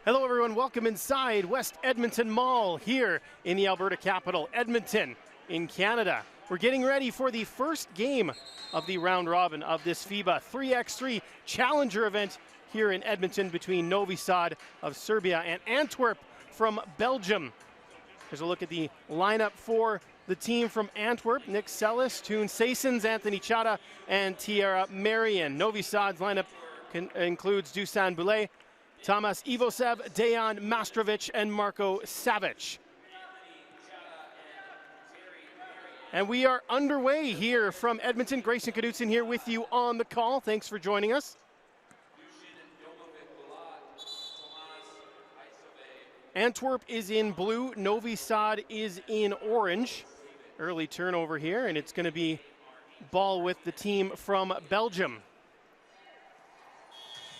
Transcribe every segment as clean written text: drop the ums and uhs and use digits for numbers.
Hello everyone, welcome inside West Edmonton Mall here in the Alberta capital, Edmonton in Canada. We're getting ready for the first game of the round robin of this FIBA 3x3 Challenger event here in Edmonton between Novi Sad of Serbia and Antwerp from Belgium. Here's a look at the lineup for the team from Antwerp: Nick Sellis, Toon Saysons, Anthony Jetta, and Tierra Marion. Novi Sad's lineup includes Dusan Boulet, Tomas Ivosev, Dejan Mastrovic, and Marko Savic. And we are underway here from Edmonton. Grayson Knudsen here with you on the call. Thanks for joining us. Antwerp is in blue, Novi Sad is in orange. Early turnover here, and it's going to be ball with the team from Belgium.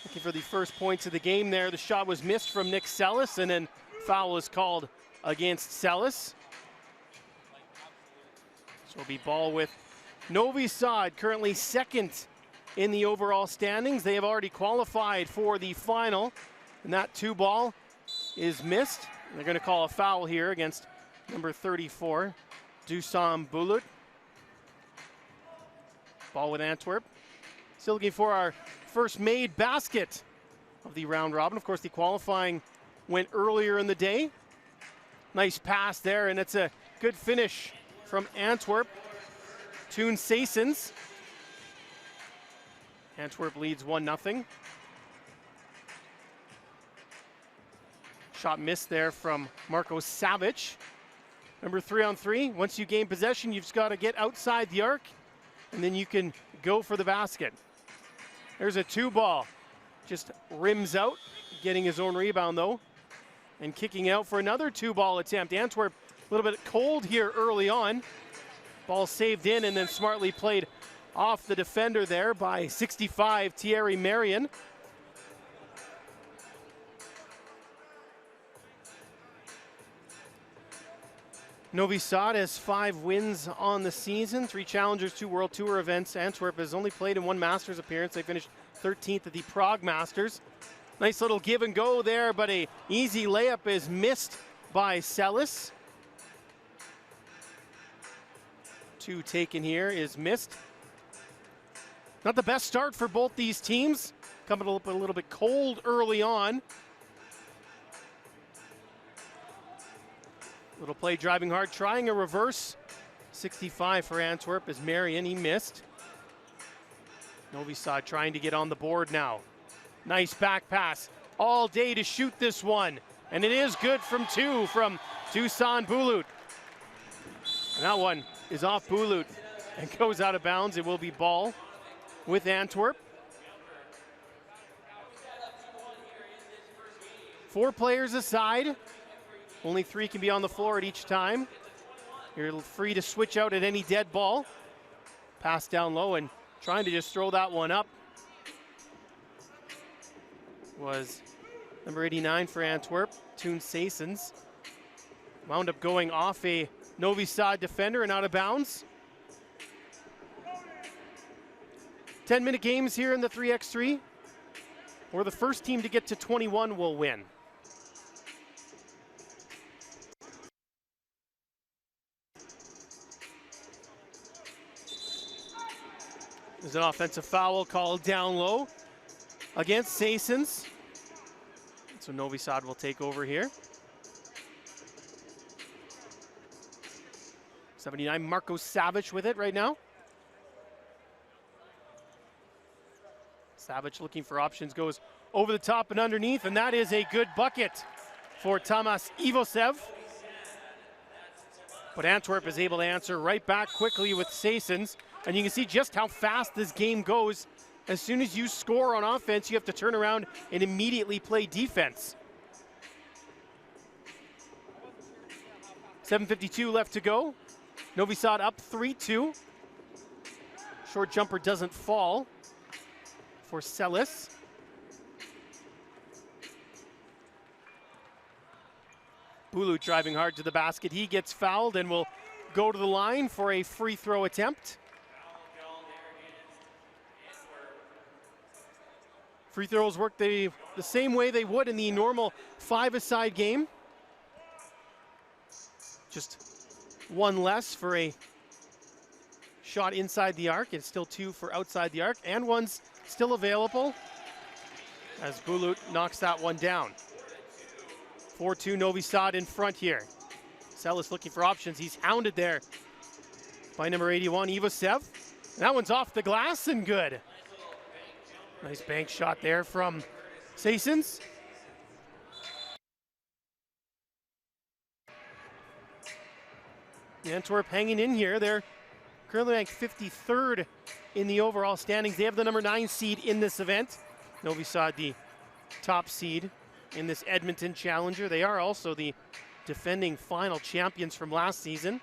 Looking for the first points of the game there. The shot was missed from Nick Sellis, and then foul is called against Sellis. So it'll be ball with Novi Sad, currently second in the overall standings. They have already qualified for the final, and that 2-ball is missed. And they're going to call a foul here against number 34, Dusan Boulet. Ball with Antwerp. Still looking for our first made basket of the round robin. Of course, the qualifying went earlier in the day. Nice pass there, and it's a good finish from Antwerp. Toon Saysons. Antwerp leads 1-0. Shot missed there from Marko Savic. Remember, 3-on-3, once you gain possession, you've just got to get outside the arc, and then you can go for the basket. There's a 2-ball, just rims out, getting his own rebound though, and kicking out for another 2-ball attempt. Antwerp a little bit cold here early on. Ball saved in and then smartly played off the defender there by 65, Thierry Marion. Novi Sad has 5 wins on the season, 3 Challengers, 2 World Tour events. Antwerp has only played in 1 Masters appearance. They finished 13th at the Prague Masters. Nice little give and go there, but a easy layup is missed by Sellis. 2 taken here is missed. Not the best start for both these teams. Coming up a little bit cold early on. Little play driving hard, trying a reverse. 65 for Antwerp as Marion, he missed. Novi Sad trying to get on the board now. Nice back pass all day to shoot this one. And it is good from 2 from Dusan Boulet. And that one is off Boulet and goes out of bounds. It will be ball with Antwerp. 4 players aside. Only 3 can be on the floor at each time. You're free to switch out at any dead ball. Pass down low and trying to just throw that one up was number 89 for Antwerp, Toon Saysons. Wound up going off a Novi Sad defender and out of bounds. 10-minute games here in the 3x3, or the first team to get to 21 will win. There's an offensive foul called down low against Saysons. So Novi Sad will take over here. 79, Marko Savic with it right now. Savic looking for options, goes over the top and underneath, and that is a good bucket for Tomas Ivosev. But Antwerp is able to answer right back quickly with Saysons. And you can see just how fast this game goes. As soon as you score on offense, you have to turn around and immediately play defense. 7:52 left to go. Novi Sad up 3-2. Short jumper doesn't fall for Sellis. Boulet driving hard to the basket. He gets fouled and will go to the line for a free throw attempt. Free throws work the same way they would in the normal five-a-side game. Just one less for a shot inside the arc. It's still 2 for outside the arc, and one's still available as Bulut knocks that one down. 4-2 Novi Sad in front here. Sellis looking for options. He's hounded there by number 81, Ivosev. That one's off the glass and good. Nice bank shot there from Saysons. Antwerp hanging in here. They're currently ranked 53rd in the overall standings. They have the number 9 seed in this event. Novi Sad, the top seed in this Edmonton Challenger. They are also the defending final champions from last season.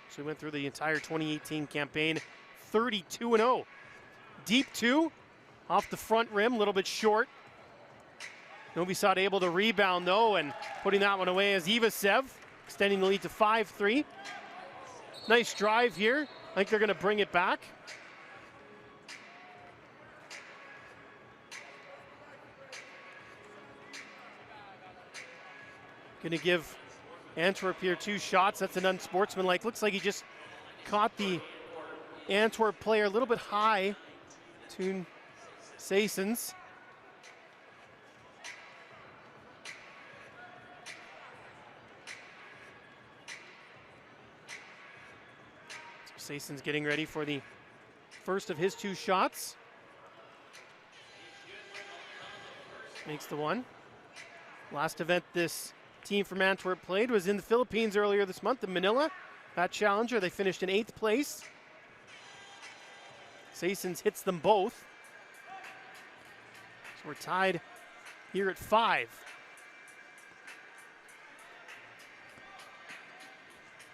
So we went through the entire 2018 campaign, 32-0. Deep 2, off the front rim, a little bit short. Novi Sad able to rebound though, and putting that one away as Ivosev, extending the lead to 5-3. Nice drive here. I think they're going to bring it back. Going to give Antwerp here 2 shots. That's an unsportsmanlike. Looks like he just caught the Antwerp player a little bit high to Saysons. So Saysons getting ready for the first of his 2 shots. Makes the one. Last event this team from Antwerp played was in the Philippines earlier this month in Manila. That Challenger, they finished in 8th place. Saysons hits them both. So we're tied here at 5.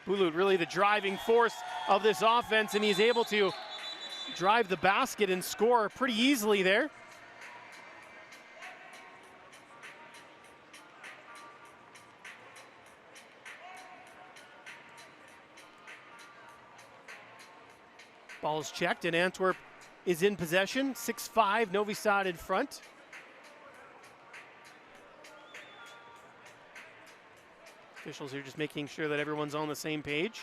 Bulut really the driving force of this offense, and he's able to drive the basket and score pretty easily there. Ball's checked, and Antwerp is in possession. 6-5, Novi Sad in front. Officials here just making sure that everyone's on the same page.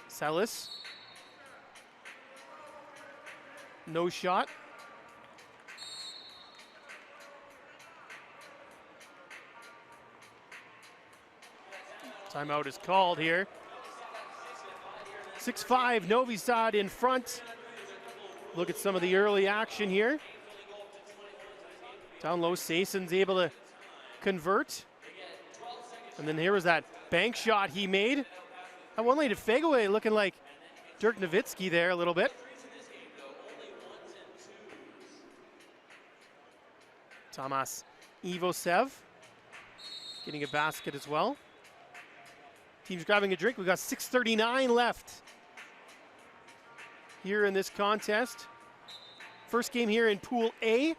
Sellis. No shot. Timeout is called here. 6-5, Novi Sad in front. Look at some of the early action here. Down low, Saysons able to convert. And then here was that bank shot he made. That one laid to Fegaway, looking like Dirk Nowitzki there a little bit. Tomas Ivosev getting a basket as well. Team's grabbing a drink. We've got 6:39 left here in this contest. First game here in Pool A.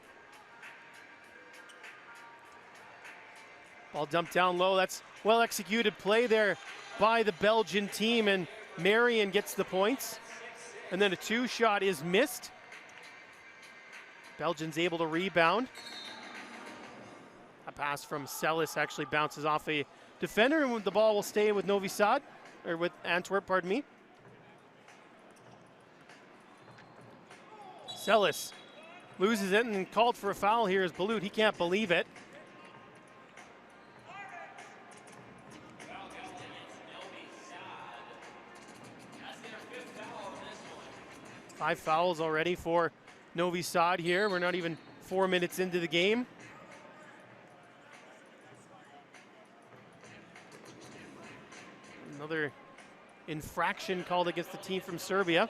Ball dumped down low. That's well executed play there by the Belgian team, and Marion gets the points. And then a 2 shot is missed. Belgians able to rebound. A pass from Sellis actually bounces off a defender, and the ball will stay with Novi Sad, or with Antwerp, pardon me. Sellis loses it and called for a foul here as Bulut. He can't believe it. Five fouls already for Novi Sad here. We're not even 4 minutes into the game. Another infraction called against the team from Serbia.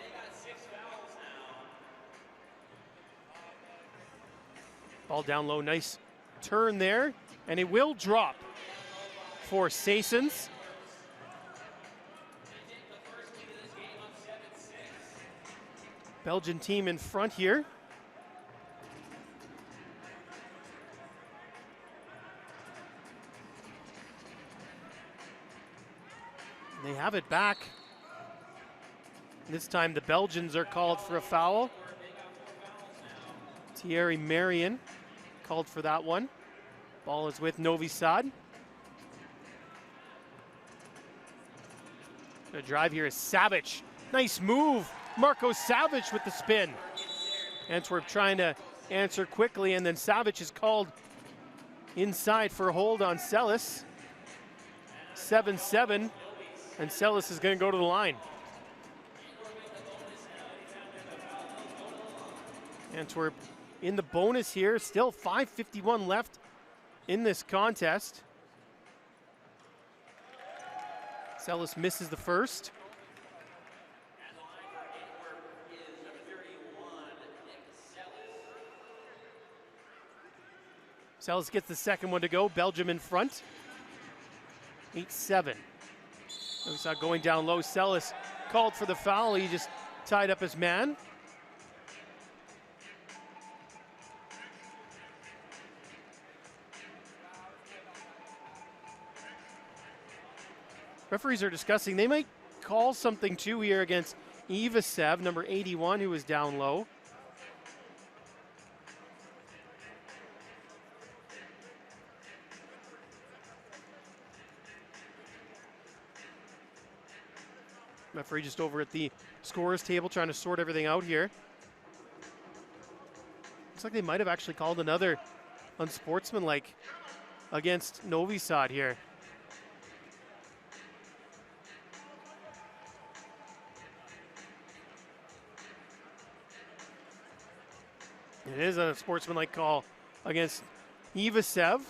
Ball down low, nice turn there, and it will drop for Saysons. Belgian team in front here. They have it back. This time the Belgians are called for a foul. Thierry Marion called for that one. Ball is with Novi Sad. The drive here is Savage. Nice move. Marco Savage with the spin. Antwerp trying to answer quickly, and then Savage is called inside for a hold on Sellis. 7-7, and Sellis is going to go to the line. Antwerp in the bonus here. Still 5:51 left in this contest. Sellis misses the first. Sellis gets the second one to go. Belgium in front. 8-7. We saw going down low. Sellis called for the foul. He just tied up his man. Referees are discussing they might call something too here against Ivasev, number 81, who was down low. Referee just over at the scorers table trying to sort everything out here. Looks like they might have actually called another unsportsmanlike against Novi Sad here. It is a sportsmanlike call against Ivasev.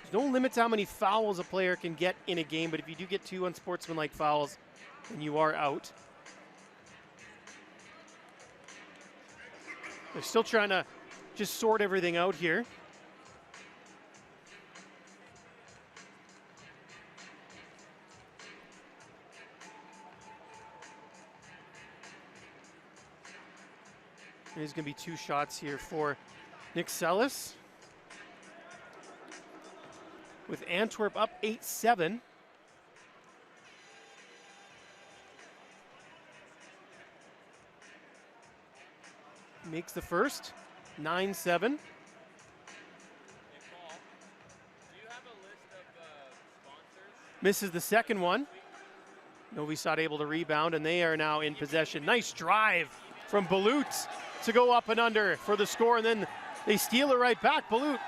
There's no limit to how many fouls a player can get in a game, but if you do get 2 unsportsmanlike fouls, then you are out. They're still trying to just sort everything out here. There's going to be 2 shots here for Nick Sellis. With Antwerp up 8-7. Makes the first, 9-7. Misses the second one. Novi Sad able to rebound, and they are now in possession. Nice drive from Balut to go up and under for the score, and then they steal it right back. Balut,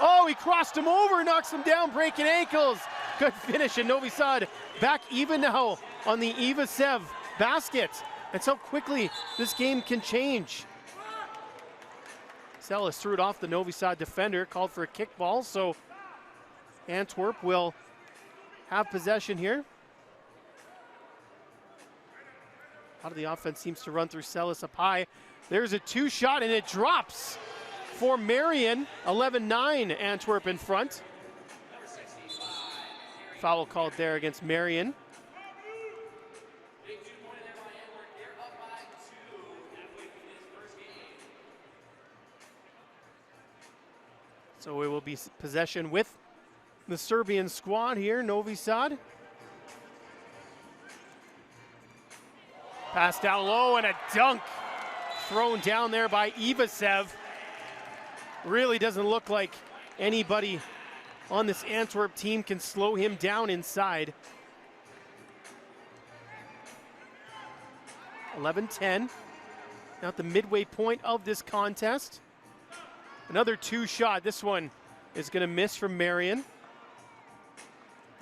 oh, he crossed him over, knocks him down, breaking ankles. Good finish, and Novi Sad back even now on the Ivasev basket. That's how quickly this game can change. Sellis threw it off the Novi Sad defender, called for a kickball, so Antwerp will have possession here. A lot of the offense seems to run through Sellis up high. There's a 2-shot, and it drops for Marion. 11-9, Antwerp in front. Foul called there against Marion. So it will be possession with the Serbian squad here, Novi Sad. Pass down low, and a dunk thrown down there by Ivasev. Really doesn't look like anybody on this Antwerp team can slow him down inside. 11-10. Now at the midway point of this contest. Another 2-shot. This one is going to miss from Marion.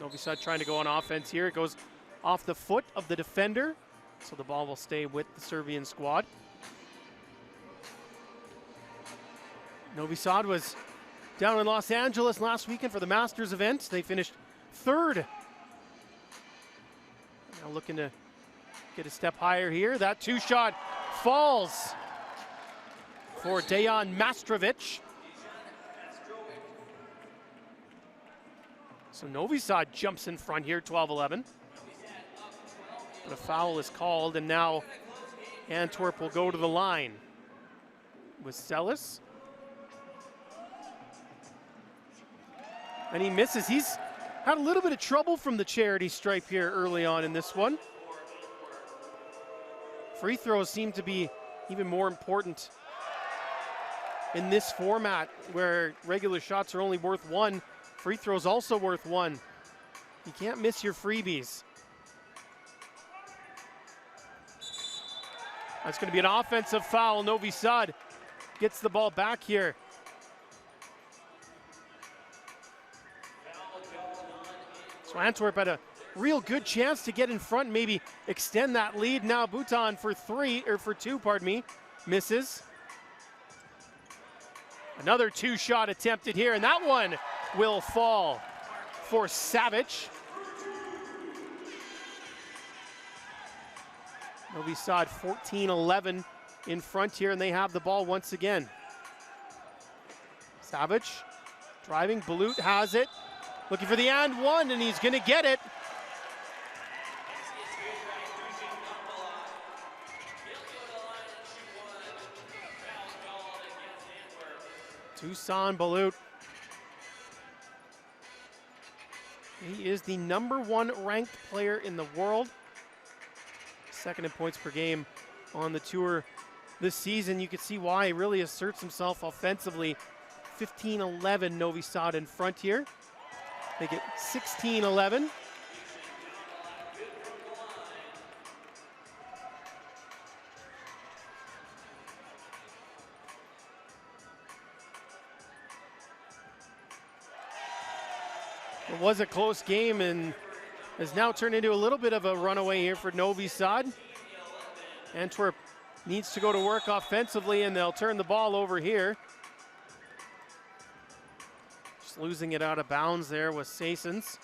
Novi Sad trying to go on offense here. It goes off the foot of the defender, so the ball will stay with the Serbian squad. Novi Sad was down in Los Angeles last weekend for the Masters event. They finished 3rd. Now looking to get a step higher here. That 2-shot falls for Dejan Mastrovic. So Novi Sad jumps in front here, 12-11. But a foul is called, and now Antwerp will go to the line with Sellis. And he misses. He's Had a little bit of trouble from the charity stripe here early on in this one. Free throws seem to be even more important in this format where regular shots are only worth 1. Free throws also worth 1. You can't miss your freebies. That's going to be an offensive foul. Novi Sad gets the ball back here. So Antwerp had a real good chance to get in front, maybe extend that lead. Now Bhutan for 2, pardon me, misses. Another 2-shot attempted here, and that one will fall for Savage. Novi Sad 14-11 in front here, and they have the ball once again. Savage driving, Balut has it. Looking for the and one, and he's gonna get it. Toussaint Balut. He is the #1 ranked player in the world. Second in points per game on the tour this season. You can see why he really asserts himself offensively. 15-11 Novi Sad in front here. They get 16-11. It was a close game and has now turned into a little bit of a runaway here for Novi Sad. Antwerp needs to go to work offensively, and they'll turn the ball over here. Just losing it out of bounds there was Saysons.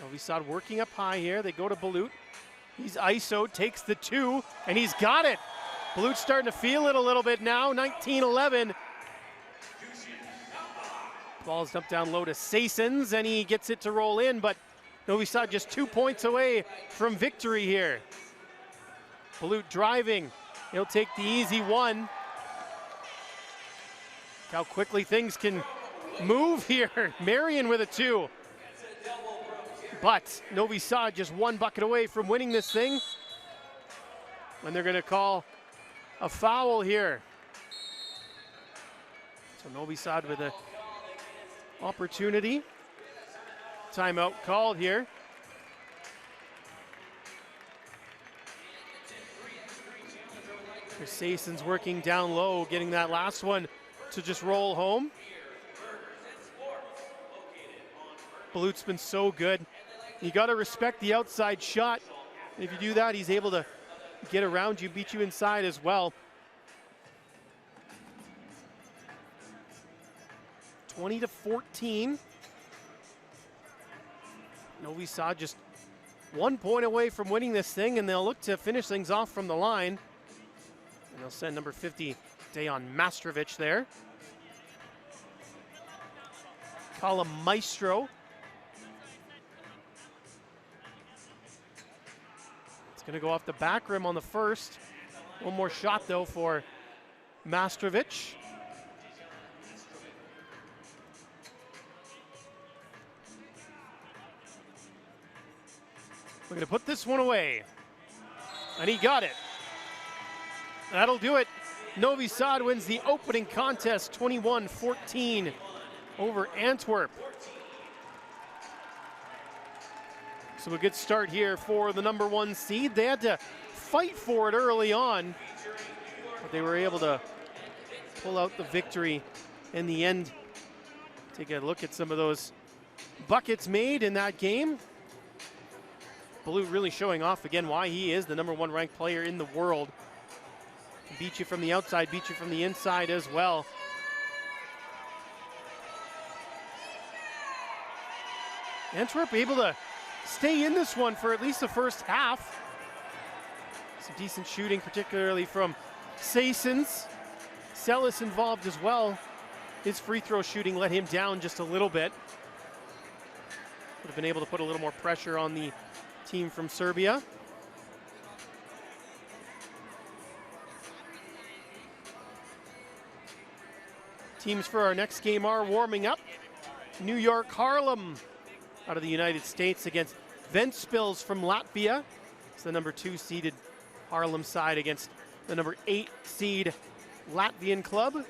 Novi Sad working up high here. They go to Balut. He's ISO, takes the 2, and he's got it. Balut's starting to feel it a little bit now. 19-11. Ball's dumped down low to Saysons, and he gets it to roll in, but Novi Sad just 2 points away from victory here. Balut driving. He'll take the easy one. Look how quickly things can move here. Marion with a 2. But Novi Sad just 1 bucket away from winning this thing. And they're going to call a foul here. So Novi Sad with an opportunity. Timeout called here. Here's Saysons working down low, getting that last one to just roll home. Balut's been so good. You got to respect the outside shot. And if you do that, he's able to get around you, beat you inside as well. 20-14. Novi Sad just 1 point away from winning this thing, and they'll look to finish things off from the line. And they'll send number 50, Dejan Mastrovic there. Call him Maestro. It's going to go off the back rim on the first. One more shot, though, for Mastrovic. We're going to put this one away. And he got it. That'll do it. Novi Sad wins the opening contest 21-14 over Antwerp. So a good start here for the #1 seed. They had to fight for it early on, but they were able to pull out the victory in the end. Take a look at some of those buckets made in that game. Balut really showing off again why he is the #1 ranked player in the world. Can beat you from the outside, beat you from the inside as well. Antwerp able to stay in this one for at least the first half. Some decent shooting, particularly from Saysons. Celis involved as well. His free throw shooting let him down just a little bit. Would have been able to put a little more pressure on the team from Serbia. Teams for our next game are warming up. New York Harlem out of the United States against Ventspils from Latvia. It's the number 2 seeded Harlem side against the number 8 seed Latvian club. And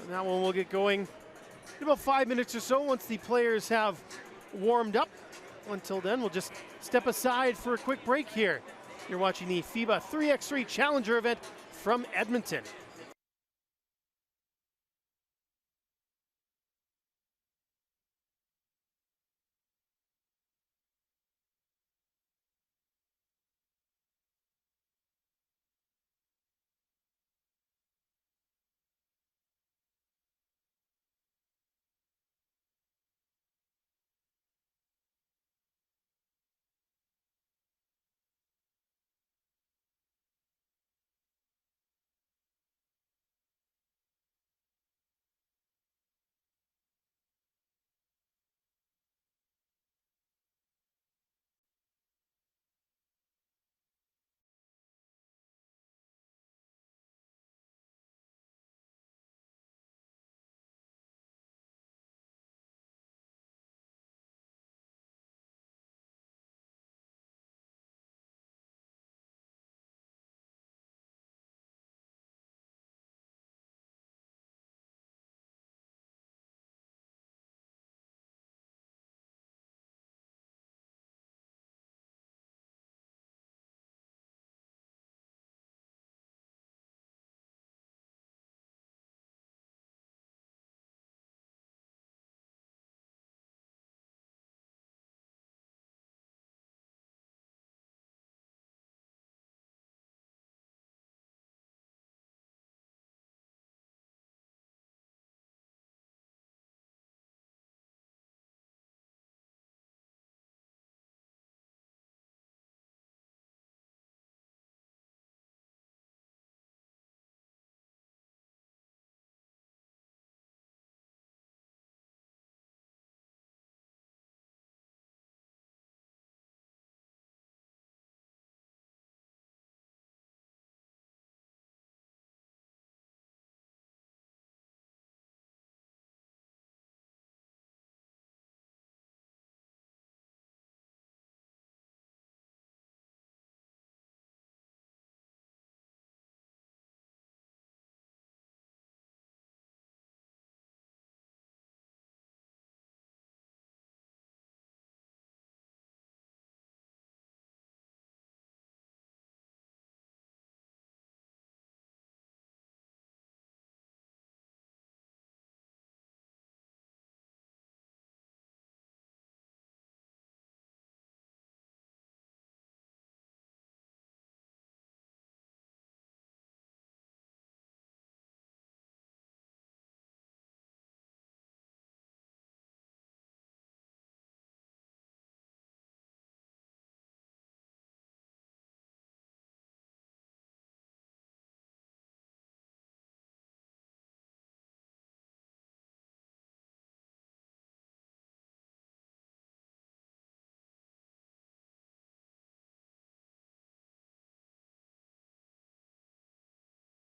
that one will get going in about 5 minutes or so once the players have warmed up. Until then, we'll just step aside for a quick break here. You're watching the FIBA 3x3 Challenger event from Edmonton.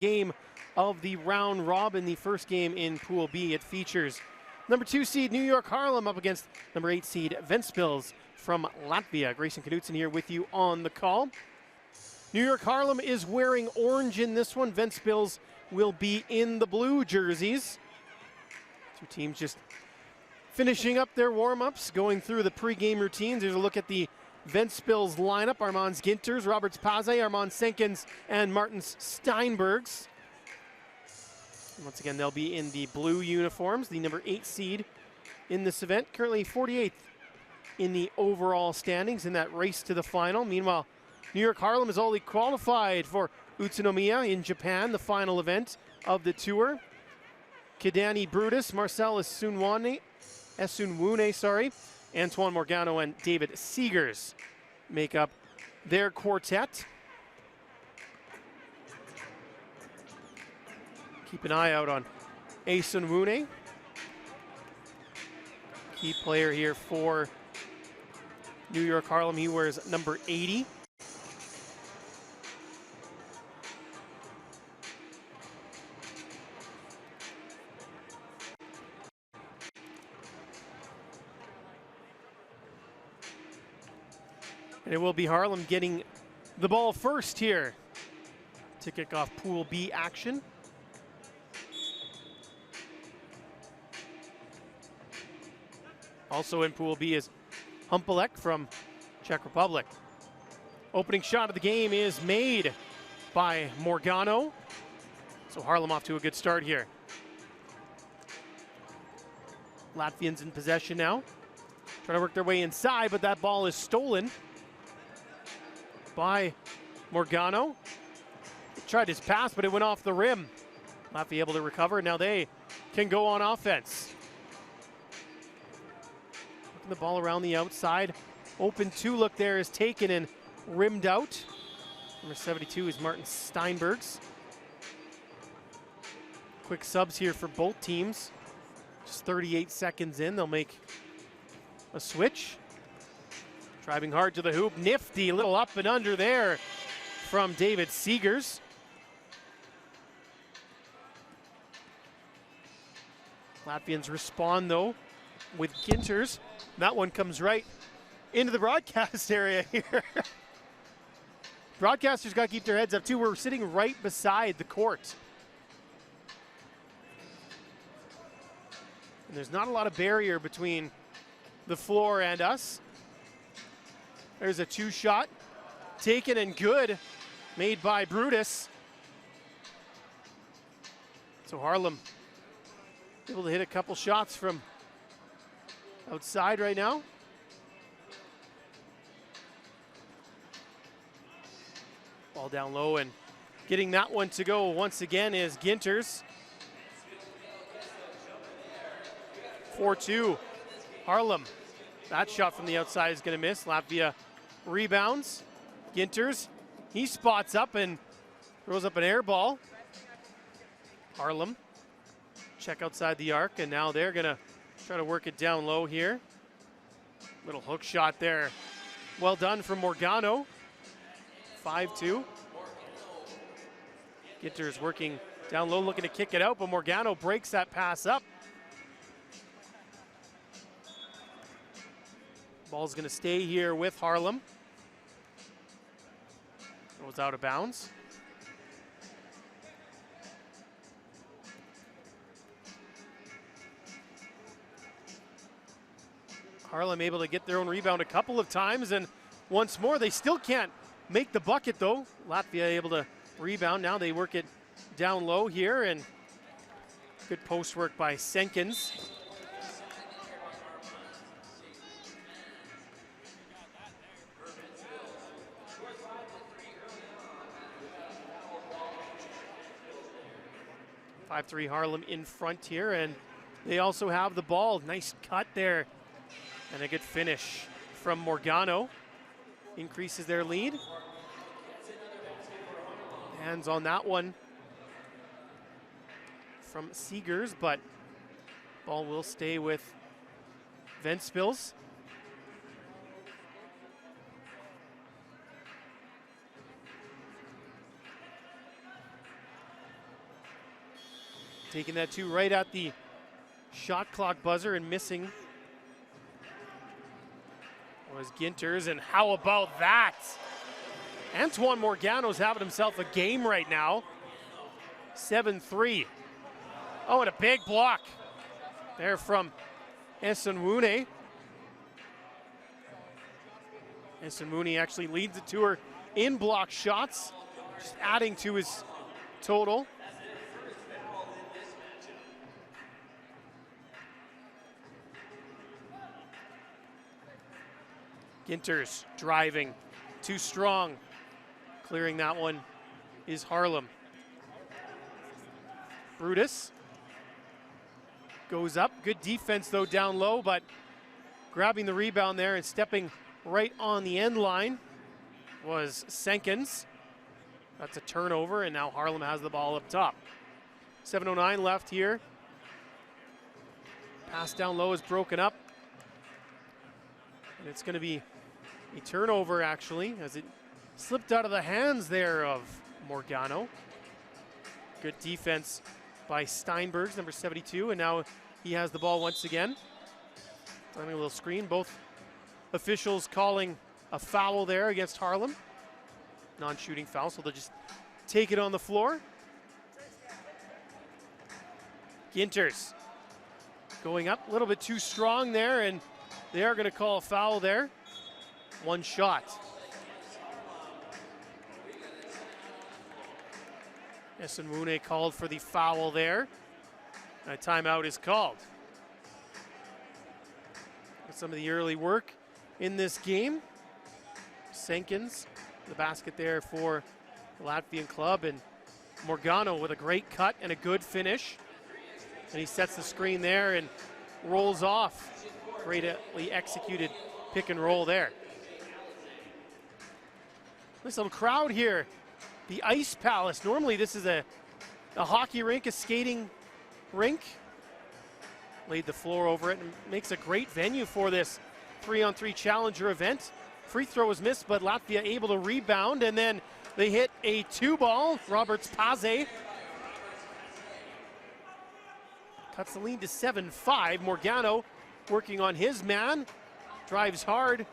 Game of the round robin, the first game in Pool B. It features number 2 seed New York Harlem up against number 8 seed Ventspils from Latvia. Grayson Knutson here with you on the call. New York Harlem is wearing orange in this one. Ventspils will be in the blue jerseys. Two teams just finishing up their warm-ups, going through the pre-game routines. There's a look at the Ventspils lineup: Armands Ginters, Roberts Paze, Armand Senkins, and Martins Steinbergs. Once again, they'll be in the blue uniforms, the number 8 seed in this event, currently 48th in the overall standings in that race to the final. Meanwhile, New York Harlem is already qualified for Utsunomiya in Japan, the final event of the tour. Kidani Brutus, Marcel Esunwune, Antoine Morgano, and David Seegers make up their quartet. Keep an eye out on Esunwune, key player here for New York Harlem. He wears number 80. And it will be Harlem getting the ball first here to kick off Pool B action. Also in Pool B is Humpalek from Czech Republic. Opening shot of the game is made by Morgano. So Harlem off to a good start here. Latvians in possession now. Trying to work their way inside, but that ball is stolen by Morgano. He tried his pass, but it went off the rim. Latvia able to recover. Now they can go on offense. Looking the ball around the outside. Open two look there is taken and rimmed out. Number 72 is Martin Steinbergs. Quick subs here for both teams. Just 38 seconds in, they'll make a switch. Driving hard to the hoop, nifty little up and under there from David Seegers. Latvians respond though with Ginters. That one comes right into the broadcast area here. Broadcasters got to keep their heads up too. We're sitting right beside the court. And there's not a lot of barrier between the floor and us. There's a two-shot, taken and good, made by Brutus. So Harlem able to hit a couple shots from outside right now. Ball down low, and getting that one to go once again is Ginters. 4-2, Harlem. That shot from the outside is going to miss. Latvia rebounds. Ginters, he spots up and throws up an air ball. Harlem check outside the arc, and now they're going to try to work it down low here. Little hook shot there. Well done from Morgano. 5-2. Ginters working down low, looking to kick it out, but Morgano breaks that pass up. Ball's going to stay here with Harlem. Goes out of bounds. Harlem able to get their own rebound a couple of times, and once more they still can't make the bucket though. Latvia able to rebound. Now they work it down low here, and good post work by Senkins. (5-3) Harlem in front here, and they also have the ball. Nice cut there, and a good finish from Morgano. Increases their lead. Hands on that one from Seegers, but ball will stay with Ventspils. Taking that two right at the shot clock buzzer and missing was Ginters, and how about that? Antoine Morgano's having himself a game right now. 7-3. Oh, and a big block there from Esenwune. Esenwune actually leads the tour in block shots, just adding to his total. Ginters driving, too strong. Clearing that one is Harlem. Brutus goes up. Good defense though down low, but grabbing the rebound there and stepping right on the end line was Senkins. That's a turnover, and now Harlem has the ball up top. 7:09 left here. Pass down low is broken up. And it's going to be A turnover, actually, as it slipped out of the hands there of Morgano. Good defense by Steinbergs, number 72, and now he has the ball once again. Running a little screen. Both officials calling a foul there against Harlem. Non-shooting foul, so they'll just take it on the floor. Ginters going up a little bit too strong there, and they are going to call a foul there. One shot. Esenwune called for the foul there. A timeout is called. Some of the early work in this game. Senkins, the basket there for the Latvian club, and Morgano with a great cut and a good finish. And he sets the screen there and rolls off. Greatly executed pick and roll there. Nice little crowd here. The Ice Palace. Normally this is a hockey rink, a skating rink. Laid the floor over it and makes a great venue for this 3-on-3 Challenger event. Free throw was missed, but Latvia able to rebound, and then they hit a 2-ball. Roberts Paze cuts the lead to 7-5. Morgano working on his man. Drives hard.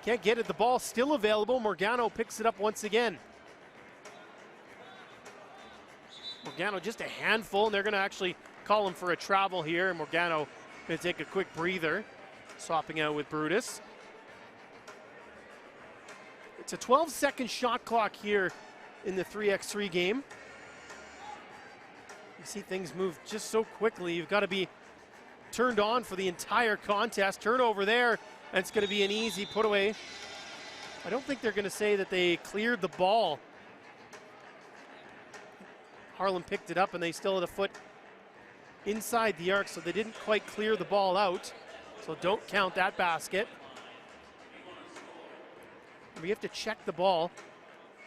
Can't get it. The ball still available. Morgano picks it up once again. Morgano just a handful, and they're going to actually call him for a travel here. And Morgano going to take a quick breather. Swapping out with Brutus. It's a 12-second shot clock here in the 3x3 game. You see things move just so quickly. You've got to be turned on for the entire contest. Turnover there, and it's going to be an easy put away. I don't think they're going to say that they cleared the ball. Harlem picked it up, and they still had a foot inside the arc, so they didn't quite clear the ball out. So don't count that basket. We have to check the ball.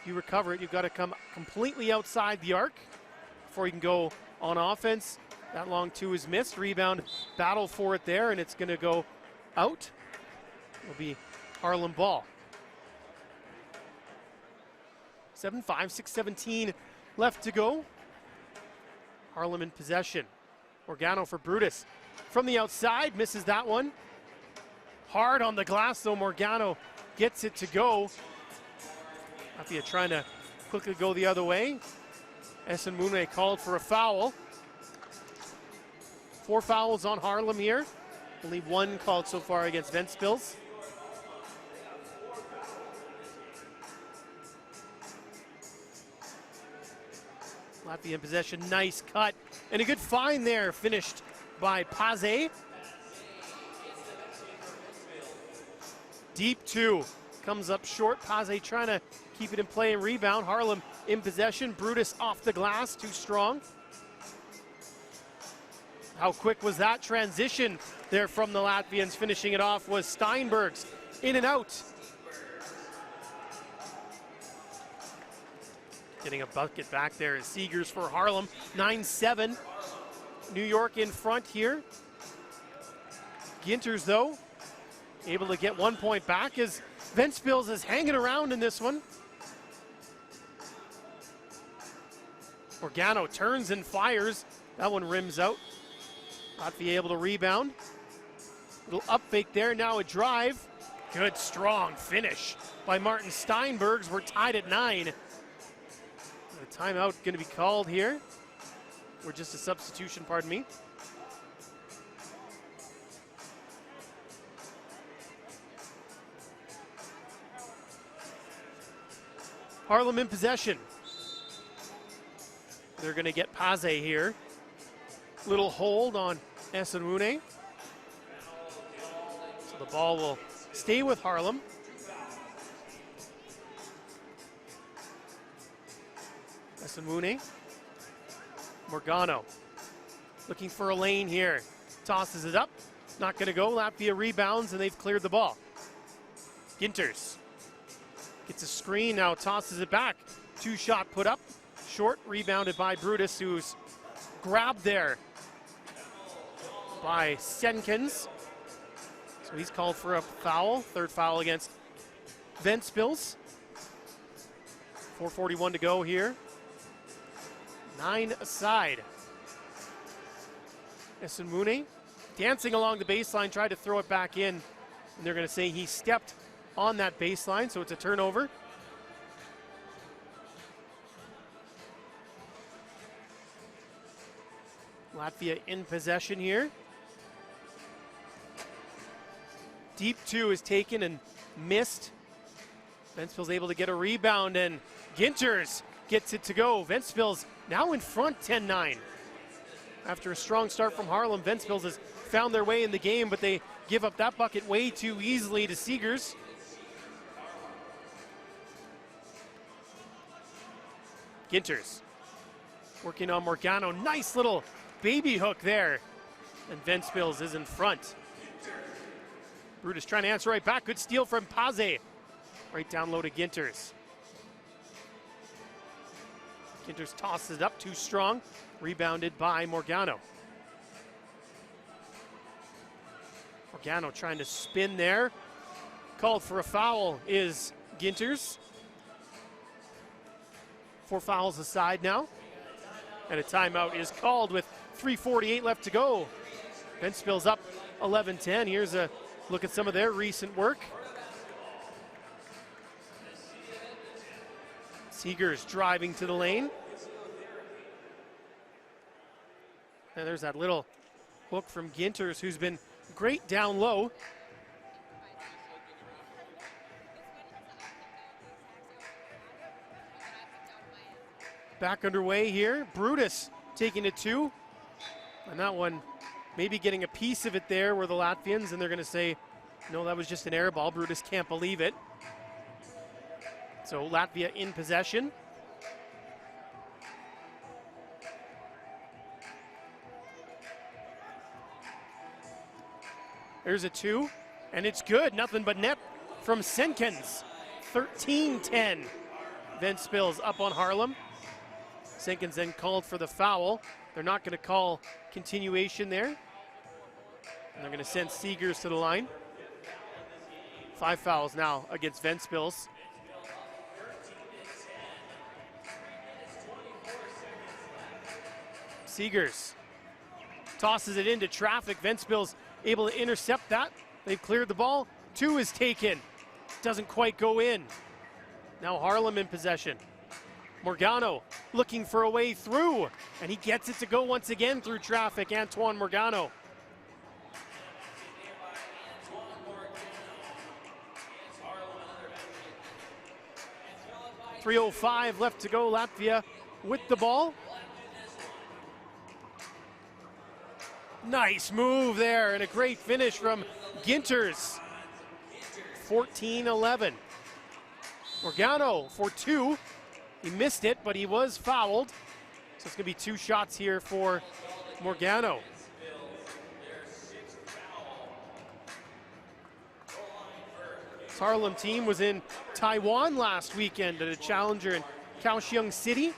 If you recover it, you've got to come completely outside the arc before you can go on offense. That long two is missed. Rebound, battle for it there, and it's going to go out. It'll be Harlem ball. 7-5, 6:17 left to go. Harlem in possession. Morgano for Brutus. From the outside, misses that one. Hard on the glass, though. Morgano gets it to go. Latvia trying to quickly go the other way. Esenwune called for a foul. 4 fouls on Harlem here. Only 1 called so far against Ventspils. Latvia in possession, nice cut. And a good find there, finished by Paze. Deep 2, comes up short. Paze trying to keep it in play and rebound. Harlem in possession. Brutus off the glass, too strong. How quick was that transition there from the Latvians? Finishing it off was Steinbergs. In and out. Getting a bucket back there is Seegers for Harlem. 9-7. New York in front here. Ginters, though, able to get 1 point back as Ventspils is hanging around in this one. Morgano turns and fires. That one rims out. Latvia able to rebound. Little up fake there, now a drive. Good, strong finish by Martin Steinbergs. We're tied at 9. A timeout going to be called here. Or just a substitution, pardon me. Harlem in possession. They're going to get Paze here. Little hold on Esenwune. So the ball will stay with Harlem. Esenwune. Morgano looking for a lane here. Tosses it up. Not going to go. Latvia rebounds, and they've cleared the ball. Ginters gets a screen, now tosses it back. 2-shot put up. Short, rebounded by Brutus, who's grabbed there by Senkins. So he's called for a foul. 3rd foul against Ventspils. 4:41 to go here. 9 aside. Esenmune dancing along the baseline, tried to throw it back in, and they're going to say he stepped on that baseline, so it's a turnover. Latvia in possession here. Deep two is taken and missed. Ventspils able to get a rebound, and Ginters gets it to go. Ventspils now in front 10-9. After a strong start from Harlem, Ventspils has found their way in the game, but they give up that bucket way too easily to Seegers. Ginters working on Morgano. Nice little baby hook there. And Ventspils is in front. Brutus trying to answer right back. Good steal from Paze. Right down low to Ginters. Ginters tosses it up, too strong. Rebounded by Morgano. Morgano trying to spin there. Called for a foul is Ginters. 4 fouls aside now. And a timeout is called with 3:48 left to go. Ventspils up 11-10. Here's a look at some of their recent work. Seegers driving to the lane. And there's that little hook from Ginters, who's been great down low. Back underway here. Brutus taking it 2. And that one maybe getting a piece of it there were the Latvians, and they're going to say, no, that was just an air ball. Brutus can't believe it. So Latvia in possession. There's a 2, and it's good. Nothing but net from Senkins. 13-10. Ventspils up on Harlem. Senkins then called for the foul. They're not going to call continuation there. And they're going to send Seegers to the line. 5 fouls now against Ventspils. Seegers tosses it into traffic. Ventspils able to intercept that. They've cleared the ball. 2 is taken. Doesn't quite go in. Now Harlem in possession. Morgano looking for a way through, and he gets it to go once again through traffic. Antoine Morgano. .305 left to go. Latvia with the ball. Nice move there, and a great finish from Ginters. 14-11. Morgano for 2. He missed it, but he was fouled. So it's going to be 2 shots here for Morgano. This Harlem team was in Taiwan last weekend at a Challenger in Kaohsiung City.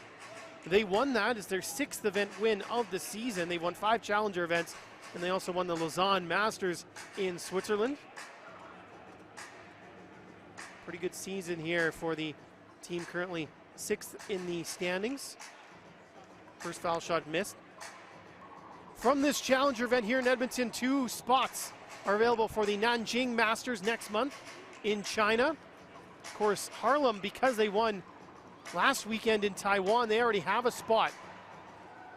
They won that. It's their 6th event win of the season. They won 5 Challenger events, and they also won the Lausanne Masters in Switzerland. Pretty good season here for the team, currently 6th in the standings. First foul shot missed. From this Challenger event here in Edmonton, 2 spots are available for the Nanjing Masters next month in China. Of course, Harlem, because they won last weekend in Taiwan, they already have a spot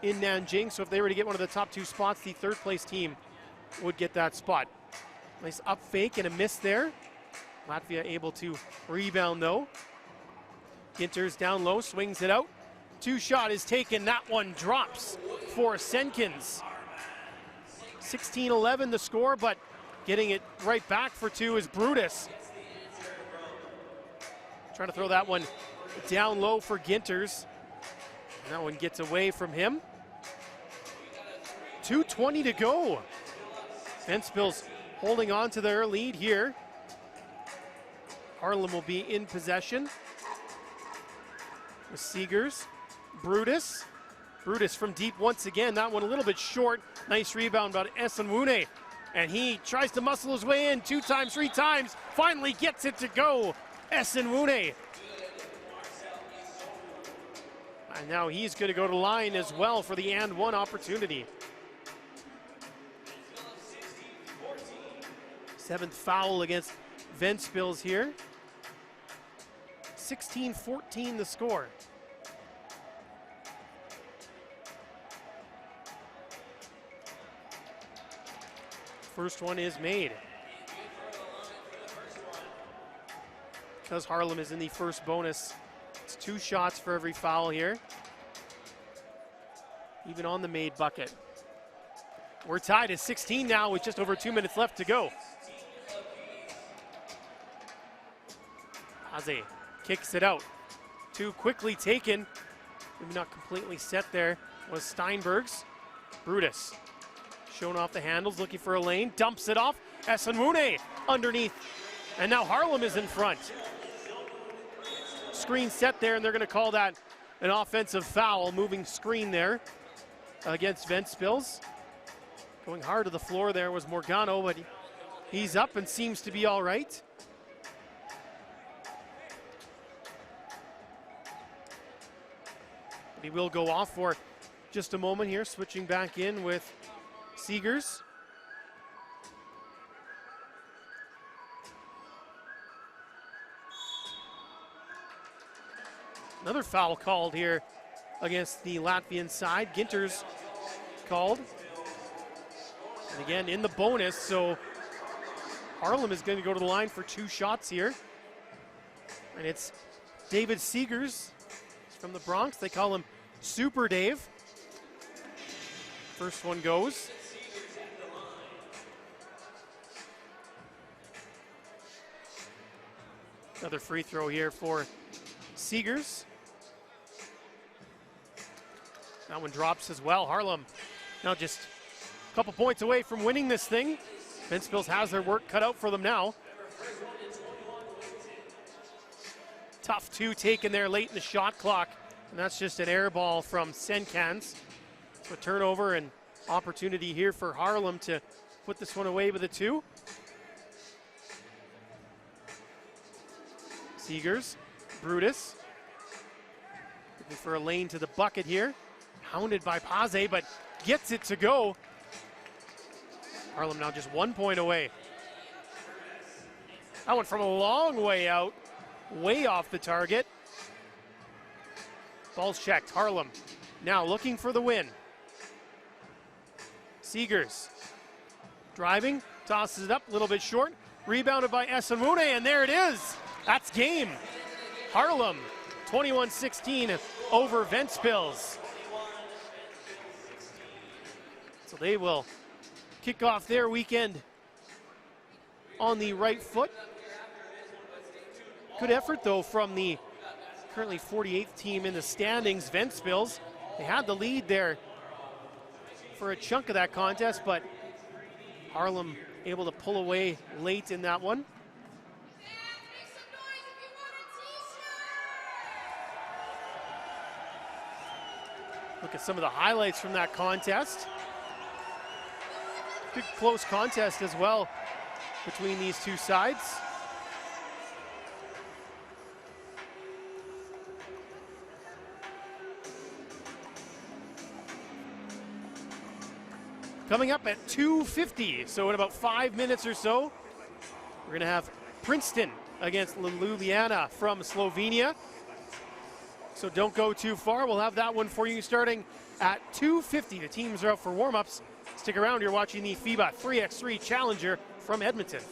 in Nanjing. So if they were to get one of the top 2 spots, the 3rd place team would get that spot. Nice up fake and a miss there. Latvia able to rebound though. Ginters down low, swings it out. 2 shot is taken. That one drops for Senkins. 16-11 the score, but getting it right back for 2 is Brutus. Trying to throw that one down low for Ginters. And that one gets away from him. 2:20 to go. Ventspils holding on to their lead here. Harlem will be in possession with Seegers. Brutus. Brutus from deep once again. That one a little bit short. Nice rebound by Esenmune. And he tries to muscle his way in 2 times, 3 times. Finally gets it to go. Esenwune. And now he's going to go to line as well for the and one opportunity. 7th foul against Ventspils here. 16-14 the score. First one is made. Because Harlem is in the first bonus, it's 2 shots for every foul here. Even on the made bucket. We're tied at 16 now with just over 2 minutes left to go. Haze kicks it out. Too quickly taken. Maybe not completely set there. Was Steinberg's. Brutus showing off the handles, looking for a lane. Dumps it off. Esenwune underneath. And now Harlem is in front. Screen set there, and they're going to call that an offensive foul. Moving screen there against Ventspils. Going hard to the floor there was Morgano, but he's up and seems to be all right. But he will go off for just a moment here, switching back in with Seegers. Another foul called here against the Latvian side. Ginter's called. And again, in the bonus, so Harlem is going to go to the line for 2 shots here. And it's David Seegers from the Bronx. They call him Super Dave. First one goes. Another free throw here for Seegers. That one drops as well. Harlem now just a couple points away from winning this thing. Ventspils has their work cut out for them now. Tough 2 taken there late in the shot clock. And that's just an air ball from Senkans. So a turnover and opportunity here for Harlem to put this one away with a 2. Seegers, Brutus. Looking for a lane to the bucket here. Hounded by Paze, but gets it to go. Harlem now just 1 point away. That one from a long way out. Way off the target. Ball's checked. Harlem now looking for the win. Seegers driving, tosses it up a little bit short. Rebounded by Esenwune, and there it is. That's game. Harlem 21-16 over Ventspils. So they will kick off their weekend on the right foot. Good effort, though, from the currently 48th team in the standings, Ventspils. They had the lead there for a chunk of that contest, but Harlem able to pull away late in that one. Look at some of the highlights from that contest. Good close contest as well between these two sides. Coming up at 2:50, so in about 5 minutes or so, we're going to have Princeton against Ljubljana from Slovenia. So don't go too far. We'll have that one for you starting at 2:50. The teams are out for warm-ups. Stick around. You're watching the FIBA 3x3 Challenger from Edmonton.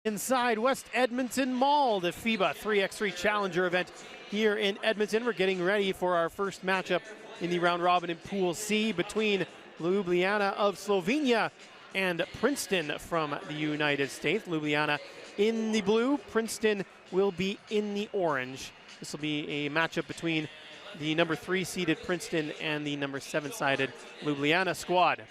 Inside West Edmonton Mall, the FIBA 3x3 Challenger event here in Edmonton. We're getting ready for our first matchup in the round robin in Pool C between Ljubljana of Slovenia and Princeton from the United States. Ljubljana in the blue, Princeton will be in the orange. This will be a matchup between the number 3 seeded Princeton and the number 7 sided Ljubljana squad.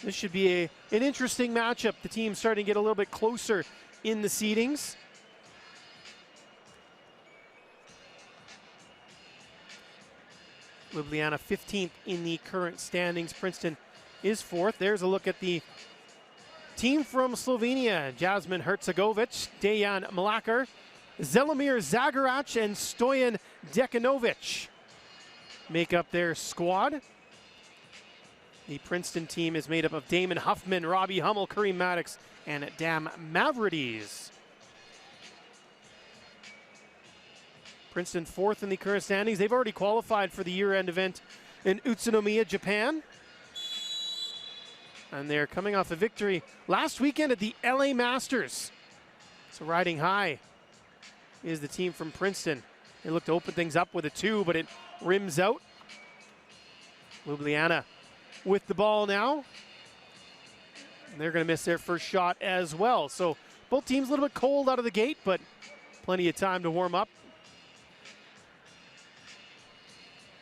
This should be an interesting matchup. The team's starting to get a little bit closer in the seedings. Ljubljana 15th in the current standings. Princeton is 4th. There's a look at the team from Slovenia. Jasmin Hercegovic, Dejan Mlakar, Zelimir Zagarac, and Stojan Dekanovic make up their squad. The Princeton team is made up of Damon Huffman, Robbie Hummel, Kareem Maddox, and Dam Mavrides. Princeton 4th in the current standings. They've already qualified for the year-end event in Utsunomiya, Japan. And they're coming off a victory last weekend at the LA Masters. So riding high is the team from Princeton. They look to open things up with a 2, but it rims out. Ljubljana with the ball now. And they're going to miss their first shot as well. So both teams a little bit cold out of the gate, but plenty of time to warm up.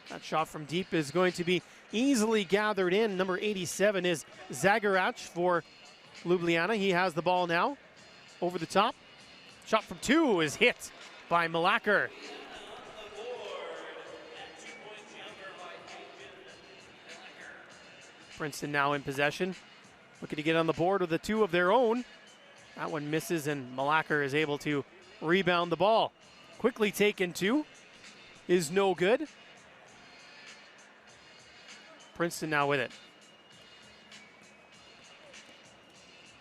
That shot from deep is going to be easily gathered in. Number 87 is Zagarac for Ljubljana. He has the ball now. Over the top. Shot from 2 is hit by Mlakar. Princeton now in possession. Looking to get on the board with a 2 of their own. That one misses, and Mlakar is able to rebound the ball. Quickly taken 2 is no good. Princeton now with it.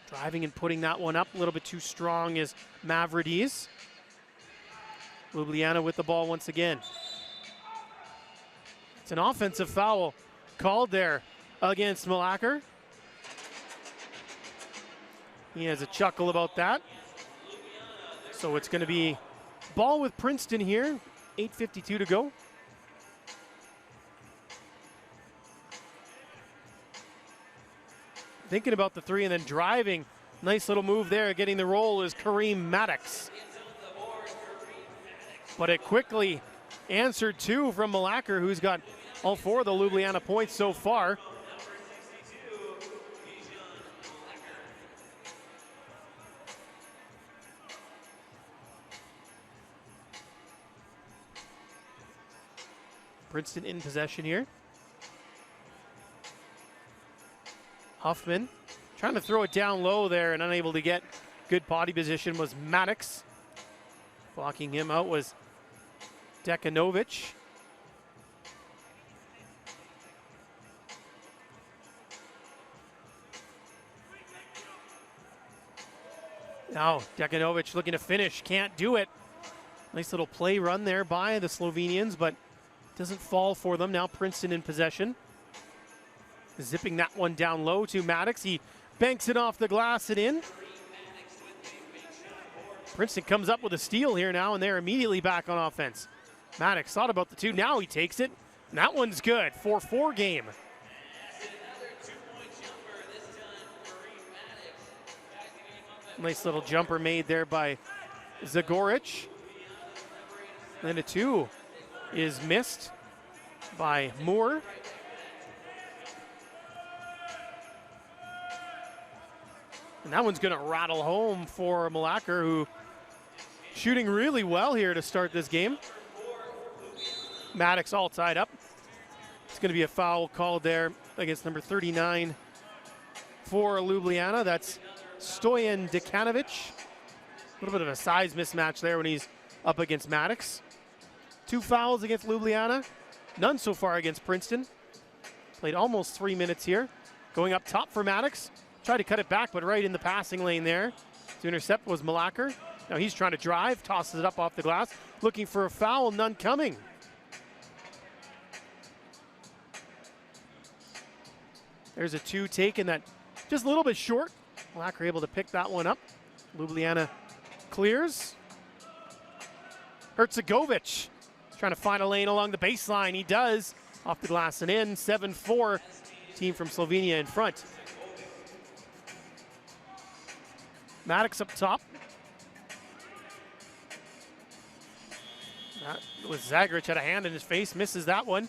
Driving and putting that one up a little bit too strong is Mavrides. Ljubljana with the ball once again. It's an offensive foul called there against Mlakar. He has a chuckle about that. So it's going to be ball with Princeton here. 8:52 to go. Thinking about the 3 and then driving. Nice little move there. Getting the roll is Kareem Maddox. But it quickly answered 2 from Mlakar, who's got all 4 of the Ljubljana points so far. Princeton in possession here. Huffman trying to throw it down low there and unable to get good body position was Maddox. Blocking him out was Dekanovic. Now Dekanovic looking to finish, can't do it. Nice little play run there by the Slovenians, but doesn't fall for them. Now Princeton in possession. Zipping that one down low to Maddox. He banks it off the glass and in. Princeton comes up with a steal here now, and they're immediately back on offense. Maddox thought about the 2. Now he takes it. And that one's good. 4-4 game. Nice little jumper made there by Zagoric. Then a 2 is missed by Moore. And that one's going to rattle home for Mlakar, who shooting really well here to start this game. Maddox all tied up. It's going to be a foul called there against number 39 for Ljubljana. That's Stojan Dekanovic. A little bit of a size mismatch there when he's up against Maddox. 2 fouls against Ljubljana. None so far against Princeton. Played almost 3 minutes here. Going up top for Maddox. Tried to cut it back, but right in the passing lane there. To intercept was Mlakar. Now he's trying to drive, tosses it up off the glass. Looking for a foul, none coming. There's a 2 taken that just a little bit short Malacher able to pick that one up. Ljubljana clears. Herzegovich trying to find a lane along the baseline. He does. Off the glass and in. 7-4. Team from Slovenia in front. Maddox up top. That was Zagrich, had a hand in his face, misses that one.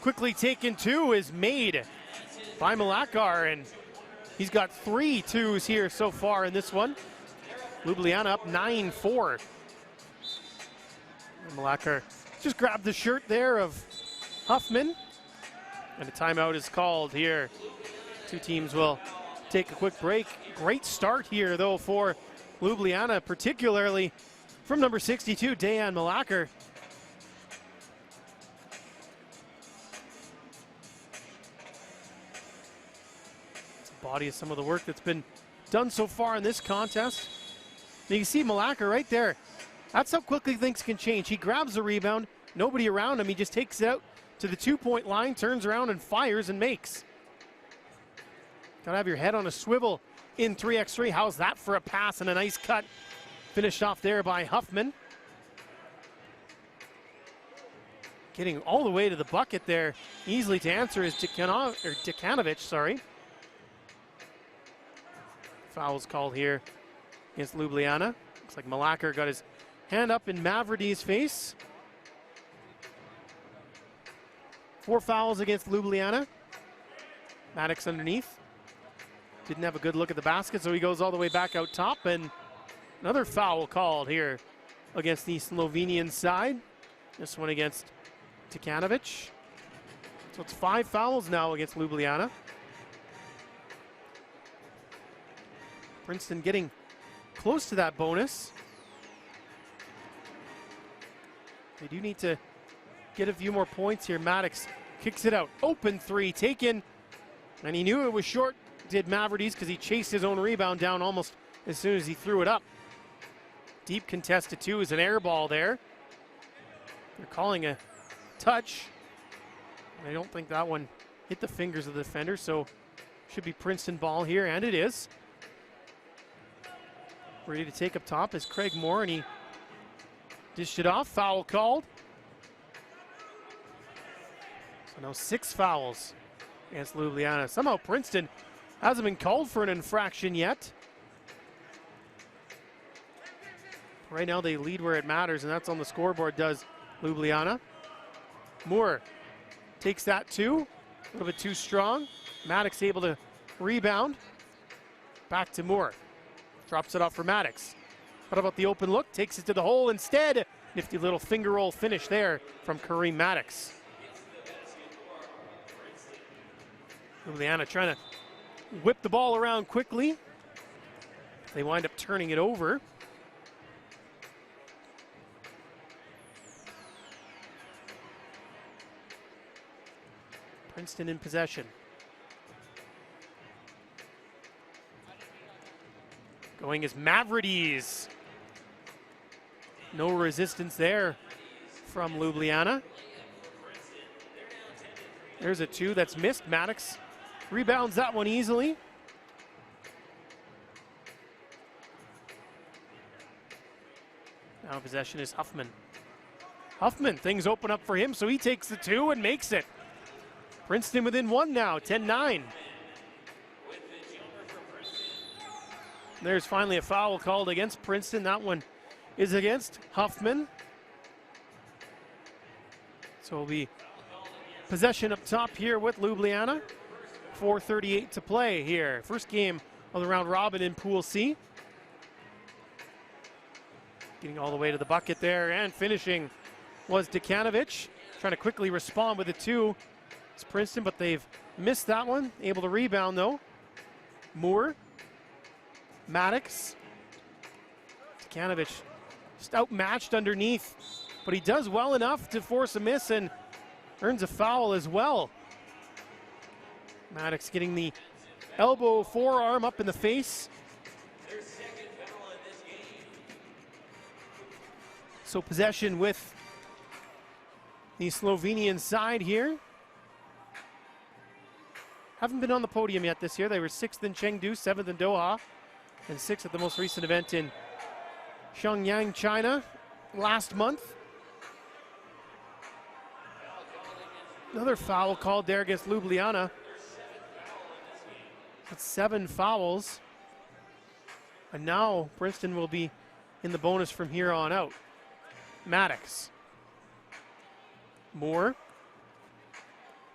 Quickly taken two is made by Malakar, and he's got 3 twos here so far in this one. Ljubljana up 9-4. Malakar just grabbed the shirt there of Huffman, and a timeout is called here. Two teams will take a quick break. Great start here, though, for Ljubljana, particularly from number 62, Dejan Malakar. It's the body of some of the work that's been done so far in this contest. You can see Malakar right there. That's how quickly things can change. He grabs the rebound, nobody around him. He just takes it out to the 2-point line, turns around and fires and makes. Gotta have your head on a swivel in 3x3. How's that for a pass and a nice cut? Finished off there by Huffman. Getting all the way to the bucket there. Easily to answer is Dekanovic, sorry. Foul's called here against Ljubljana. Looks like Malakar got his hand up in Mavridi's face. 4 fouls against Ljubljana. Maddox underneath. Didn't have a good look at the basket, so he goes all the way back out top, and another foul called here against the Slovenian side. This one against Dekanovic. So it's 5 fouls now against Ljubljana. Princeton getting close to that bonus. They do need to get a few more points here. Maddox kicks it out. Open 3 taken. And he knew it was short, did Mavrides, because he chased his own rebound down almost as soon as he threw it up. Deep contested 2 is an air ball there. They're calling a touch. I don't think that one hit the fingers of the defender, so should be Princeton ball here, and it is. Ready to take up top is Craig Moore, and he dished it off. Foul called. So now 6 fouls against Ljubljana. Somehow Princeton hasn't been called for an infraction yet. Right now they lead where it matters, and that's on the scoreboard, does Ljubljana. Moore takes that 2, a little bit too strong. Maddox able to rebound. Back to Moore. Drops it off for Maddox. What about the open look? Takes it to the hole instead. Nifty little finger roll finish there from Kareem Maddox. Ljubljana trying to whip the ball around quickly. They wind up turning it over. Princeton in possession. Going is Mavrides. No resistance there from Ljubljana. There's a 2 that's missed. Maddox rebounds that one easily. Now possession is Huffman. Huffman, things open up for him, so he takes the 2 and makes it. Princeton within 1 now, 10-9. There's finally a foul called against Princeton. That one is against Huffman. So it'll be possession up top here with Ljubljana. 4:38 to play here. First game of the round robin in Pool C. Getting all the way to the bucket there and finishing was Dekanovic. Trying to quickly respond with a 2. It's Princeton, but they've missed that one. Able to rebound though. Moore. Maddox. Dekanovic just outmatched underneath, but he does well enough to force a miss and earns a foul as well. Maddox getting the elbow forearm up in the face. So possession with the Slovenian side here. Haven't been on the podium yet this year. They were 6th in Chengdu, 7th in Doha. and 6th at the most recent event in Shenyang, China last month. Another foul called there against Ljubljana. That's 7 fouls. And now Princeton will be in the bonus from here on out. Maddox. Moore.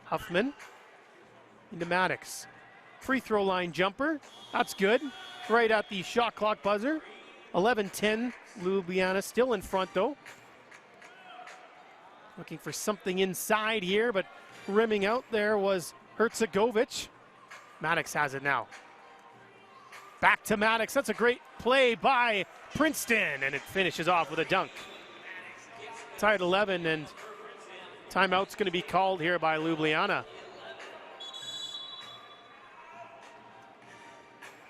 Huffman. Into Maddox. Free throw line jumper. That's good. Right at the shot clock buzzer. 11-10. Ljubljana still in front though. Looking for something inside here, but rimming out there was Herzegovich. Maddox has it now. Back to Maddox. That's a great play by Princeton, and it finishes off with a dunk. Tied 11, and timeout's going to be called here by Ljubljana.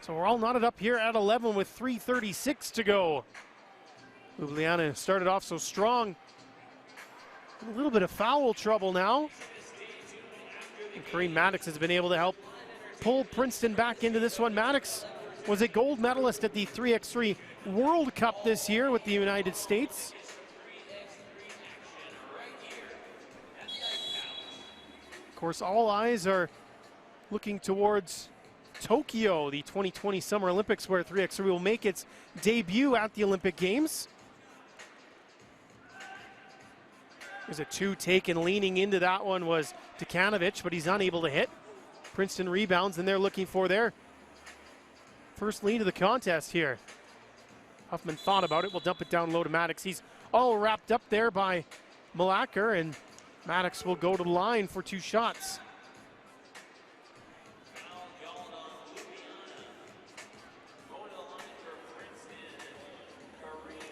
So we're all knotted up here at 11 with 3:36 to go. Ljubljana started off so strong. A little bit of foul trouble now. And Kareem Maddox has been able to help pull Princeton back into this one. Maddox was a gold medalist at the 3x3 World Cup this year with the United States. Of course, all eyes are looking towards Tokyo, the 2020 Summer Olympics, where 3x3 will make its debut at the Olympic Games. There's a 2 taken. Leaning into that one was Djukanovic, but he's unable to hit. Princeton rebounds, and they're looking for their first lead of the contest here. Huffman thought about it. We'll dump it down low to Maddox. He's all wrapped up there by Malaker, and Maddox will go to the line for 2 shots.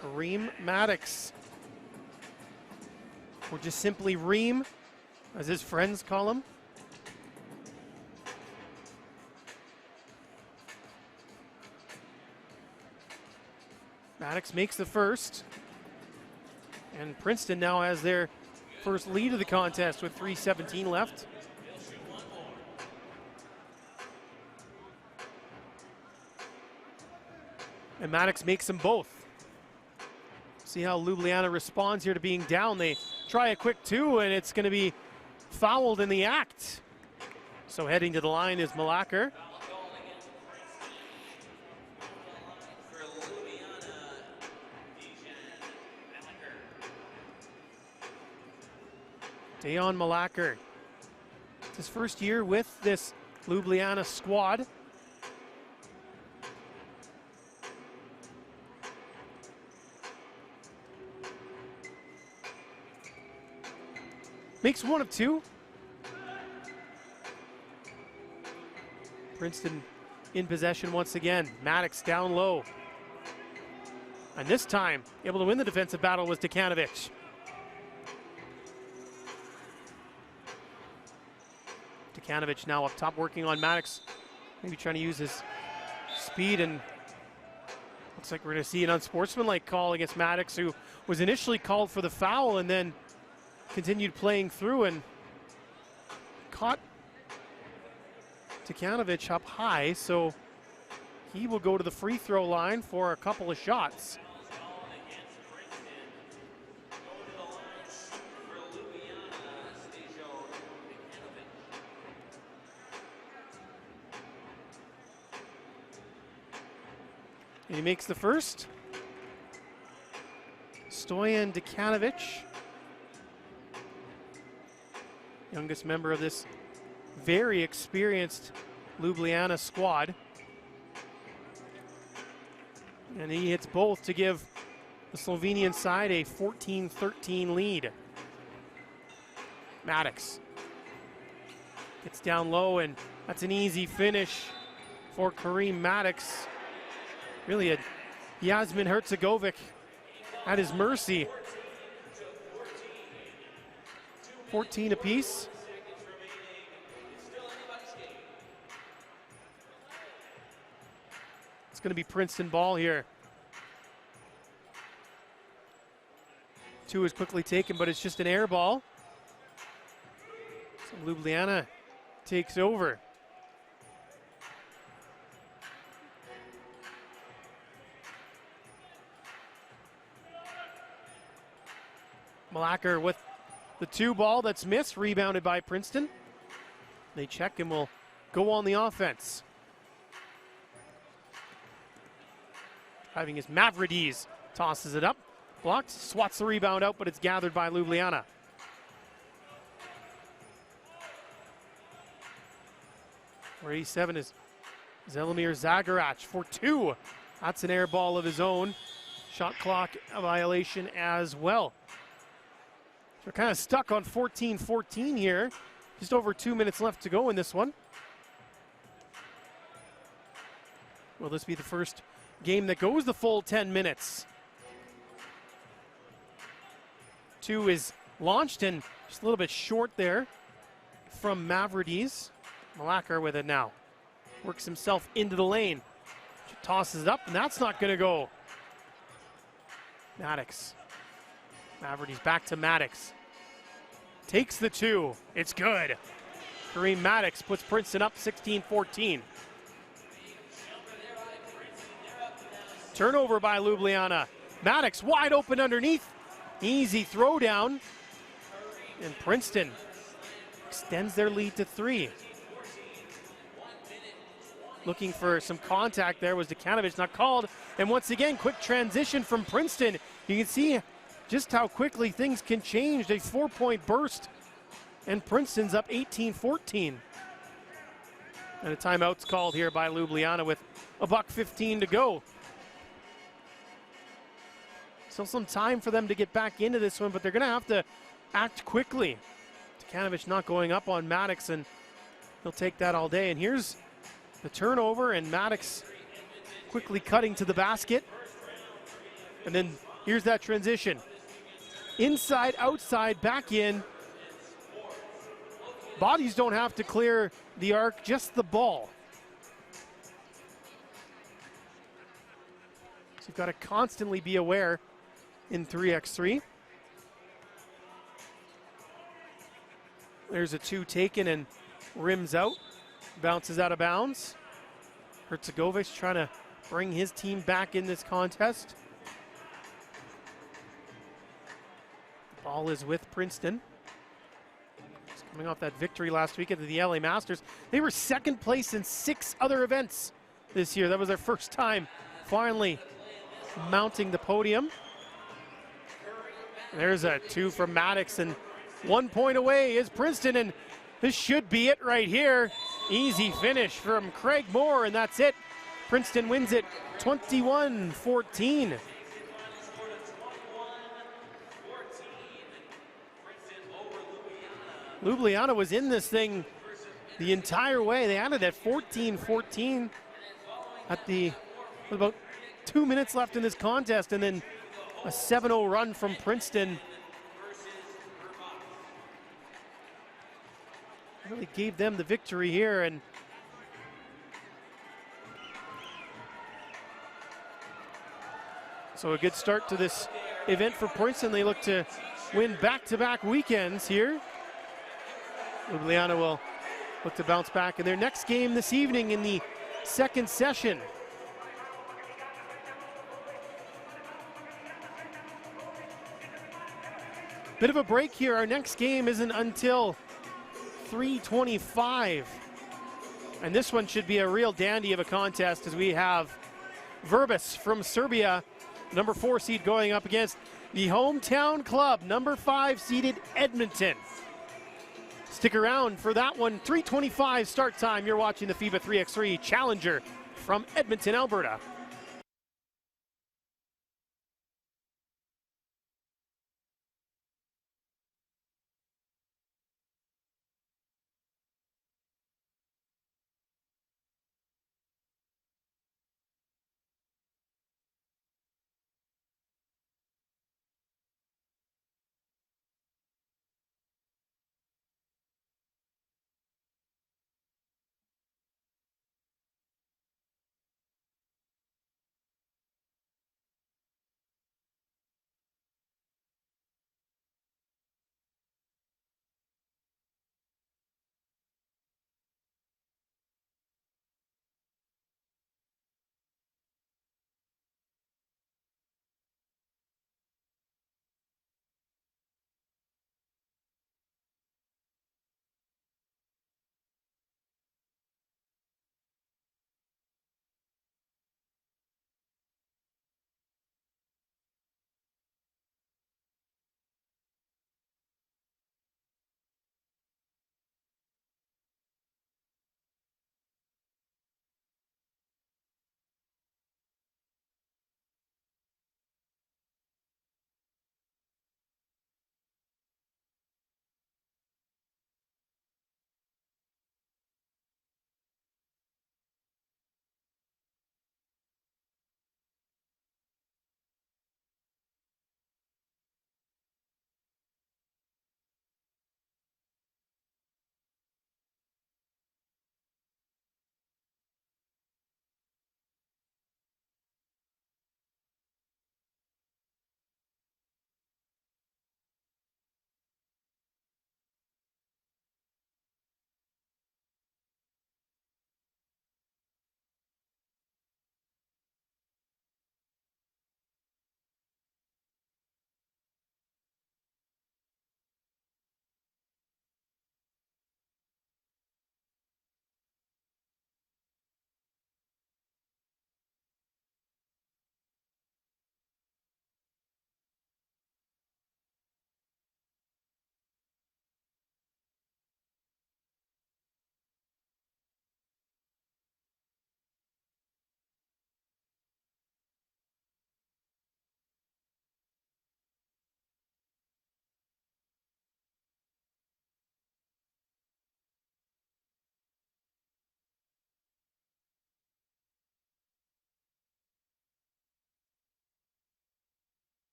Kareem Maddox, or just simply Reem, as his friends call him. Maddox makes the first, and Princeton now has their first lead of the contest with 3:17 left. And Maddox makes them both. See how Ljubljana responds here to being down. They try a quick 2, and it's going to be fouled in the act. So heading to the line is Malaker. Dejan Malaker. It's his first year with this Ljubljana squad. Makes 1 of 2. Princeton in possession once again. Maddox down low. And this time, able to win the defensive battle was Djukanovic. Djukanovic now up top working on Maddox. Maybe trying to use his speed, and looks like we're going to see an unsportsmanlike call against Maddox, who was initially called for the foul and then continued playing through and caught Djukanovic up high, so he will go to the free throw line for a couple of shots. And he makes the first. Stoyan Djukanovic, youngest member of this very experienced Ljubljana squad. And he hits both to give the Slovenian side a 14-13 lead. Maddox gets down low, and that's an easy finish for Kareem Maddox. Really a Yasmin Herzegovic at his mercy. 14 apiece. It's going to be Princeton ball here. 2 is quickly taken, but it's just an air ball. So Ljubljana takes over. Malacker with the 2 ball that's missed, rebounded by Princeton. They check and will go on the offense. Driving is Mavrides, tosses it up, blocked, swats the rebound out, but it's gathered by Ljubljana. Number 87 is Zelimir Zagarac for 2. That's an air ball of his own. Shot clock violation as well. So we're kind of stuck on 14-14 here. Just over 2 minutes left to go in this one. Will this be the first game that goes the full 10 minutes? 2 is launched and just a little bit short there from Mavrides. Malacker with it now. Works himself into the lane. Tosses it up, and that's not going to go. Maddox. Mavrides back to Maddox. Takes the 2. It's good. Kareem Maddox puts Princeton up 16-14. Turnover by Ljubljana. Maddox wide open underneath. Easy throwdown. And Princeton extends their lead to 3. Looking for some contact there was Dekanovic, not called. And once again, quick transition from Princeton. You can see just how quickly things can change. A 4-point burst, and Princeton's up 18-14. And a timeout's called here by Ljubljana with $1:15 to go. Still some time for them to get back into this one, but they're going to have to act quickly. Dekanovic not going up on Maddox, and he'll take that all day. And here's the turnover, and Maddox quickly cutting to the basket. And then here's that transition. Inside, outside, back in. Bodies don't have to clear the arc, just the ball. So you've got to constantly be aware in 3x3. There's a 2 taken and rims out. Bounces out of bounds. Herzegovich trying to bring his team back in this contest. The ball is with Princeton. Just coming off that victory last weekend at the LA Masters. They were 2nd place in 6 other events this year. That was their first time finally mounting the podium. There's a 2 from Maddox, and 1 point away is Princeton, and this should be it right here. Easy finish from Craig Moore, and that's it. Princeton wins it 21-14. Ljubljana was in this thing the entire way. They had it at 14-14 with about 2 minutes left in this contest, and then a 7-0 run from Princeton really gave them the victory here. And so a good start to this event for Princeton. They look to win back-to-back weekends here. Ljubljana will look to bounce back in their next game this evening in the 2nd session. Bit of a break here. Our next game isn't until 3:25. And this one should be a real dandy of a contest, as we have Verbas from Serbia, number 4 seed, going up against the hometown club, number 5 seeded Edmonton. Stick around for that one. 3:25 start time. You're watching the FIBA 3x3 Challenger from Edmonton, Alberta.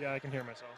Yeah, I can hear myself.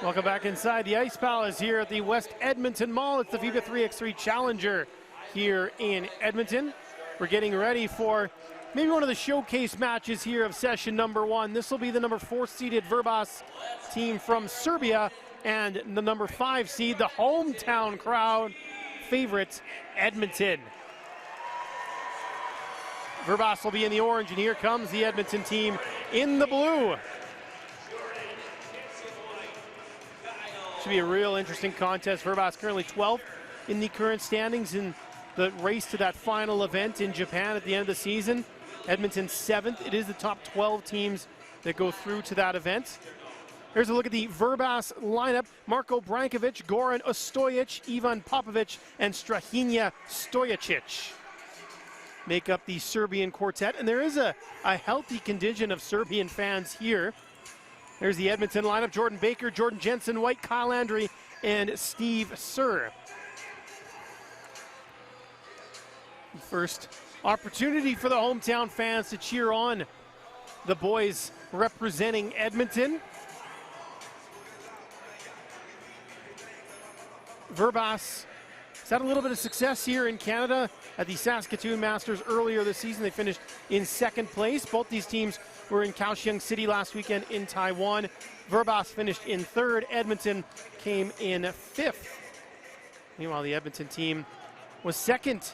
Welcome back inside the Ice Palace here at the West Edmonton Mall. It's the FIBA 3x3 Challenger here in Edmonton. We're getting ready for maybe one of the showcase matches here of session number 1. This will be the number 4 seeded Verbas team from Serbia and the number 5 seed, the hometown crowd favorite, Edmonton. Verbas will be in the orange, and here comes the Edmonton team in the blue. Should be a real interesting contest. Verbas currently 12th in the current standings in the race to that final event in Japan at the end of the season. Edmonton 7th. It is the top 12 teams that go through to that event. Here's a look at the Verbas lineup. Marko Brankovic, Goran Ostojic, Ivan Popovic, and Strahinja Stojicic make up the Serbian quartet. And there is a healthy contingent of Serbian fans here. There's the Edmonton lineup: Jordan Baker, Jordan Jensen-White, Kyle Landry, and Steve Sir. First opportunity for the hometown fans to cheer on the boys representing Edmonton. Verbas has had a little bit of success here in Canada at the Saskatoon Masters earlier this season. They finished in 2nd place. Both these teams were in Kaohsiung City last weekend in Taiwan. Verbas finished in 3rd. Edmonton came in 5th. Meanwhile, the Edmonton team was 2nd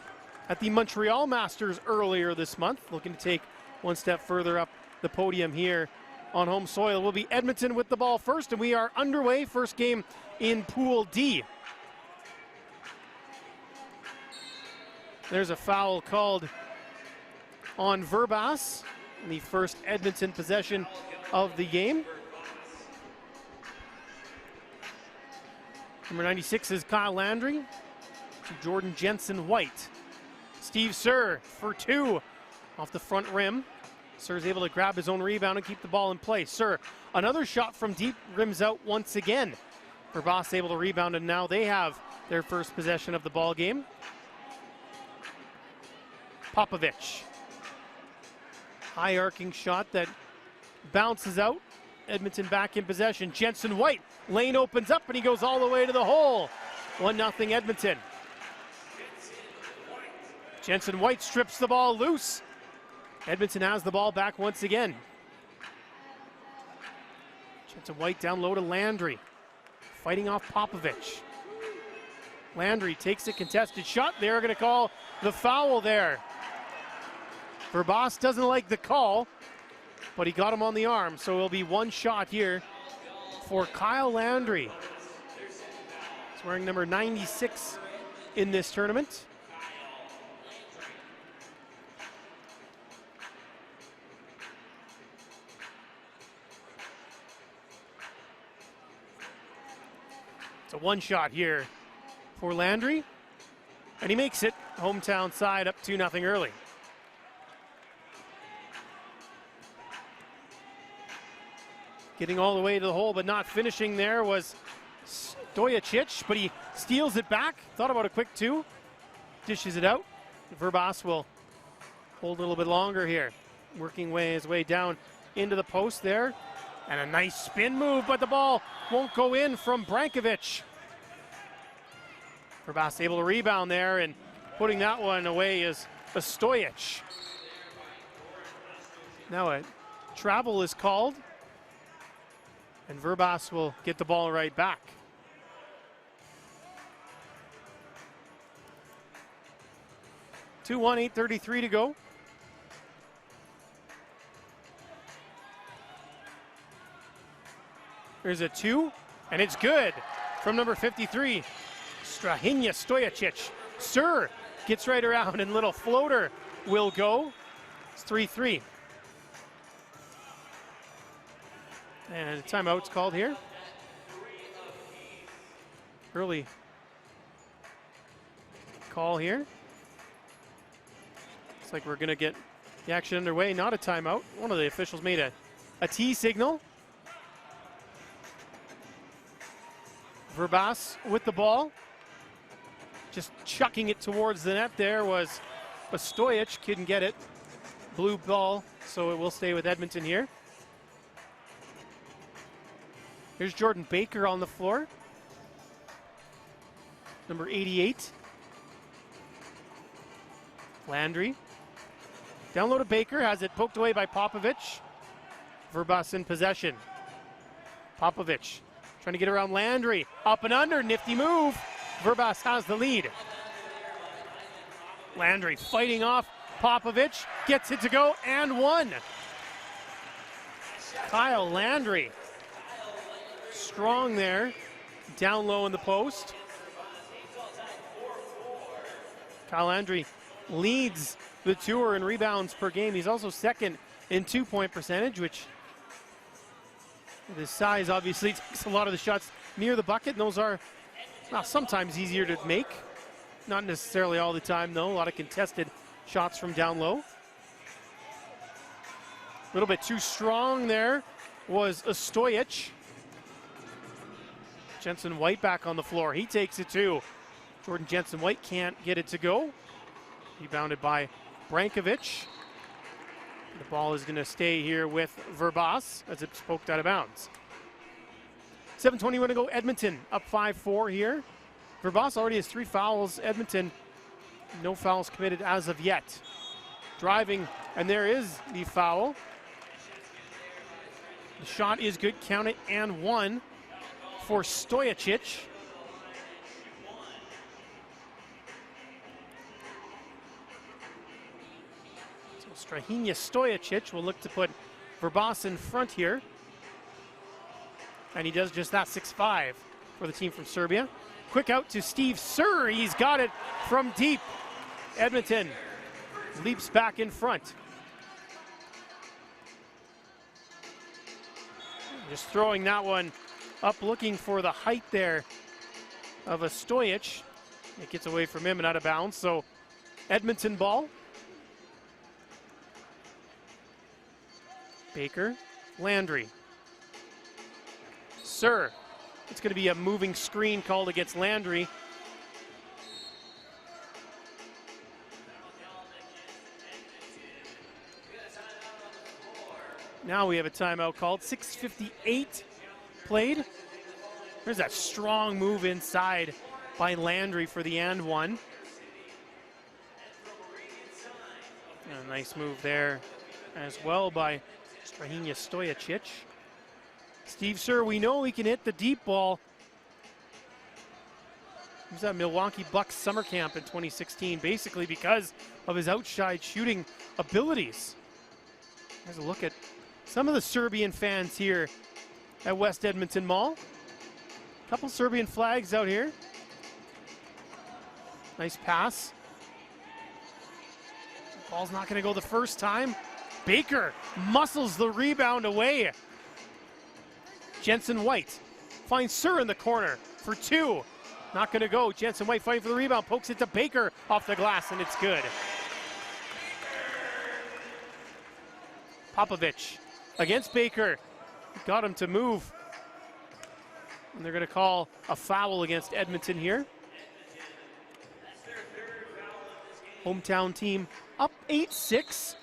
at the Montreal Masters earlier this month, looking to take one step further up the podium here on home soil. Will be Edmonton with the ball first, and we are underway. First game in Pool D. There's a foul called on Verbas, the first Edmonton possession of the game. Number 96 is Kyle Landry to Jordan Jensen-White. Steve Sir for 2 off the front rim. Sir is able to grab his own rebound and keep the ball in play. Sir, another shot from deep, rims out once again. Verbas able to rebound, and now they have their first possession of the ball game. Popovic. High arcing shot that bounces out. Edmonton back in possession. Jensen-White. Lane opens up and he goes all the way to the hole. 1-0 Edmonton. Jensen-White strips the ball loose. Edmonton has the ball back once again. Jensen-White down low to Landry. Fighting off Popovic. Landry takes a contested shot. They're going to call the foul there. Verbas doesn't like the call, but he got him on the arm, so it'll be one shot here for Kyle Landry. He's wearing number 96 in this tournament. It's a one shot here for Landry, and he makes it. Hometown side up 2-0 early. Getting all the way to the hole, but not finishing there was Stojicic, but he steals it back. Thought about a quick 2. Dishes it out. Verbas will hold a little bit longer here. Working his way down into the post there. And a nice spin move, but the ball won't go in from Brankovic. Verbas able to rebound there, and putting that one away is Ostojic. Now a travel is called, and Verbas will get the ball right back. (2-1), 8:33 to go. There's a 2, and it's good from number 53, Strahinja Stojicic. Sir gets right around, and little floater will go. It's 3-3. And a timeout's called here. Early call here. Looks like we're going to get the action underway. Not a timeout. One of the officials made a T signal. Verbas with the ball. Just chucking it towards the net there was Ostojic. Couldn't get it. Blue ball, so it will stay with Edmonton here. Here's Jordan Baker on the floor. Number 88. Landry. Down low to Baker, has it poked away by Popovich. Verbas in possession. Popovich trying to get around Landry. Up and under, nifty move. Verbas has the lead. Landry fighting off Popovich, gets it to go and one. Kyle Landry. Strong there, down low in the post. Kyle Landry leads the tour in rebounds per game. He's also second in 2-point percentage, which with his size obviously takes a lot of the shots near the bucket, and those are sometimes easier to make. Not necessarily all the time, though. A lot of contested shots from down low. A little bit too strong there was Stojic. Jensen White back on the floor. He takes it too. Jordan Jensen White can't get it to go. Rebounded by Brankovic. The ball is going to stay here with Verbas as it's poked out of bounds. 7:21 to go. Edmonton up 5-4 here. Verbas already has 3 fouls. Edmonton, no fouls committed as of yet. Driving, and there is the foul. The shot is good. Count it, and one for Stojic. Strahinja Stojic will look to put Verbas in front here. And he does just that, 6-5 for the team from Serbia. Quick out to Steve Sir. He's got it from deep. Edmonton leaps back in front. Just throwing that one up, looking for the height there of a Stojic. It gets away from him and out of bounds. So Edmonton ball. Baker, Landry. Sir. It's going to be a moving screen called against Landry. Now we have a timeout called. 6:58 played. There's that strong move inside by Landry for the and one. And a nice move there as well by Strahinja Stojic. Steve Sir, we know he can hit the deep ball. He was at Milwaukee Bucks summer camp in 2016, basically because of his outside shooting abilities. Here's a look at some of the Serbian fans here at West Edmonton Mall. A couple Serbian flags out here. Nice pass. Ball's not going to go the first time. Baker muscles the rebound away. Jensen White finds Sir in the corner for 2. Not going to go. Jensen White fighting for the rebound. Pokes it to Baker off the glass, and it's good. Popovich against Baker. Got him to move. And they're going to call a foul against Edmonton here. Hometown team up 8-6.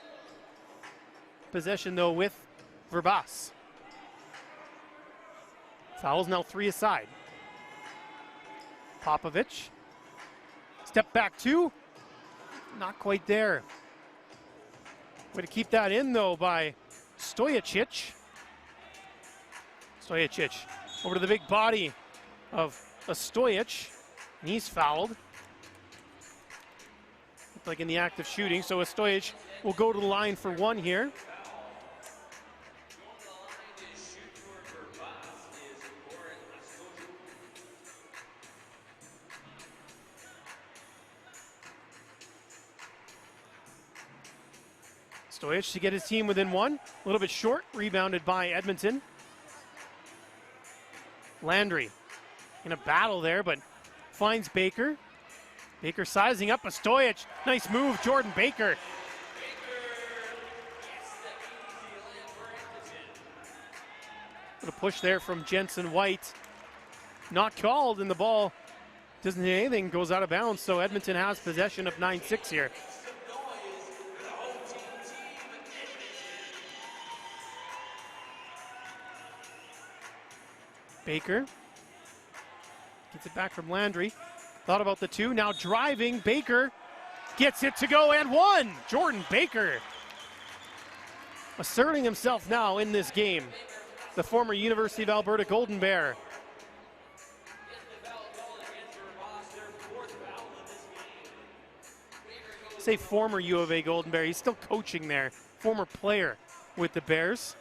Possession, though, with Verbas. Fouls now 3 aside. Popovich. Step back 2. Not quite there. Way to keep that in, though, by Stojic. Stojic over to the big body of a Stojic. And he's fouled. Looks like in the act of shooting. So a Stojic will go to the line for 1 here. Stojic to get his team within 1. A little bit short, rebounded by Edmonton. Landry in a battle there, but finds Baker. Baker sizing up a Stojic. Nice move, Jordan Baker. Little push there from Jensen White. Not called, and the ball doesn't hit anything, goes out of bounds, so Edmonton has possession of 9-6 here. Baker gets it back from Landry. Thought about the two, now driving. Baker gets it to go and one. Jordan Baker asserting himself now in this game. The former University of Alberta Golden Bear. Say former U of A Golden Bear, he's still coaching there. Former player with the Bears.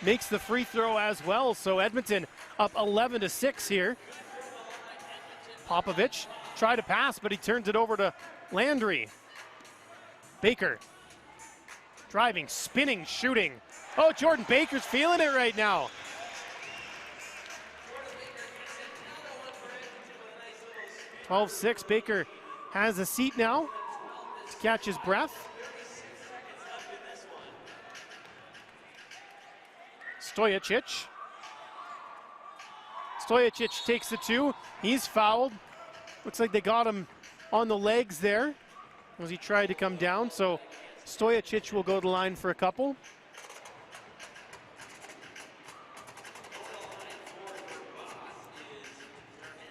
Makes the free throw as well, so Edmonton up 11-6 here. Popovich tried to pass, but he turns it over to Landry. Baker driving, spinning, shooting. Oh, Jordan Baker's feeling it right now. (12-6). Baker has a seat now to catch his breath. Stojicic takes the two. He's fouled. Looks like they got him on the legs there as he tried to come down. So Stojicic will go to the line for a couple.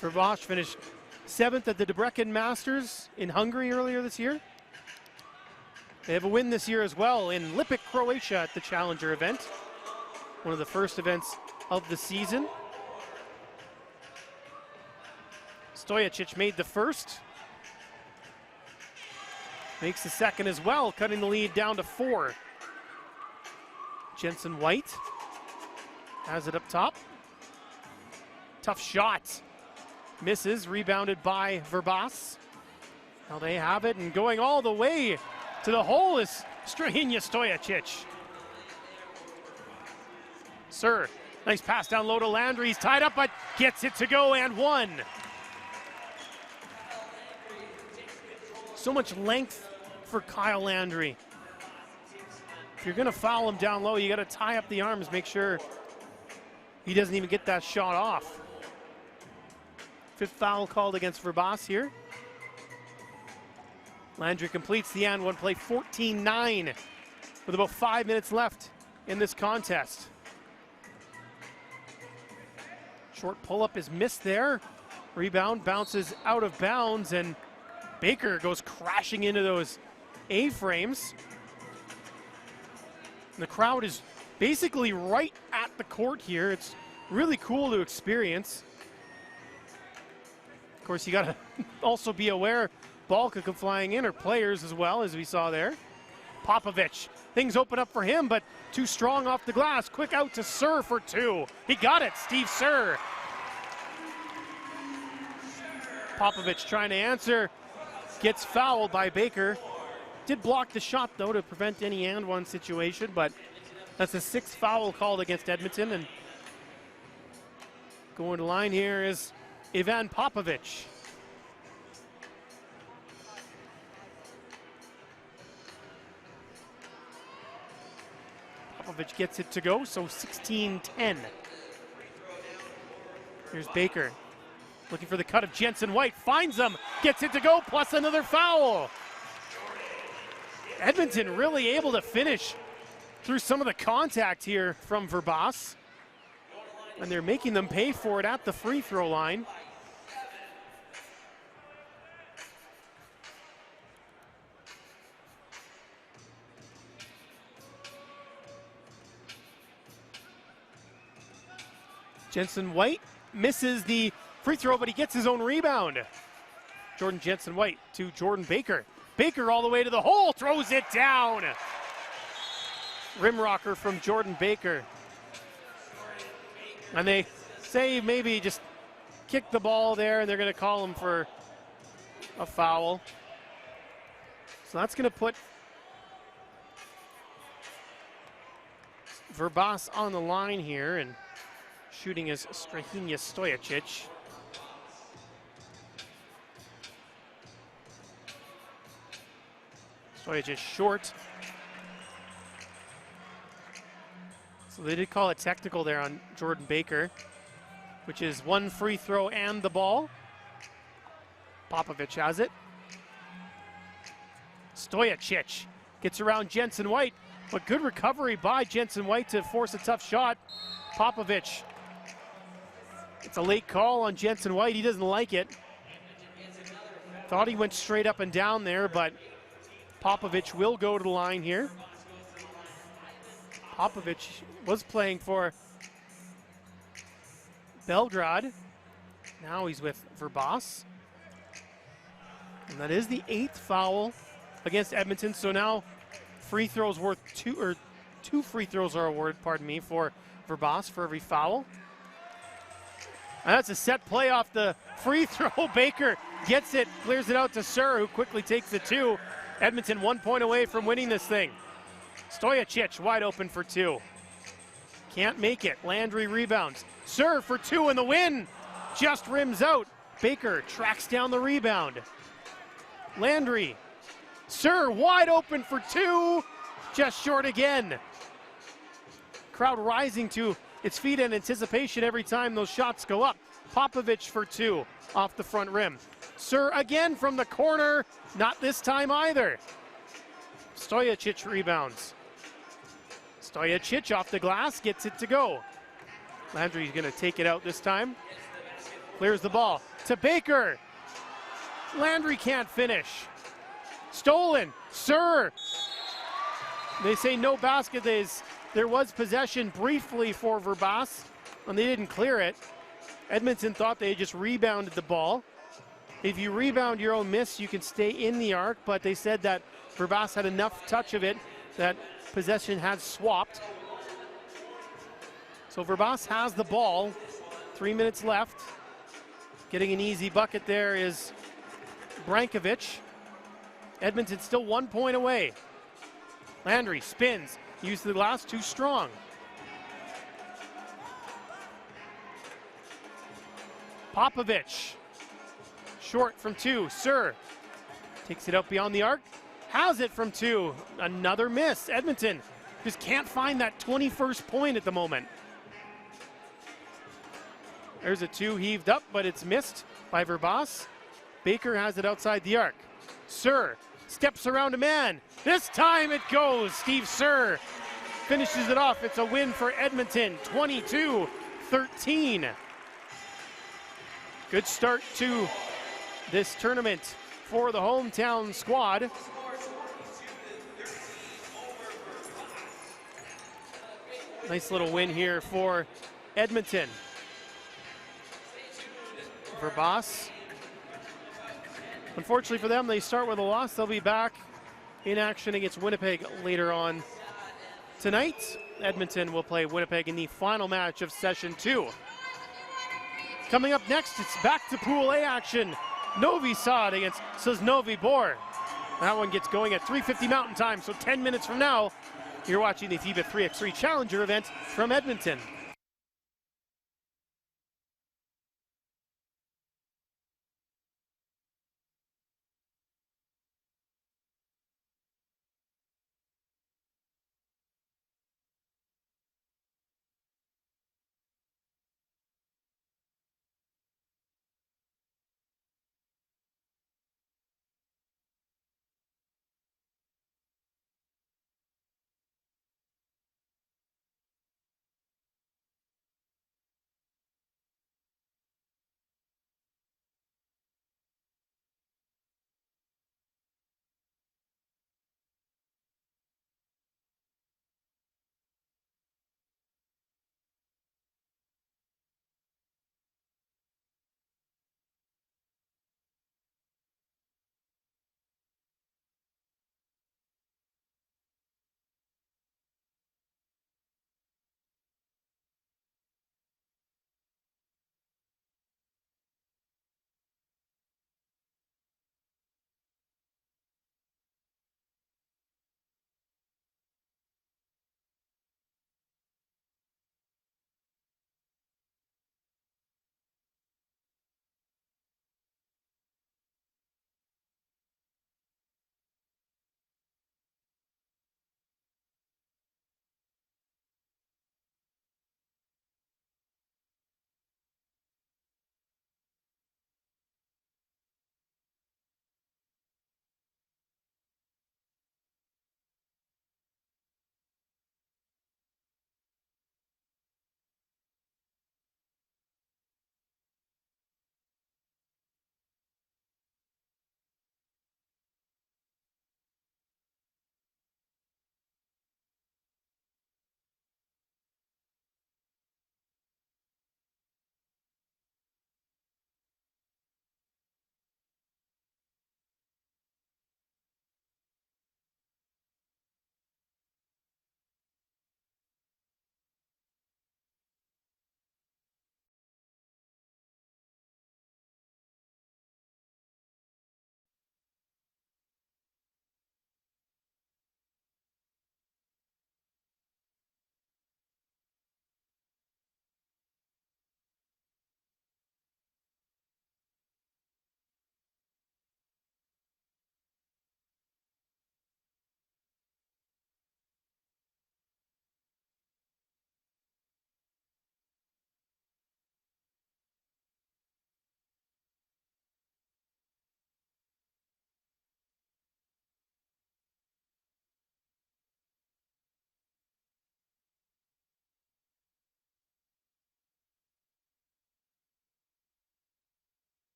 Verbas finished 7th at the Debrecen Masters in Hungary earlier this year. They have a win this year as well in Lipik, Croatia at the Challenger event. One of the first events of the season. Stojicic made the first. Makes the second as well, cutting the lead down to 4. Jensen White has it up top. Tough shot. Misses, rebounded by Verbas. Now they have it, and going all the way to the hole is Strahinja Stojicic. Sir, nice pass down low to Landry. He's tied up, but gets it to go and one. So much length for Kyle Landry. If you're gonna foul him down low, you gotta tie up the arms, make sure he doesn't even get that shot off. 5th foul called against Verbas here. Landry completes the and one play, 14-9 with about 5 minutes left in this contest. Short pull-up is missed there. Rebound bounces out of bounds, and Baker goes crashing into those A-frames. The crowd is basically right at the court here. It's really cool to experience. Of course, you gotta also be aware ball could come flying in, or players as well, as we saw there. Popovich, things open up for him, but too strong off the glass. Quick out to Sir for 2. He got it, Steve Sir. Popovich trying to answer, gets fouled by Baker. Did block the shot though to prevent any and one situation, but that's the 6th foul called against Edmonton, and going to line here is Ivan Popovich. Popovich gets it to go, so 16-10. Here's Baker, looking for the cut of Jensen White, finds him, gets it to go, plus another foul. Edmonton really able to finish through some of the contact here from Verbas, and they're making them pay for it at the free throw line. Jensen White misses the free throw, but he gets his own rebound. Jordan Jensen White to Jordan Baker. Baker all the way to the hole, throws it down. Rim rocker from Jordan Baker. And they say maybe just kick the ball there, and they're going to call him for a foul. So that's going to put Verbas on the line here, and shooting is Strahinja Stojicic. Stojicic short. So they did call it technical there on Jordan Baker, which is 1 free throw and the ball. Popovich has it. Stojicic Gets around Jensen White, but good recovery by Jensen White to force a tough shot. Popovich. It's a late call on Jensen White. He doesn't like it. Thought he went straight up and down there, but Popovich will go to the line here. Popovich was playing for Belgrade. Now he's with Verbas. And that is the 8th foul against Edmonton. So now free throws worth two free throws are awarded, pardon me, for Verbas for every foul. And that's a set play off the free throw. Baker gets it, clears it out to Sir, who quickly takes the 2. Edmonton 1 point away from winning this thing. Stojacic wide open for 2. Can't make it. Landry rebounds. Sir for 2 in the win. Just rims out. Baker tracks down the rebound. Landry. Sir wide open for 2. Just short again. Crowd rising to its feet in anticipation every time those shots go up. Popovich for 2 off the front rim. Sir again from the corner. Not this time either. Stojacic rebounds. Stojacic off the glass, gets it to go. Landry's going to take it out this time. Clears the ball to Baker. Landry can't finish. Stolen. Sir. They say no basket. There was possession briefly for Verbas, and they didn't clear it. Edmonton thought they had just rebounded the ball. If you rebound your own miss, you can stay in the arc, but they said that Verbas had enough touch of it that possession had swapped. So Verbas has the ball. 3 minutes left. Getting an easy bucket there is Brankovic. Edmonton still 1 point away. Landry spins. Use the glass, too strong. Popovich. Short from 2. Sir takes it out beyond the arc. Has it from 2. Another miss. Edmonton just can't find that 21st point at the moment. There's a 2 heaved up, but it's missed by Verbas. Baker has it outside the arc. Sir steps around a man. This time it goes. Steve Sir finishes it off. It's a win for Edmonton, 22-13. Good start to this tournament for the hometown squad. Nice little win here for Edmonton. Verbas. Unfortunately for them, they start with a loss. They'll be back in action against Winnipeg later on tonight. Edmonton will play Winnipeg in the final match of session 2. Coming up next, it's back to Pool A action. Novi Sad against Sosnovyj Bor. That one gets going at 3:50 Mountain Time, so 10 minutes from now, you're watching the FIBA 3x3 Challenger event from Edmonton.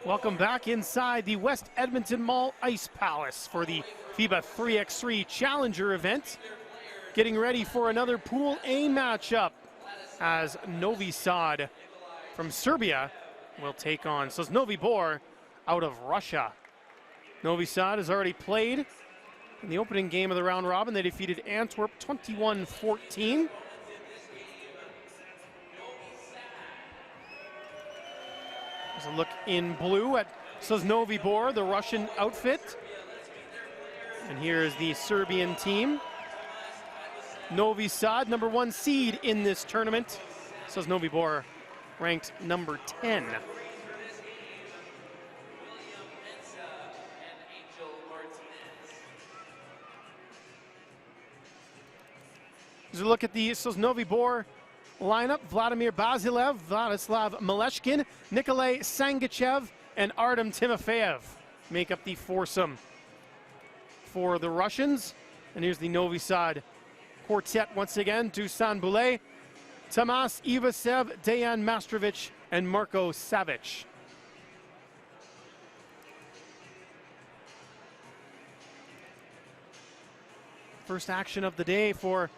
Welcome back inside the West Edmonton Mall Ice Palace for the FIBA 3x3 Challenger event. Getting ready for another Pool A matchup as Novi Sad from Serbia will take on Sosnovyj Bor out of Russia. Novi Sad has already played in the opening game of the round robin. They defeated Antwerp 21-14. There's a look in blue at Sosnovyj Bor, the Russian outfit. And here's the Serbian team. Novi Sad, number 1 seed in this tournament. Sosnovyj Bor ranked number 10. As we look at the Sosnovyj Bor lineup, Vladimir Basilev, Vladislav Maleshkin, Nikolay Sangachev, and Artem Timofeyev make up the foursome for the Russians. And here's the Novi Sad quartet once again: Dusan Bule, Tamas Ivasev, Dejan Mastrovic, and Marko Savic. First action of the day for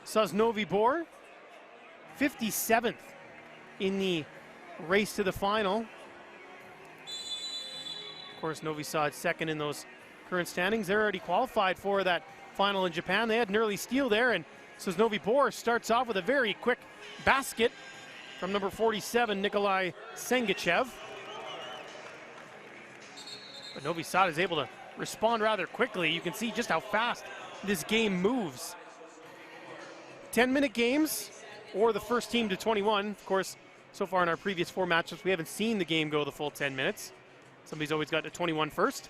Sosnovyj Bor, 57th in the race to the final. Of course, Novi Sad second in those current standings. They're already qualified for that final in Japan. They had an early steal there, and Sosnovyj Bor starts off with a very quick basket from number 47, Nikolay Sangachev. But Novi Sad is able to respond rather quickly. You can see just how fast this game moves. 10-minute games, or the first team to 21. Of course, so far in our previous 4 matchups, we haven't seen the game go the full 10 minutes. Somebody's always got to 21 first.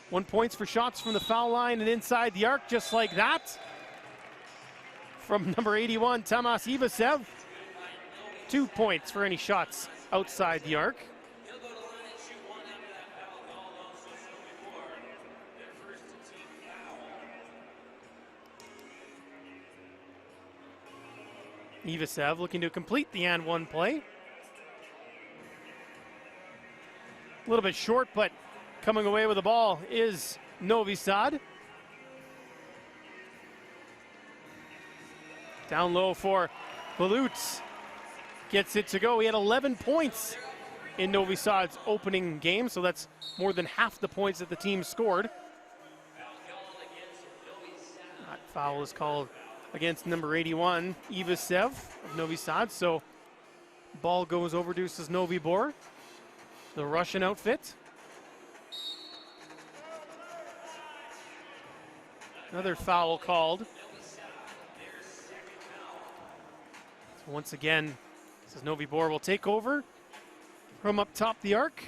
1 point for shots from the foul line and inside the arc, just like that. From number 81, Tamas Ivasev. 2 points for any shots outside the arc. Ivasev looking to complete the and one play. A little bit short, but coming away with the ball is Novi Sad. Down low for Balut. Gets it to go. He had 11 points in Novi Sad's opening game, so that's more than half the points that the team scored. That foul is called against number 81, Ivasev of Novi Sad. So ball goes over to Sosnovyj Bor, the Russian outfit. Another foul called. So once again, Sosnovyj Bor will take over from up top the arc.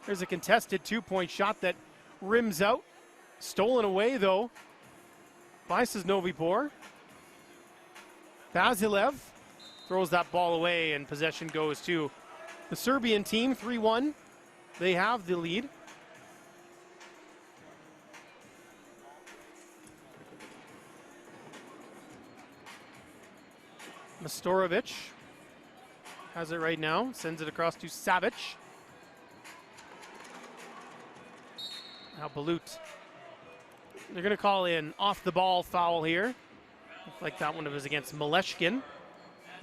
There's a contested 2-point shot that rims out. Stolen away, though, by Sosnovyj Bor. Basilev throws that ball away, and possession goes to the Serbian team, 3-1. They have the lead. Mastorovic has it right now, sends it across to Savic. Now Balut. They're going to call in off-the-ball foul here. Looks like that one was against Maleshkin,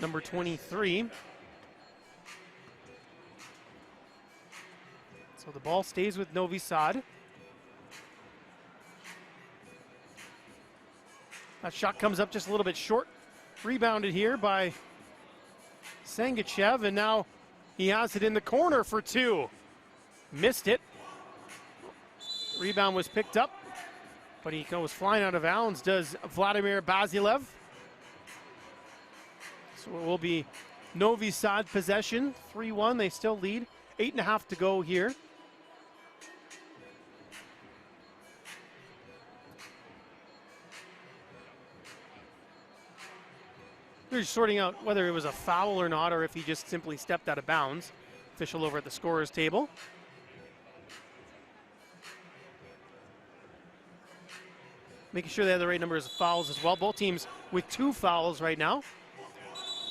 number 23. So the ball stays with Novi Sad. That shot comes up just a little bit short. Rebounded here by Sangachev, and now he has it in the corner for 2. Missed it. Rebound was picked up, but he goes flying out of bounds, does Vladimir Basilev. So it will be Novi Sad possession, 3-1. They still lead, 8.5 to go here. They're sorting out whether it was a foul or not, or if he just simply stepped out of bounds. Official over at the scorer's table. Making sure they have the right numbers of fouls as well. Both teams with 2 fouls right now.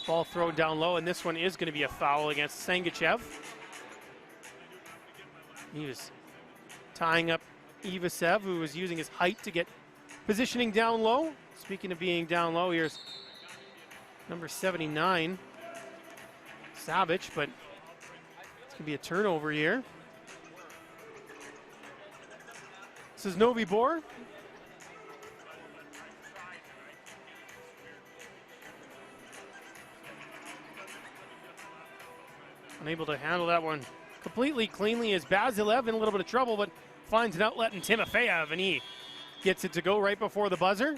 Ball thrown down low, and this one is going to be a foul against Sangachev. He was tying up Ivasev, who was using his height to get positioning down low. Speaking of being down low, here's number 79, Savage, but it's going to be a turnover here. This is Novi Boer. Unable to handle that one completely cleanly is Basilev, in a little bit of trouble, but finds an outlet in Timofeyev, and he gets it to go right before the buzzer.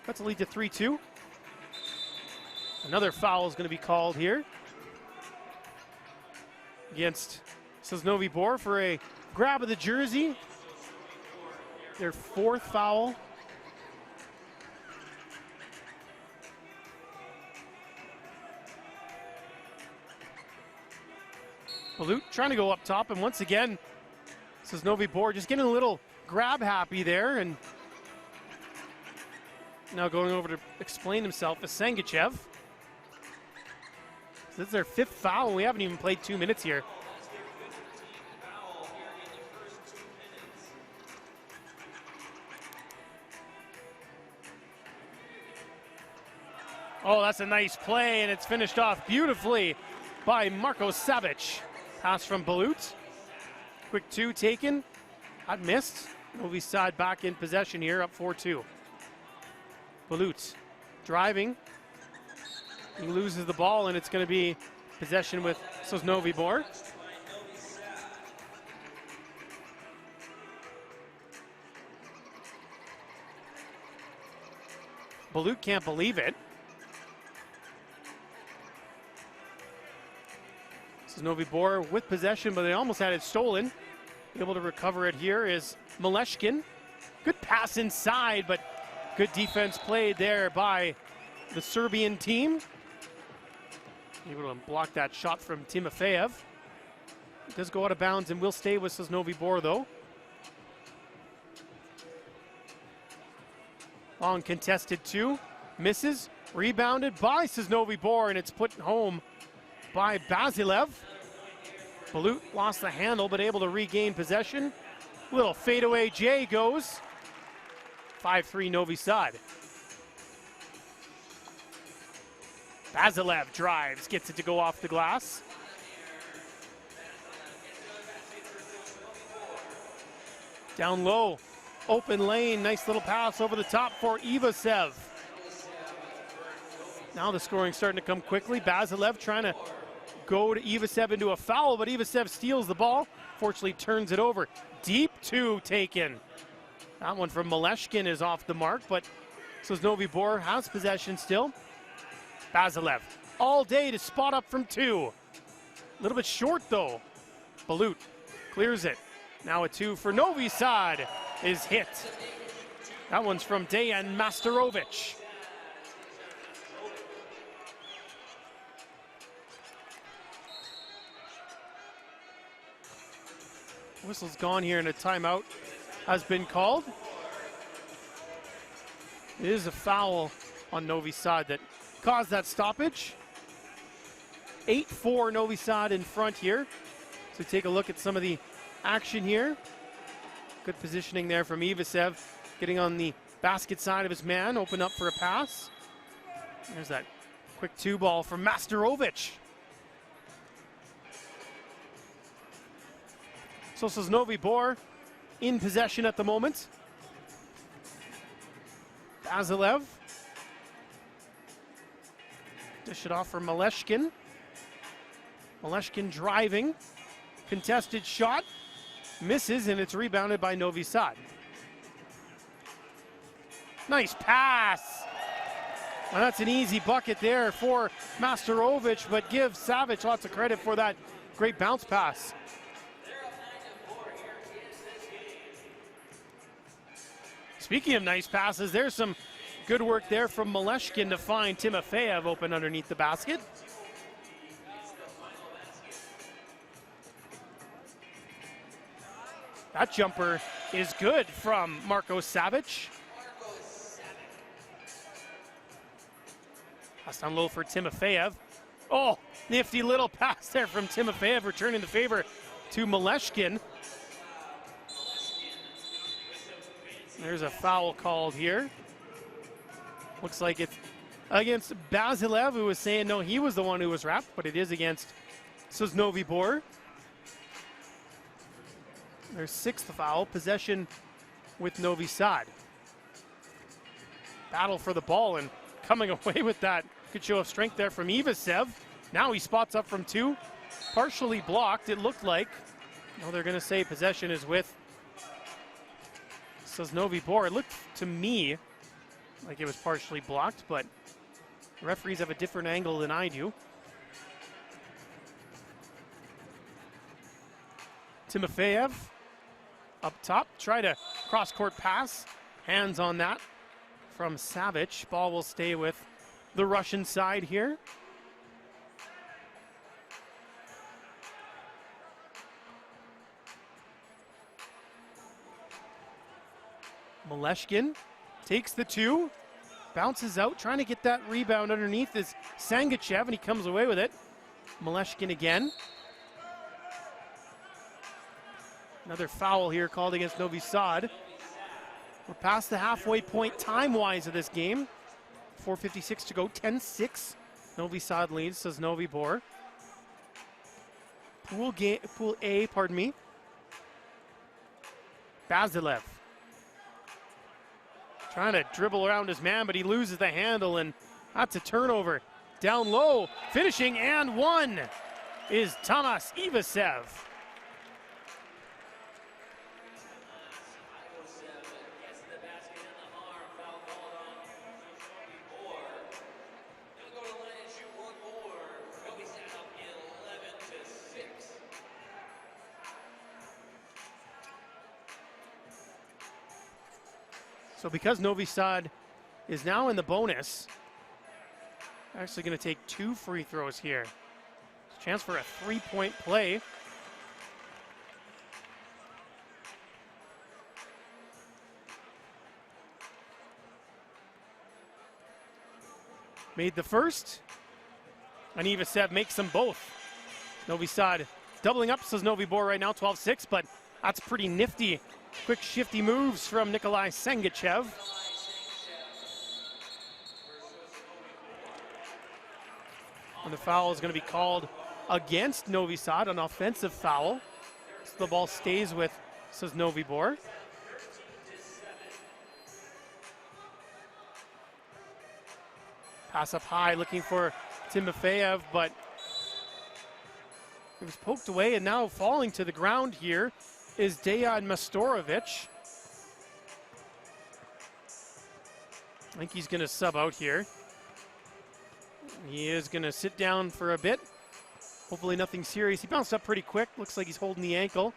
That's a lead to 3-2. Another foul is going to be called here against Novi Boer for a grab of the jersey. Their fourth foul. Balut trying to go up top, and once again, Novi Boer just getting a little grab happy there, and now going over to explain himself is Sangachev. This is their fifth foul, and we haven't even played 2 minutes here. Oh, that's a nice play, and it's finished off beautifully by Marko Savic. Pass from Balut. Quick two taken. That missed. Novi Sad back in possession here, up 4-2. Balut driving. He loses the ball, and it's going to be possession with Novi Boer. Balut can't believe it. Novi Boer with possession, but they almost had it stolen. Able to recover it here is Maleshkin. Good pass inside, but good defense played there by the Serbian team. Able to block that shot from Timofeyev. It does go out of bounds and will stay with Novi Boer though. Long contested two. Misses. Rebounded by Novi Boer, and it's put home by Basilev. Balut lost the handle, but able to regain possession. Little fadeaway J goes. 5-3 Novi Sad. Basilev drives, gets it to go off the glass. Down low, open lane, nice little pass over the top for Ivasev. Now the scoring starting to come quickly. Basilev trying to go to Ivasev into a foul, but Ivasev steals the ball. Fortunately turns it over. Deep two taken. That one from Maleshkin is off the mark, but Novi Boer has possession still. Basilev all day to spot up from two. A little bit short though. Balut clears it. Now a two for Novi Sad is hit. That one's from Dejan Masterovic. Whistle's gone here, and a timeout has been called. It is a foul on Novi Sad that caused that stoppage. 8-4 Novi Sad in front here. So take a look at some of the action here. Good positioning there from Ivasev, getting on the basket side of his man, open up for a pass. There's that quick two ball from Masterovic. So Novi Boer in possession at the moment. Basilev. Dish it off for Maleshkin. Maleshkin driving. Contested shot. Misses, and it's rebounded by Novi Sad. Nice pass. Well, that's an easy bucket there for Masterovic, but give Savic lots of credit for that great bounce pass. Speaking of nice passes, there's some good work there from Maleshkin to find Timofeyev open underneath the basket. That jumper is good from Marko Savic. Pass down low for Timofeyev. Oh, nifty little pass there from Timofeyev, returning the favor to Maleshkin. There's a foul called here. Looks like it's against Basilev, who was saying no, he was the one who was wrapped, but it is against Novi Boer. Their 6th foul, possession with Novi Sad. Battle for the ball, and coming away with that. Good show of strength there from Ivasev. Now he spots up from 2. Partially blocked, it looked like. No, they're going to say possession is with Novi Boer. It looked to me like it was partially blocked, but referees have a different angle than I do. Timofeyev up top, try to cross-court pass. Hands on that from Savic. Ball will stay with the Russian side here. Maleshkin takes the 2, bounces out, trying to get that rebound underneath is Sangachev, and he comes away with it. Maleshkin again. Another foul here called against Novi Sad. We're past the halfway point time-wise of this game. 4:56 to go, 10-6. Novi Sad leads, says Novi Boer. Pool A, pardon me. Basilev. Trying to dribble around his man, but he loses the handle, and that's a turnover. Down low, finishing, and one is Tamas Ivasev. So because Novi Sad is now in the bonus, actually going to take 2 free throws here. Chance for a 3-point play. Made the first, and Ivasev makes them both. Novi Sad doubling up, says Novi Boer right now, 12-6, but that's pretty nifty. Quick shifty moves from Nikolai Sangachev. And the foul is going to be called against Novi Sad, an offensive foul. So the ball stays with, says Novi Boer. Pass up high, looking for Timofeyev, but it was poked away, and now falling to the ground here is Dejan Mastorovic. I think he's going to sub out here. He is going to sit down for a bit. Hopefully nothing serious. He bounced up pretty quick. Looks like he's holding the ankle.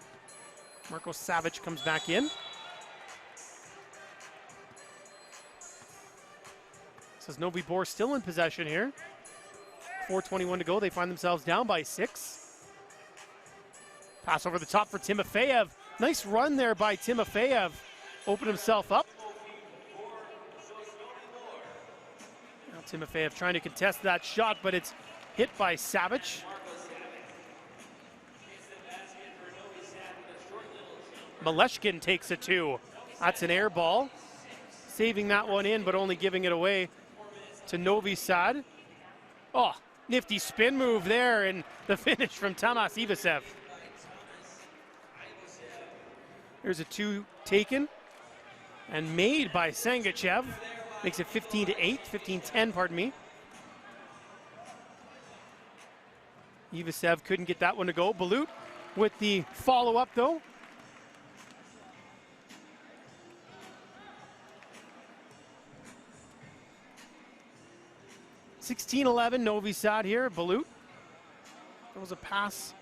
Marko Savic comes back in. Says Novi Boer still in possession here. 4:21 to go. They find themselves down by 6. Pass over the top for Timofeyev. Nice run there by Timofeyev. Opened himself up. Now Timofeyev trying to contest that shot, but it's hit by Savic. Maleshkin takes a 2. That's an air ball. Saving that one in, but only giving it away to Novi Sad. Oh, nifty spin move there, and the finish from Tamas Ivasev. There's a 2 taken and made by Sangachev. Makes it 15-8, 15-10, pardon me. Ivasev couldn't get that one to go. Balut with the follow-up, though. (16-11) Novi Sad here. Balut. There was a pass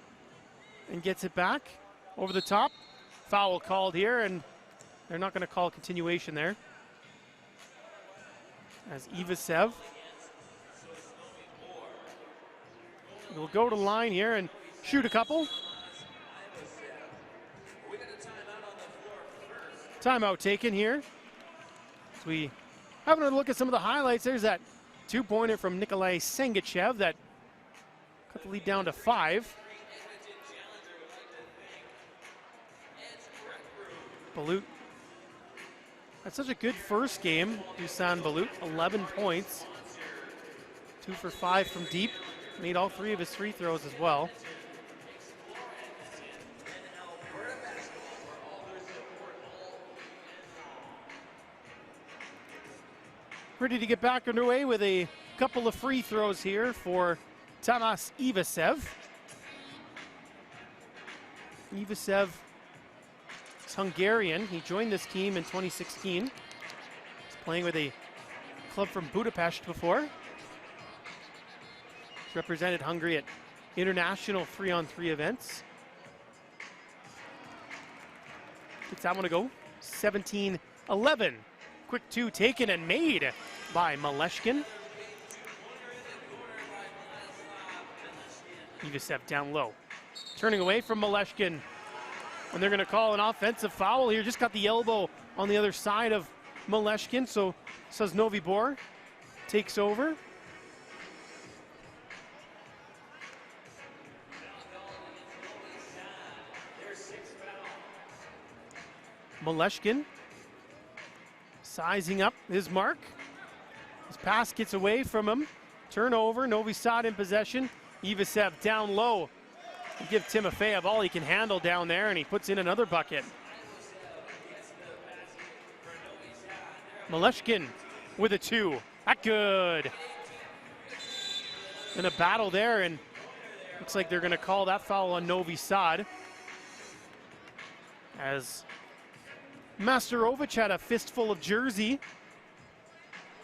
and gets it back over the top. Foul called here, and they're not going to call continuation there. As Ivasev will go to the line here and shoot a couple. Timeout taken here. As we have another look at some of the highlights. There's that Two-pointer from Nikolai Sengachev that cut the lead down to 5. Balut had such a good first game. Dusan Balut, 11 points. 2 for 5 from deep. Made all 3 of his free throws as well. Ready to get back underway with a couple of free throws here for Tamas Ivasev. Ivasev is Hungarian. He joined this team in 2016. He's playing with a club from Budapest before. He's represented Hungary at international 3-on-3 events. Gets that one to go. 17-11. Quick 2 taken and made by Maleshkin. Ivasev down low. Turning away from Maleshkin. And they're going to call an offensive foul here. Just got the elbow on the other side of Maleshkin. So says Novi Boer takes over. Maleshkin sizing up his mark. His pass gets away from him. Turnover, Novi Sad in possession. Ivasev down low. You give Timofeyev all he can handle down there, and he puts in another bucket. Maleshkin with a 2. That good. In a battle there, and looks like they're going to call that foul on Novi Sad, as Masterovic had a fistful of jersey.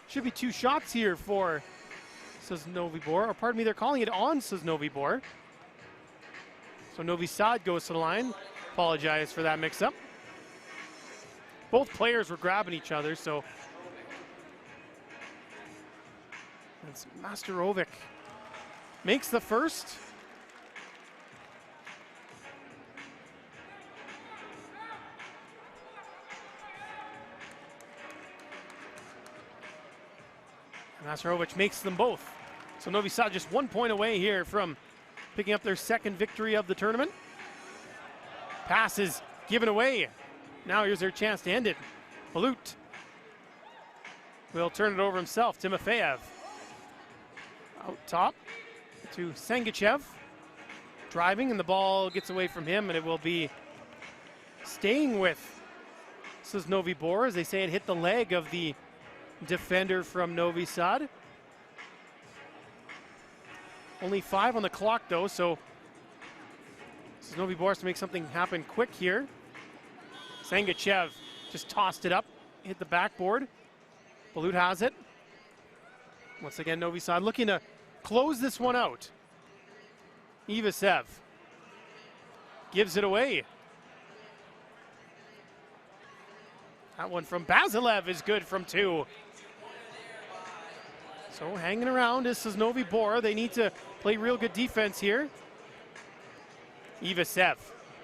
Should be 2 shots here for, says Novi Boer. Or pardon me, they're calling it on, says Novi Boer. So Novi Sad goes to the line. Apologize for that mix-up. Both players were grabbing each other, so it's Masterovic makes the first. Masterovic makes them both. So Novi Sad just 1 point away here from picking up their second victory of the tournament. Pass is given away. Now here's their chance to end it. Balut will turn it over himself. Timofeyev out top to Sengachev. Driving, and the ball gets away from him, and it will be staying with, this is Novi Boer, as they say it hit the leg of the defender from Novi Sad. Only 5 on the clock though, so this is Novi Boer to make something happen quick here. Sengachev just tossed it up, hit the backboard. Balut has it. Once again, Novi Sad looking to close this one out. Ivasev gives it away. That one from Basilev is good from 2. So hanging around, this is Novi Boer. They need to play real good defense here. Ivasev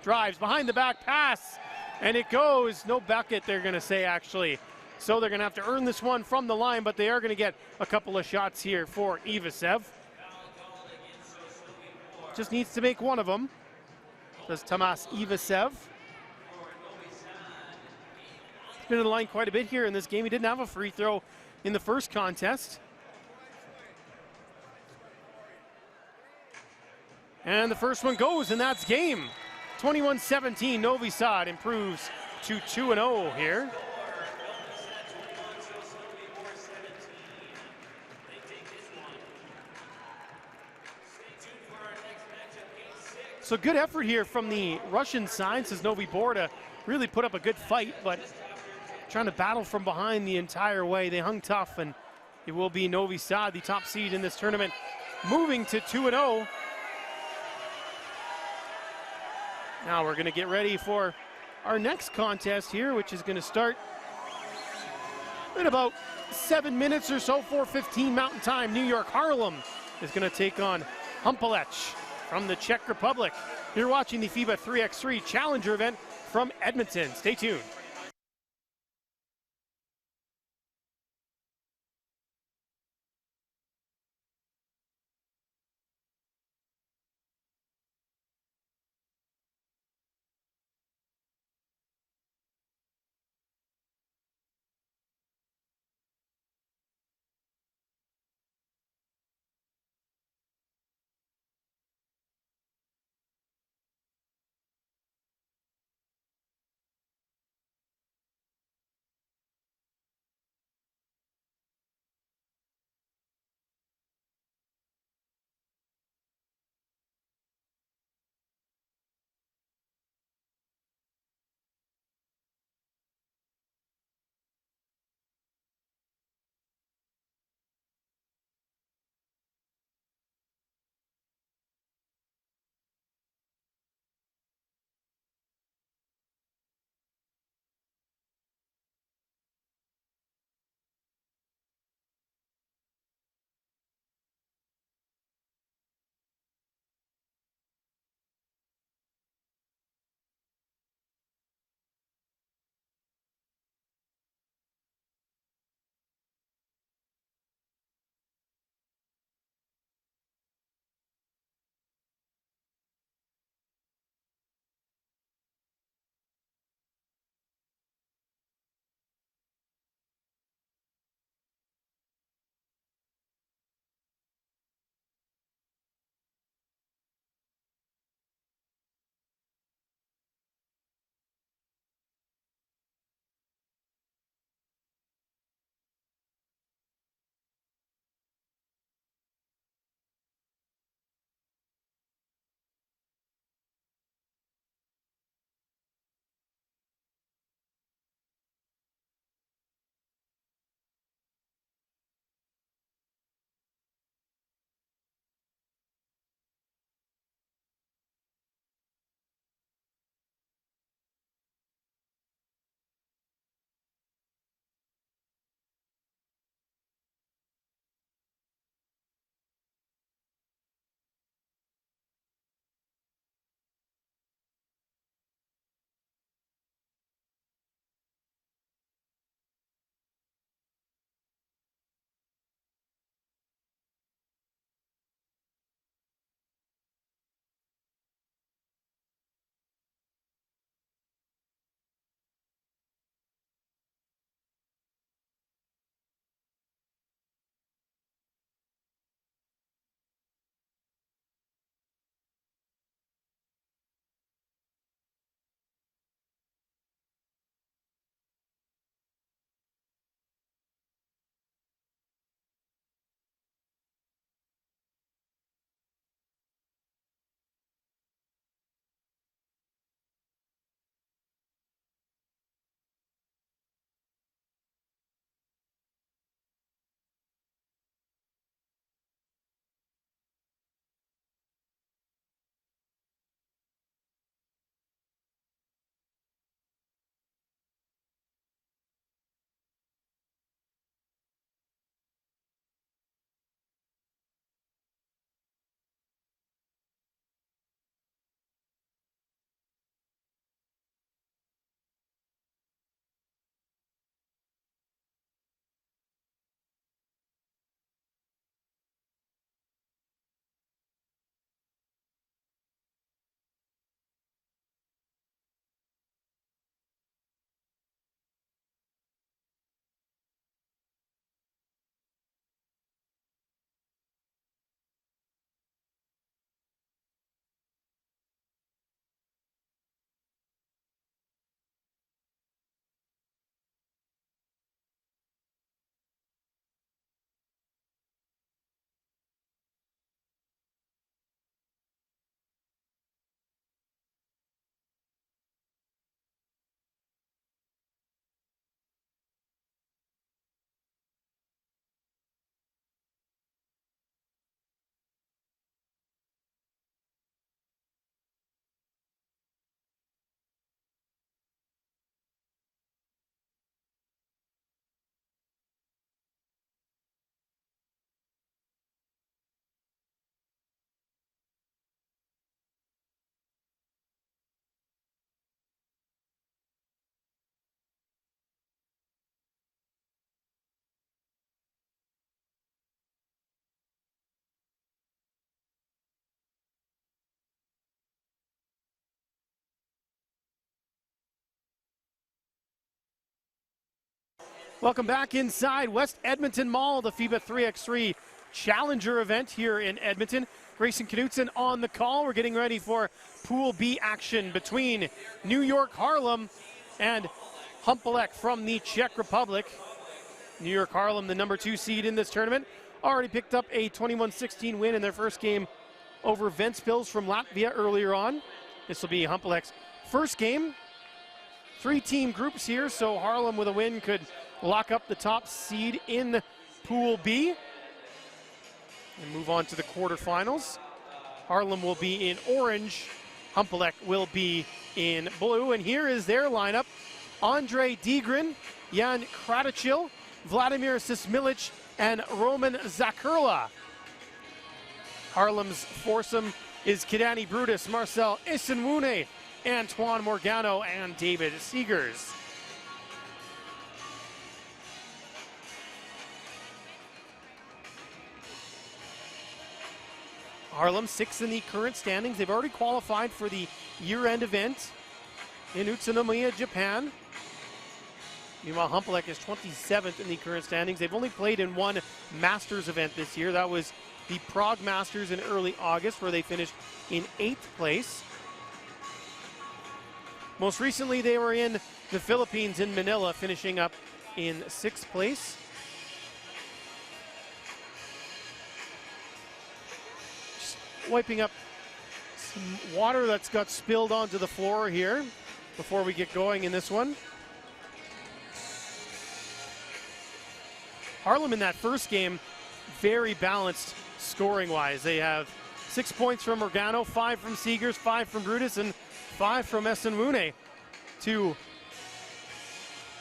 drives behind the back pass, and it goes. No bucket, they're going to say, actually. So they're going to have to earn this one from the line, but they are going to get a couple of shots here for Ivasev. Just needs to make one of them. Does Tamas Ivasev. He's been in the line quite a bit here in this game. He didn't have a free throw in the first contest. And the first one goes, and that's game. 21-17, Novi Sad improves to 2-0 here. So good effort here from the Russian side, says Novi Boer, to really put up a good fight, but trying to battle from behind the entire way. They hung tough, and it will be Novi Sad, the top seed in this tournament, moving to 2-0. Now we're going to get ready for our next contest here, which is going to start in about 7 minutes or so, 4:15 Mountain Time. New York Harlem is going to take on Humpalek from the Czech Republic. You're watching the FIBA 3x3 Challenger event from Edmonton. Stay tuned. Welcome back inside West Edmonton Mall, the FIBA 3x3 Challenger event here in Edmonton. Grayson Knutson on the call. We're getting ready for Pool B action between New York Harlem and Humpalek from the Czech Republic. New York Harlem, the number 2 seed in this tournament, already picked up a 21-16 win in their first game over Ventspils from Latvia earlier on. This will be Humpalek's first game. 3-team groups here, so Harlem with a win could lock up the top seed in Pool B and move on to the quarterfinals. Harlem will be in orange, Humpalek will be in blue, and here is their lineup. Andre Digrin, Jan Kratachil, Vladimir Sismilic, and Roman Zakurla. Harlem's foursome is Kidani Brutus, Marcel Isenwune, Antoine Morgano, and David Seegers. Harlem 6th in the current standings. They've already qualified for the year-end event in Utsunomiya, Japan. Meanwhile, Humpalek is 27th in the current standings. They've only played in one Masters event this year. That was the Prague Masters in early August, where they finished in 8th place. Most recently, they were in the Philippines in Manila, finishing up in 6th place. Just wiping up some water that's got spilled onto the floor here before we get going in this one. Harlem in that first game, very balanced scoring-wise. They have 6 points from Morgano, 5 from Seegers, 5 from Brutus, and 5 from Esenwune to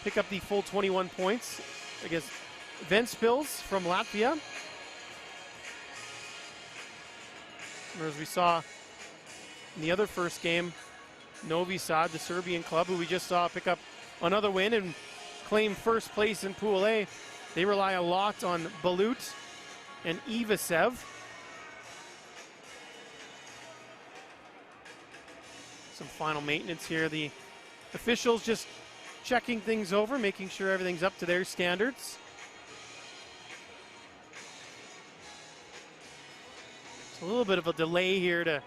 pick up the full 21 points against Ventspils from Latvia. As we saw in the other first game, Novi Sad, the Serbian club, who we just saw pick up another win and claim first place in Pool A. They rely a lot on Balut and Ivasev. Some final maintenance here. The officials just checking things over, making sure everything's up to their standards. It's a little bit of a delay here to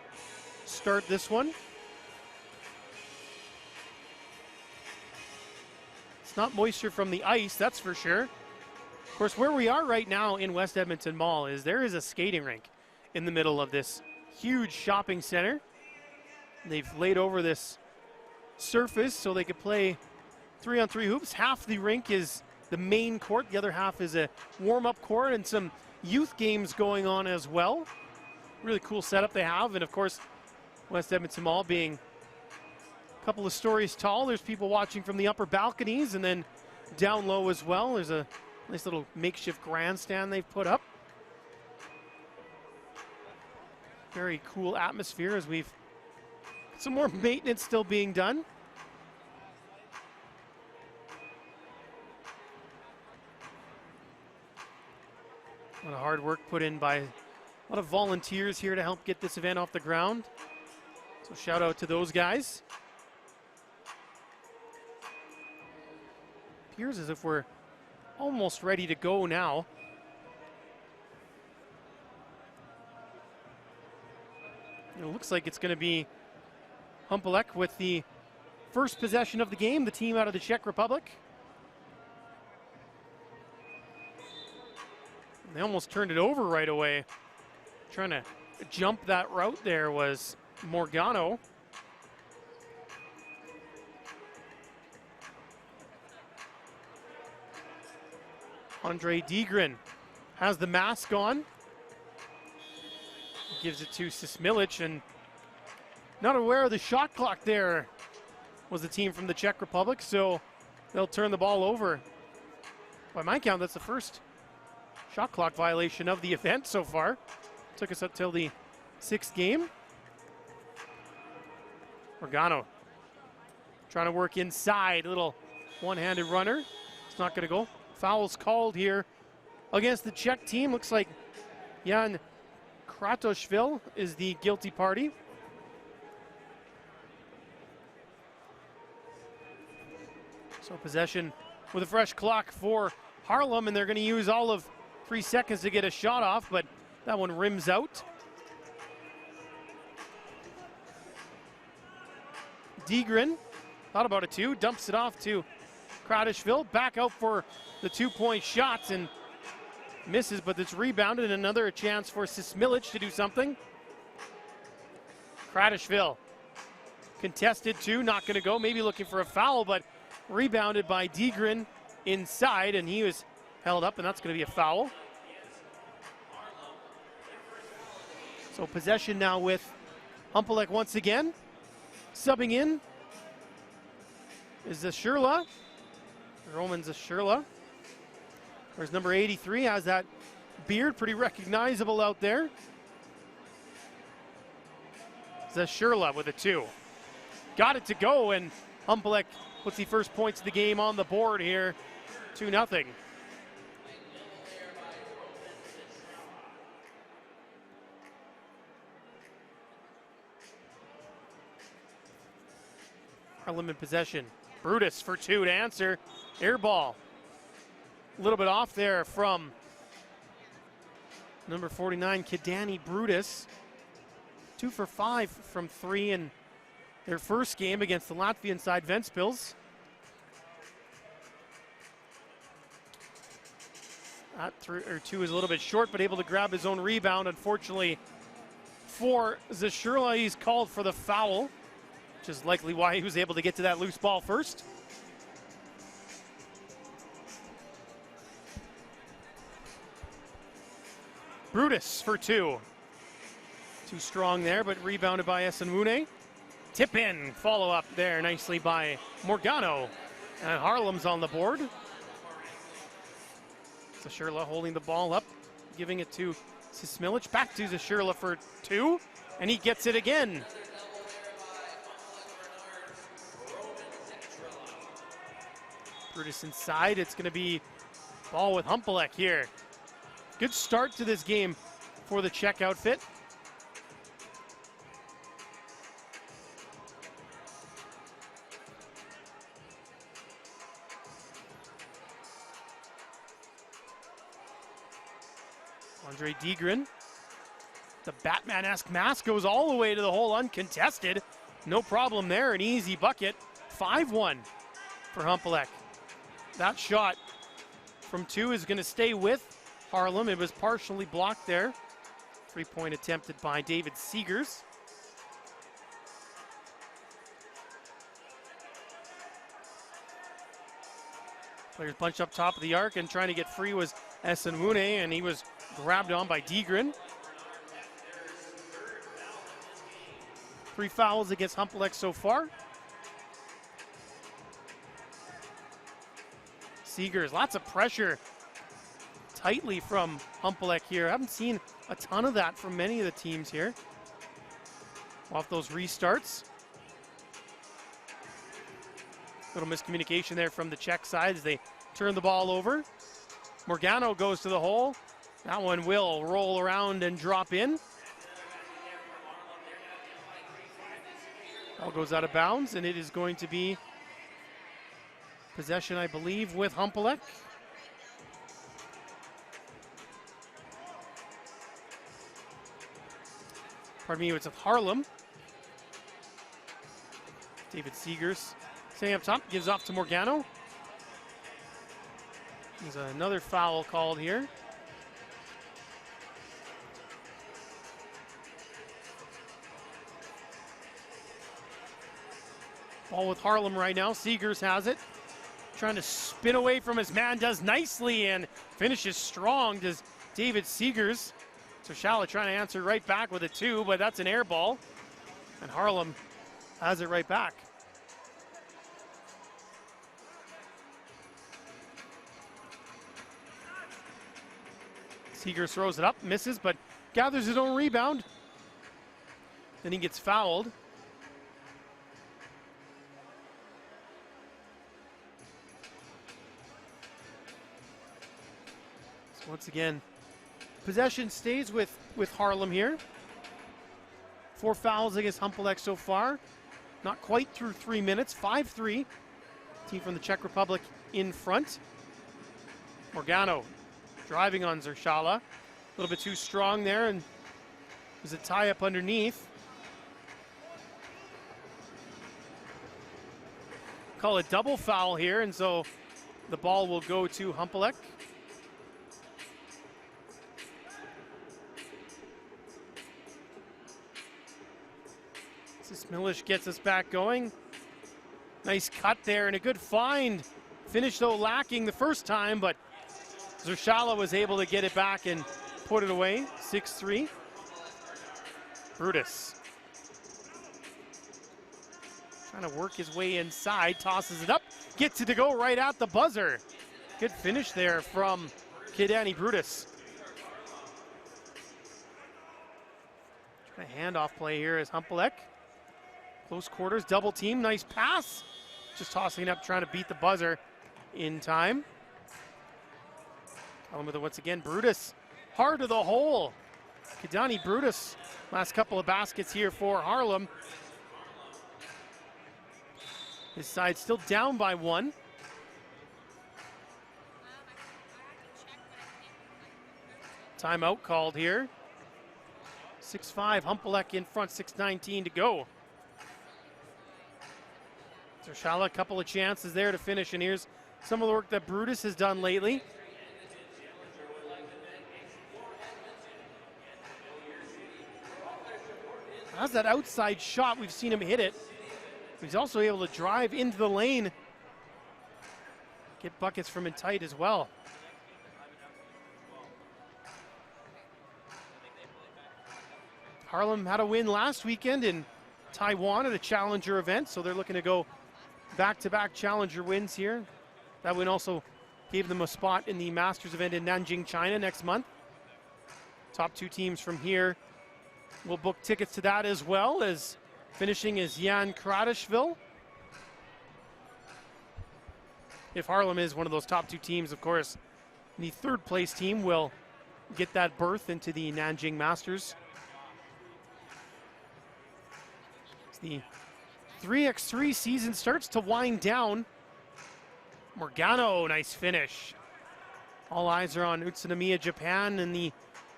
start this one. It's not moisture from the ice, that's for sure. Of course, where we are right now in West Edmonton Mall is there is a skating rink in the middle of this huge shopping center. They've laid over this surface so they could play 3-on-3 hoops. Half the rink is the main court. The other half is a warm-up court and some youth games going on as well. Really cool setup they have. And, of course, West Edmonton Mall being a couple of stories tall. There's people watching from the upper balconies, and then down low as well. There's a nice little makeshift grandstand they've put up. Very cool atmosphere as we've some more maintenance still being done. A lot of hard work put in by a lot of volunteers here to help get this event off the ground. So shout out to those guys. Appears as if we're almost ready to go now. It looks like it's going to be Humpalek with the first possession of the game, the team out of the Czech Republic. They almost turned it over right away. Trying to jump that route there was Morgano. Andre Digrin has the mask on. Gives it to Sismilic, and not aware of the shot clock there was the team from the Czech Republic, so they'll turn the ball over. By my count, that's the first shot clock violation of the event so far. Took us up till the 6th game. Morgano trying to work inside, little one-handed runner. It's not going to go. Fouls called here against the Czech team. Looks like Jan Kratoshvili is the guilty party. So possession with a fresh clock for Harlem, and they're going to use all of 3 seconds to get a shot off, but that one rims out. Degren thought about it too, dumps it off to Kradishvili, back out for the 2-point shots and misses, but it's rebounded, and another chance for Sismilic to do something. Kradishvili contested two, not going to go, maybe looking for a foul, but rebounded by Degren inside, and he was held up, and that's going to be a foul. So possession now with Humpalek once again. Subbing in is Zasherla, Roman Zasherla. There's number 83, has that beard, pretty recognizable out there. Zasherla with a 2. Got it to go, and Humpalek puts the first points of the game on the board here, 2-0. Harlem in possession. Brutus for 2 to answer. Air ball. A little bit off there from number 49, Kidani Brutus. 2 for 5 from 3 in their first game against the Latvian side, Ventspils. That 2 is a little bit short, but able to grab his own rebound. Unfortunately for Zasherla, he's called for the foul, which is likely why he was able to get to that loose ball first. Brutus for 2. Too strong there, but rebounded by Esenwune. Tip in, follow up there nicely by Morgano. And Harlem's on the board. Zasherla holding the ball up, giving it to Sismilic. Back to Zasherla for 2, and he gets it again. Brutus inside, it's going to be ball with Humpalek here. Good start to this game for the Czech outfit. Andre Degren, the Batman-esque mask goes all the way to the hole uncontested. No problem there, an easy bucket. 5-1 for Humpalek. That shot from 2 is going to stay with Harlem. It was partially blocked there. 3-point attempted by David Seegers. Players bunch up top of the arc, and trying to get free was Esenwune, and he was grabbed on by Degren. 3 fouls against Humpalek so far. Seegers, lots of pressure tightly from Humpalek here. I haven't seen a ton of that from many of the teams here. Off those restarts. Little miscommunication there from the Czech side as they turn the ball over. Morgano goes to the hole. That one will roll around and drop in. Ball goes out of bounds, and it is going to be possession, I believe, with Humpalek. Pardon me, it's with Harlem. David Seegers staying up top, gives off to Morgano. There's another foul called here. Ball with Harlem right now. Seegers has it. Trying to spin away from his man, does nicely and finishes strong. Does David Seegers. So Shala trying to answer right back with a 2, but that's an air ball. And Harlem has it right back. Seegers throws it up, misses, but gathers his own rebound. Then he gets fouled. So once again, possession stays with Harlem here. 4 fouls against Humpalek so far. Not quite through 3 minutes. 5-3 team from the Czech Republic in front. Morgano driving on Zrchala. A little bit too strong there, and there's a tie up underneath. Call it double foul here, and so the ball will go to Humpalek. Milish gets us back going. Nice cut there and a good find. Finish though lacking the first time, but Zrchala was able to get it back and put it away. 6-3. Brutus trying to work his way inside, tosses it up, gets it to go right at the buzzer. Good finish there from Kidani Brutus. Trying a handoff play here is Humpalek. Close quarters, double team, nice pass. Just tossing it up, trying to beat the buzzer in time. Harlem with it once again, Brutus, hard to the hole. Kidani Brutus, last couple of baskets here for Harlem. His side still down by 1. Timeout called here. 6-5, Humpalek in front, 6:19 to go. Zrchala, a couple of chances there to finish, and here's some of the work that Brutus has done lately. How's that outside shot? We've seen him hit it. He's also able to drive into the lane. Get buckets from in tight as well. Harlem had a win last weekend in Taiwan at a Challenger event, so they're looking to go back-to-back Challenger wins here. That win also gave them a spot in the Masters event in Nanjing, China next month. Top 2 teams from here will book tickets to that, as well as finishing is Jan Kradishvili. If Harlem is one of those top 2 teams, of course, the 3rd place team will get that berth into the Nanjing Masters. The 3x3 season starts to wind down. Morgano, nice finish. All eyes are on Utsunomiya, Japan, in the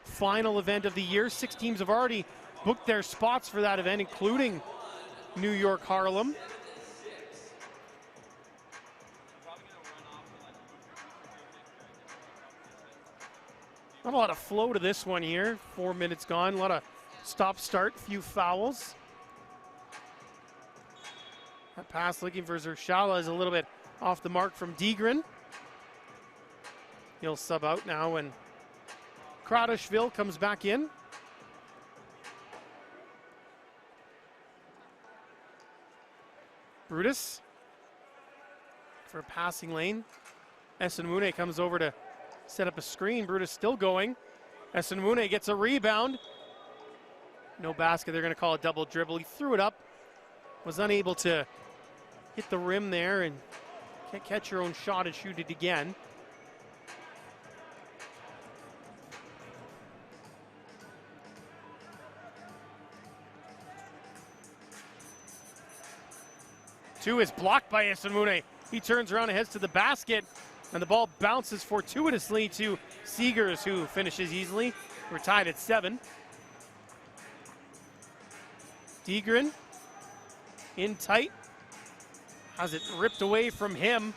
final event of the year. 6 teams have already booked their spots for that event, including New York Harlem. Not a lot of flow to this one here. 4 minutes gone, a lot of stop-start, few fouls. That pass looking for Zrchala is a little bit off the mark from Degren. He'll sub out now when Kradishvili comes back in. Brutus for a passing lane. Esenmune comes over to set up a screen. Brutus still going. Esenmune gets a rebound. No basket, they're gonna call a double dribble. He threw it up, was unable to hit the rim there, and can't catch your own shot and shoot it again. Two is blocked by Esenmune. He turns around and heads to the basket, and the ball bounces fortuitously to Seegers, who finishes easily. We're tied at 7. Degren in tight, has it ripped away from him,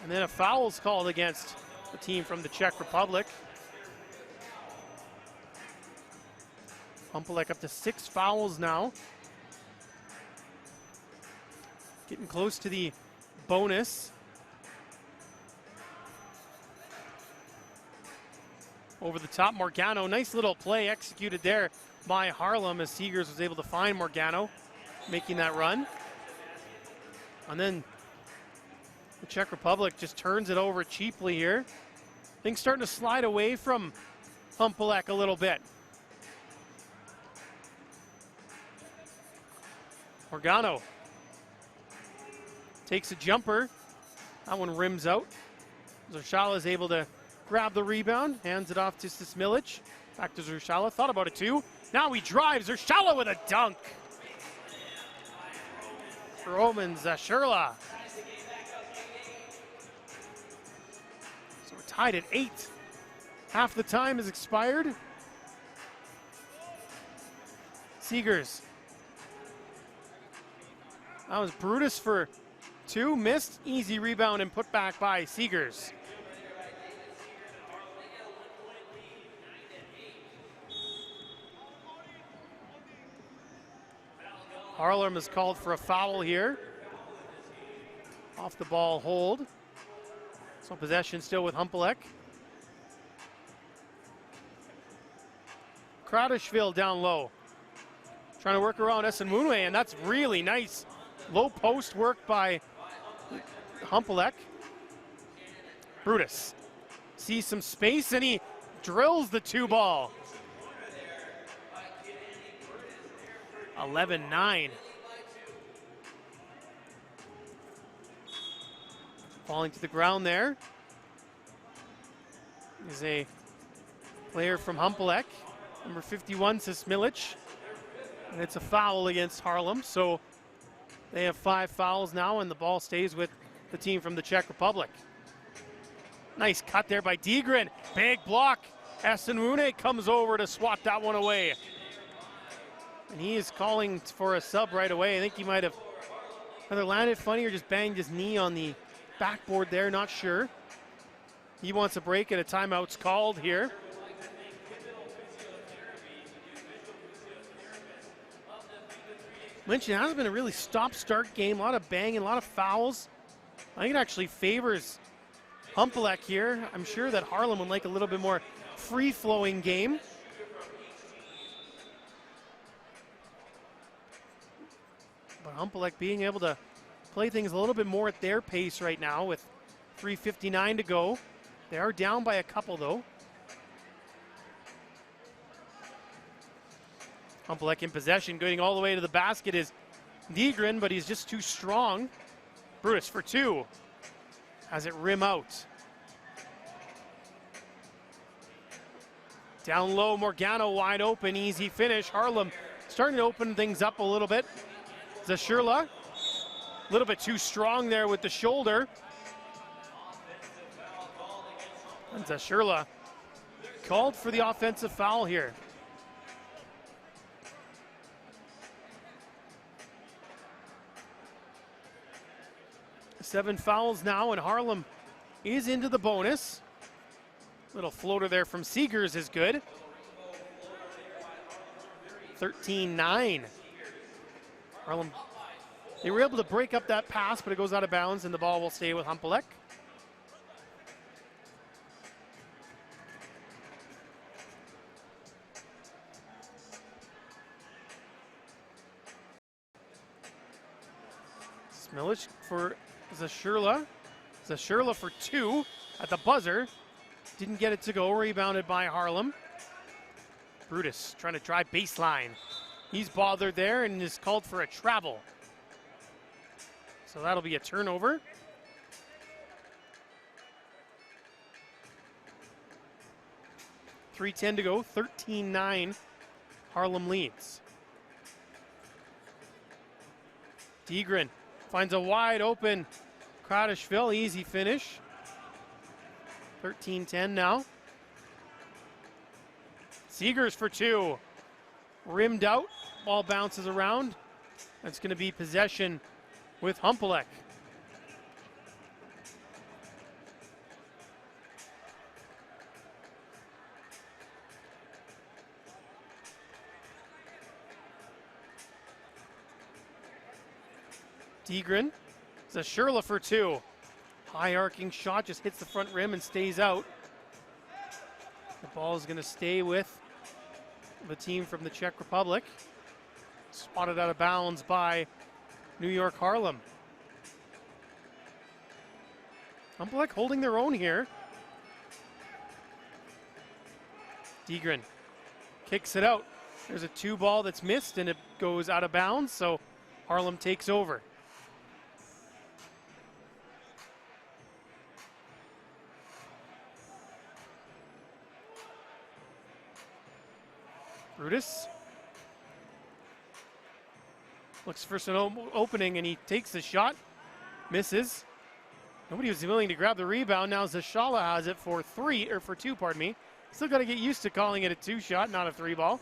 and then a foul's called against the team from the Czech Republic. Humpalek up to 6 fouls now. Getting close to the bonus. Over the top, Morgano. Nice little play executed there by Harlem as Seegers was able to find Morgano, making that run. And then the Czech Republic just turns it over cheaply here. Things starting to slide away from Humpalek a little bit. Morgano takes a jumper. That one rims out. Zrchala is able to grab the rebound, hands it off to Stismilic. Back to Zrchala, thought about it too. Now he drives, Zrchala with a dunk. Roman Zasherla tied at 8. Half the time has expired. Seegers. That was Brutus for 2, missed. Easy rebound and put back by Seegers. Harlem is called for a foul here. Off the ball hold. So possession still with Humpalek. Kradishvili down low. Trying to work around Esenwune, and that's really nice. Low post work by Humpalek. Brutus sees some space and he drills the 2-ball. 11-9. Falling to the ground there is a player from Humpalek, number 51, Sismilic. And it's a foul against Harlem, so they have 5 fouls now, and the ball stays with the team from the Czech Republic. Nice cut there by Degren. Big block. Esenwune comes over to swat that one away. And he is calling for a sub right away. I think he might have either landed funny or just banged his knee on the backboard there, not sure. He wants a break and a timeout's called here. Mentioned it has been a really stop-start game, a lot of banging, a lot of fouls. I think it actually favors Humpalek here. I'm sure that Harlem would like a little bit more free-flowing game. But Humpalek being able to play things a little bit more at their pace right now with 3:59 to go. They are down by a couple though. Humpalek in possession, going all the way to the basket is Degren, but he's just too strong. Brutus for 2. Has it rim out. Down low, Morgano wide open, easy finish. Harlem starting to open things up a little bit. Zashirla, a little bit too strong there with the shoulder. And Zashirla called for the offensive foul here. Seven fouls now, and Harlem is into the bonus. Little floater there from Seegers is good. 13-9. Harlem, they were able to break up that pass, but it goes out of bounds, and the ball will stay with Humpalek. Smilich for Zashirla. Zashirla for 2 at the buzzer. Didn't get it to go, rebounded by Harlem. Brutus trying to drive baseline. He's bothered there and is called for a travel. So that'll be a turnover. .310 to go, 13-9. Harlem leads. Degren finds a wide open Kradishvili, easy finish. 13-10 now. Seegers for 2. Rimmed out, ball bounces around. That's going to be possession with Humpalek. Degren, Zashirla for 2. High arcing shot, just hits the front rim and stays out. The ball is going to stay with the team from the Czech Republic. Spotted out of bounds by New York Harlem. Humpalek holding their own here. Degren kicks it out. There's a 2 ball that's missed and it goes out of bounds, so Harlem takes over. Brutus looks for some opening and he takes the shot, misses. Nobody was willing to grab the rebound. Now Zashala has it for two, pardon me. Still got to get used to calling it a 2-shot, not a 3-ball.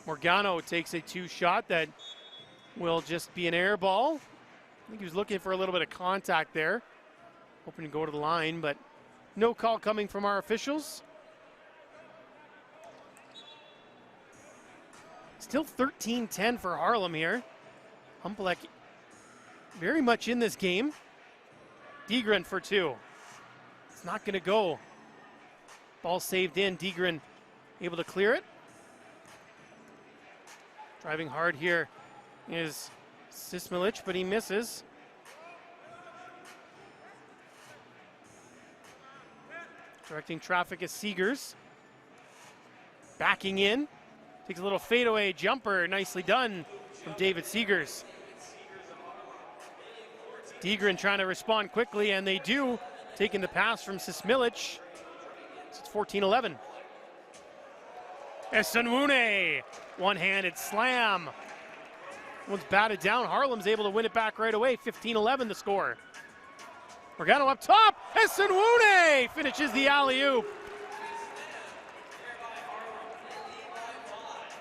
Morgano takes a 2-shot that will just be an air ball. I think he was looking for a little bit of contact there. Hoping to go to the line, but no call coming from our officials. Still 13-10 for Harlem here. Humpalek very much in this game. Degren for 2. It's not going to go. Ball saved in. Degren able to clear it. Driving hard here is Sismilic, but he misses. Directing traffic is Seegers. Backing in. Takes a little fadeaway jumper. Nicely done from David Seegers. Degren trying to respond quickly, and they do. Taking the pass from Sismilic. So it's 14-11. Esenwune, one-handed slam. One's batted down. Harlem's able to win it back right away. 15-11 the score. Morgano up top. Esenwune finishes the alley-oop.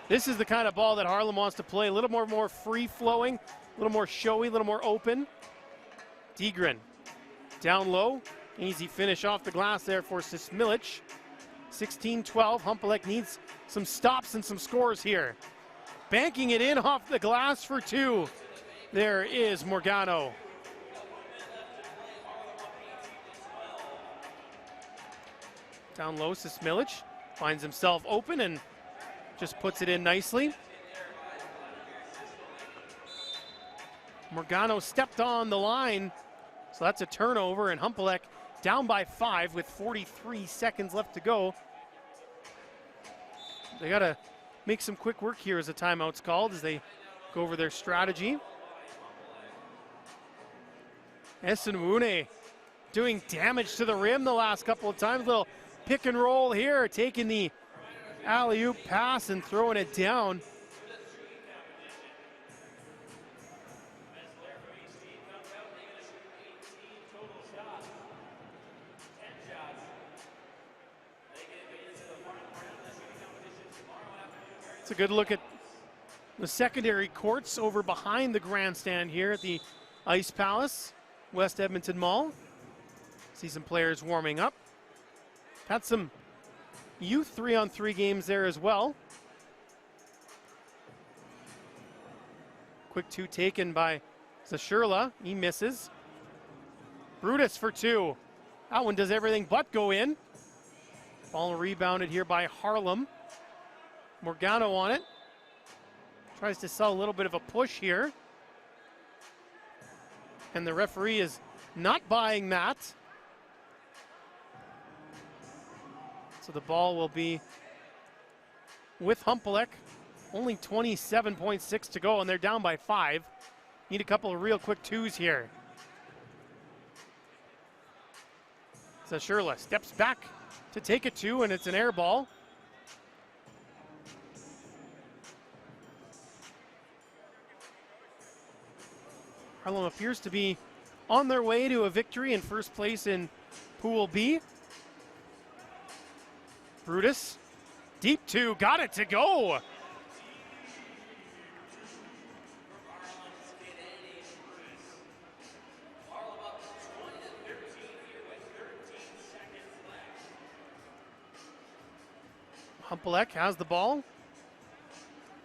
This is the kind of ball that Harlem wants to play. A little more free-flowing, a little more showy, a little more open. Degren down low. Easy finish off the glass there for Sismilic. 16-12. Humpalek needs some stops and some scores here. Banking it in off the glass for 2. There is Morgano. Down low, Sismilic finds himself open and just puts it in nicely. Morgano stepped on the line, so that's a turnover, and Humpalek down by 5 with 43 seconds left to go. They got to make some quick work here as a timeout's called as they go over their strategy. Esenwune doing damage to the rim the last couple of times. Little pick and roll here, taking the alley-oop pass and throwing it down. It's a good look at the secondary courts over behind the grandstand here at the Ice Palace, West Edmonton Mall. See some players warming up. Had some youth 3-on-3 games there as well. Quick 2 taken by Zasherla. He misses. Brutus for 2. That one does everything but go in. Ball rebounded here by Harlem. Morgano on it. Tries to sell a little bit of a push here. And the referee is not buying that. So the ball will be with Humpalek. Only 27.6 to go, and they're down by 5. Need a couple of real quick 2s here. Zasherla steps back to take a 2, and it's an air ball. Harlem appears to be on their way to a victory in first place in Pool B. Brutus, deep 2, got it to go. Humpalek has the ball.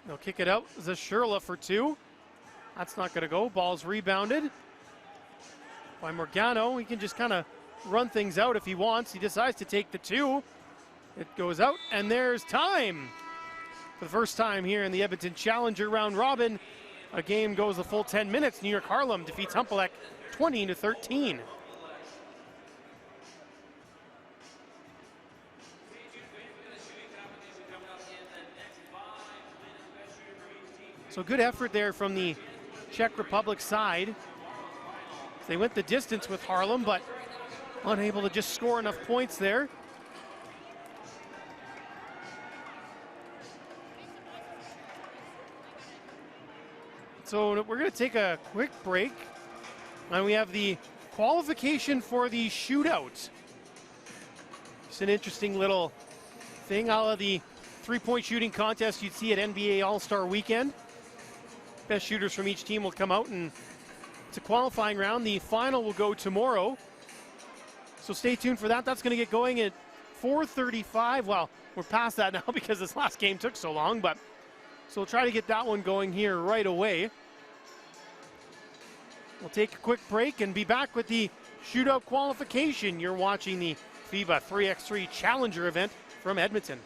They'll kick it out. Zasherla for 2. That's not going to go. Ball's rebounded by Morgano. He can just kind of run things out if he wants. He decides to take the 2. It goes out, and there's time. For the first time here in the Edmonton Challenger round robin, a game goes the full 10 minutes. New York Harlem defeats Humpalek 20-13. So good effort there from the Czech Republic side. They went the distance with Harlem, but unable to just score enough points there. It's So we're going to take a quick break, and we have the qualification for the shootout. It's an interesting little thing, all of the three-point shooting contest you'd see at NBA All-Star Weekend. Best shooters from each team will come out, and it's a qualifying round. The final will go tomorrow, so stay tuned for that. That's going to get going at 4:35. Well, we're past that now because this last game took so long, but so we'll try to get that one going here right away. We'll take a quick break and be back with the shootout qualification. You're watching the FIBA 3x3 Challenger event from Edmonton.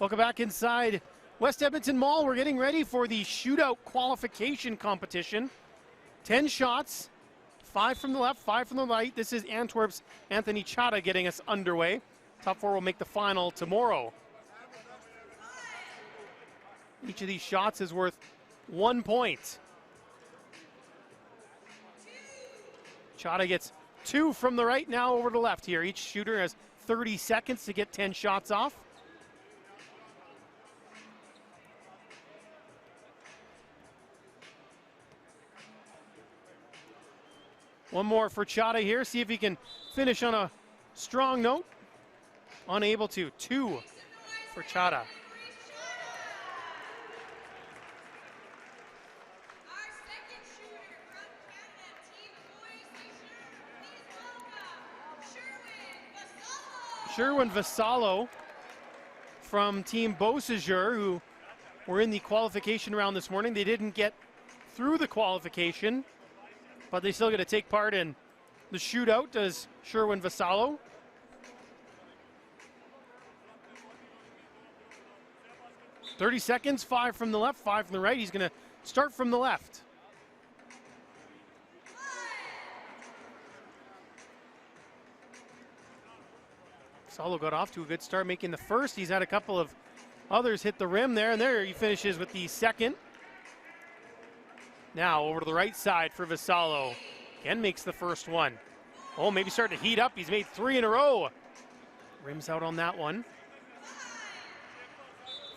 Welcome back inside West Edmonton Mall. We're getting ready for the Shootout qualification competition. 10 shots, 5 from the left, 5 from the right. This is Antwerp's Anthony Jetta getting us underway. Top 4 will make the final tomorrow. Each of these shots is worth 1 point. Jetta gets 2 from the right, now over to the left here. Each shooter has 30 seconds to get 10 shots off. One more for Jetta here. See if he can finish on a strong note. Unable to. 2 for Jetta. Sherwin Vassallo from Team Boer, who were in the qualification round this morning. They didn't get through the qualification, but they still get to take part in the shootout, does Sherwin Vassallo. "30 seconds, 5 from the left, 5 from the right. He's going to start from the left. Vassallo got off to a good start making the first. He's had a couple of others hit the rim there, and there he finishes with the second. Now over to the right side for Vassallo. Again makes the first one. Oh, maybe starting to heat up. He's made 3 in a row. Rims out on that one.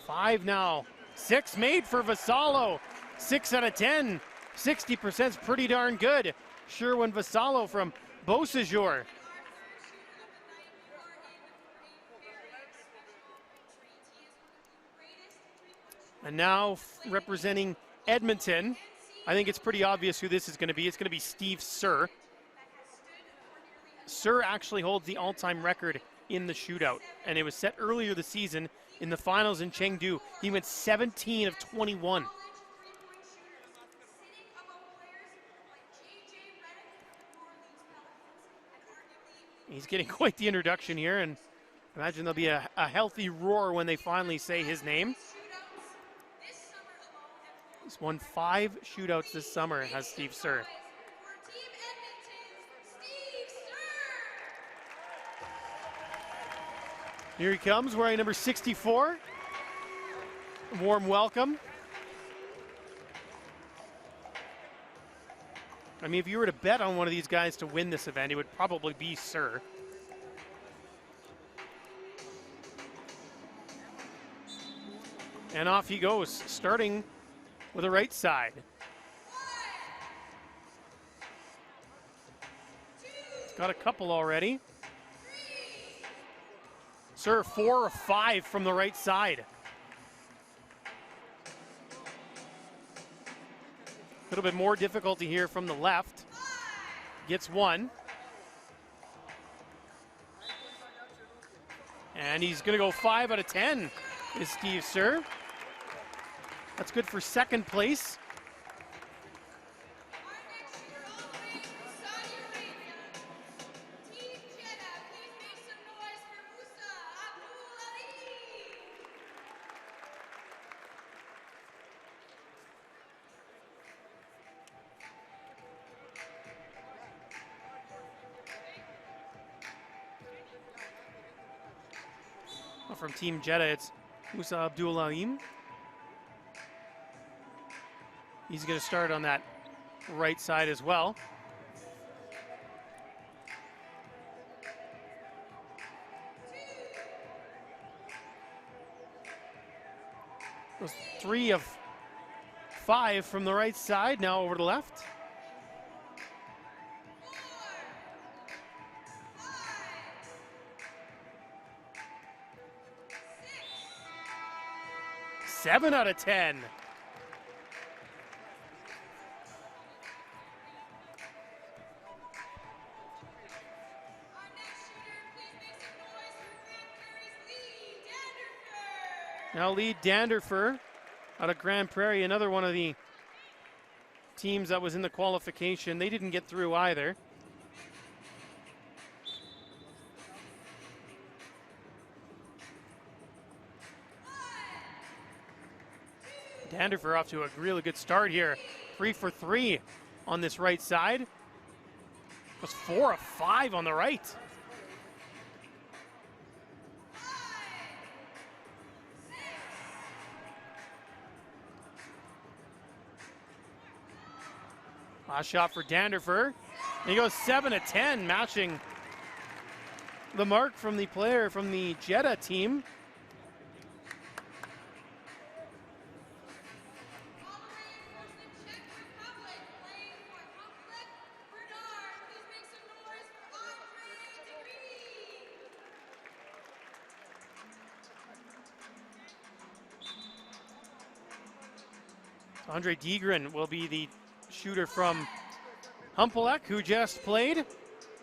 5 now. 6 made for Vassallo. 6 out of 10. 60% is pretty darn good. Sherwin Vassallo from Boer. And now representing Edmonton, I think it's pretty obvious who this is going to be. It's going to be Steve Sir. Sir actually holds the all-time record in the shootout, and it was set earlier this season in the finals in Chengdu. He went 17 of 21. He's getting quite the introduction here, and imagine there'll be a healthy roar when they finally say his name. He's won 5 shootouts this summer, has Steve Sir. Here he comes, wearing number 64. A warm welcome. I mean, if you were to bet on one of these guys to win this event, it would probably be Sir. And off he goes, starting with the right side. He's got a couple already. Sir, 4 or 5 from the right side. A little bit more difficulty here from the left. Gets 1. And he's going to go 5 out of 10 is Steve Sir. That's good for second place. From Team Jetta, it's Musa Abdulalim. He's going to start on that right side as well. Those 3 of 5 from the right side, now over to the left. Seven out of 10. Now lead Danderfer out of Grand Prairie, another one of the teams that was in the qualification. They didn't get through either. Danderfer off to a really good start here. 3 for 3 on this right side. Was 4 of 5 on the right. Last shot for Danderfer. And he goes 7 of 10, matching the mark from the player from the Jetta team. Andre Degren will be the shooter from Humpalek, who just played.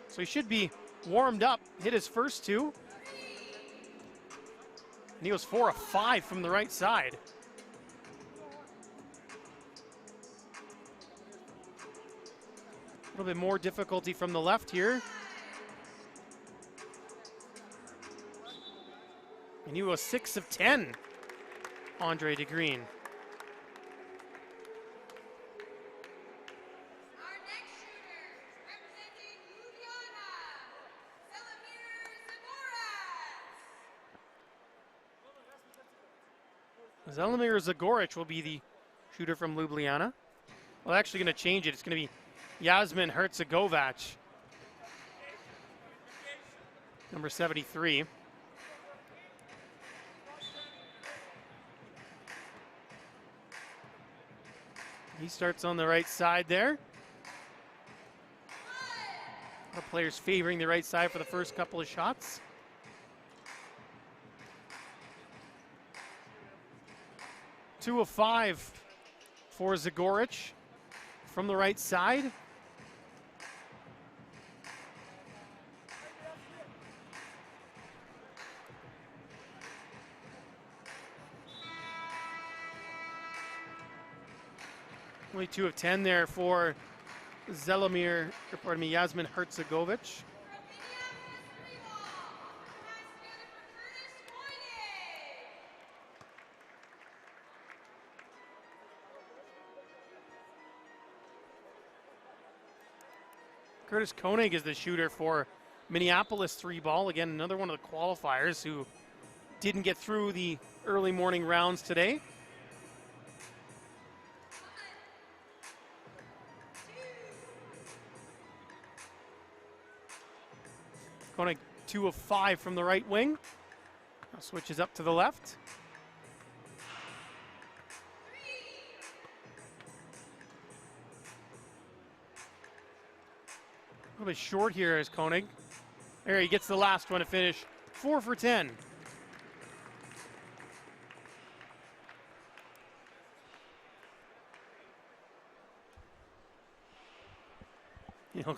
So he should be warmed up, hit his first 2. And he goes 4 of 5 from the right side. A little bit more difficulty from the left here. And he was 6 of 10, Andre Degren. Zelomir Zagoric will be the shooter from Ljubljana. Well, actually going to change it. It's going to be Yasmin Herzegovac, number 73. He starts on the right side there. Our players favoring the right side for the first couple of shots. Two of 5 for Zagoric from the right side. Only 2 of 10 there for Yasmin Herzegovac. Curtis Koenig is the shooter for Minneapolis 3-ball. Again, another one of the qualifiers who didn't get through the early morning rounds today. Koenig 2 of 5 from the right wing. Now switches up to the left. A little bit short here is Koenig. There he gets the last one to finish. 4 for 10. He'll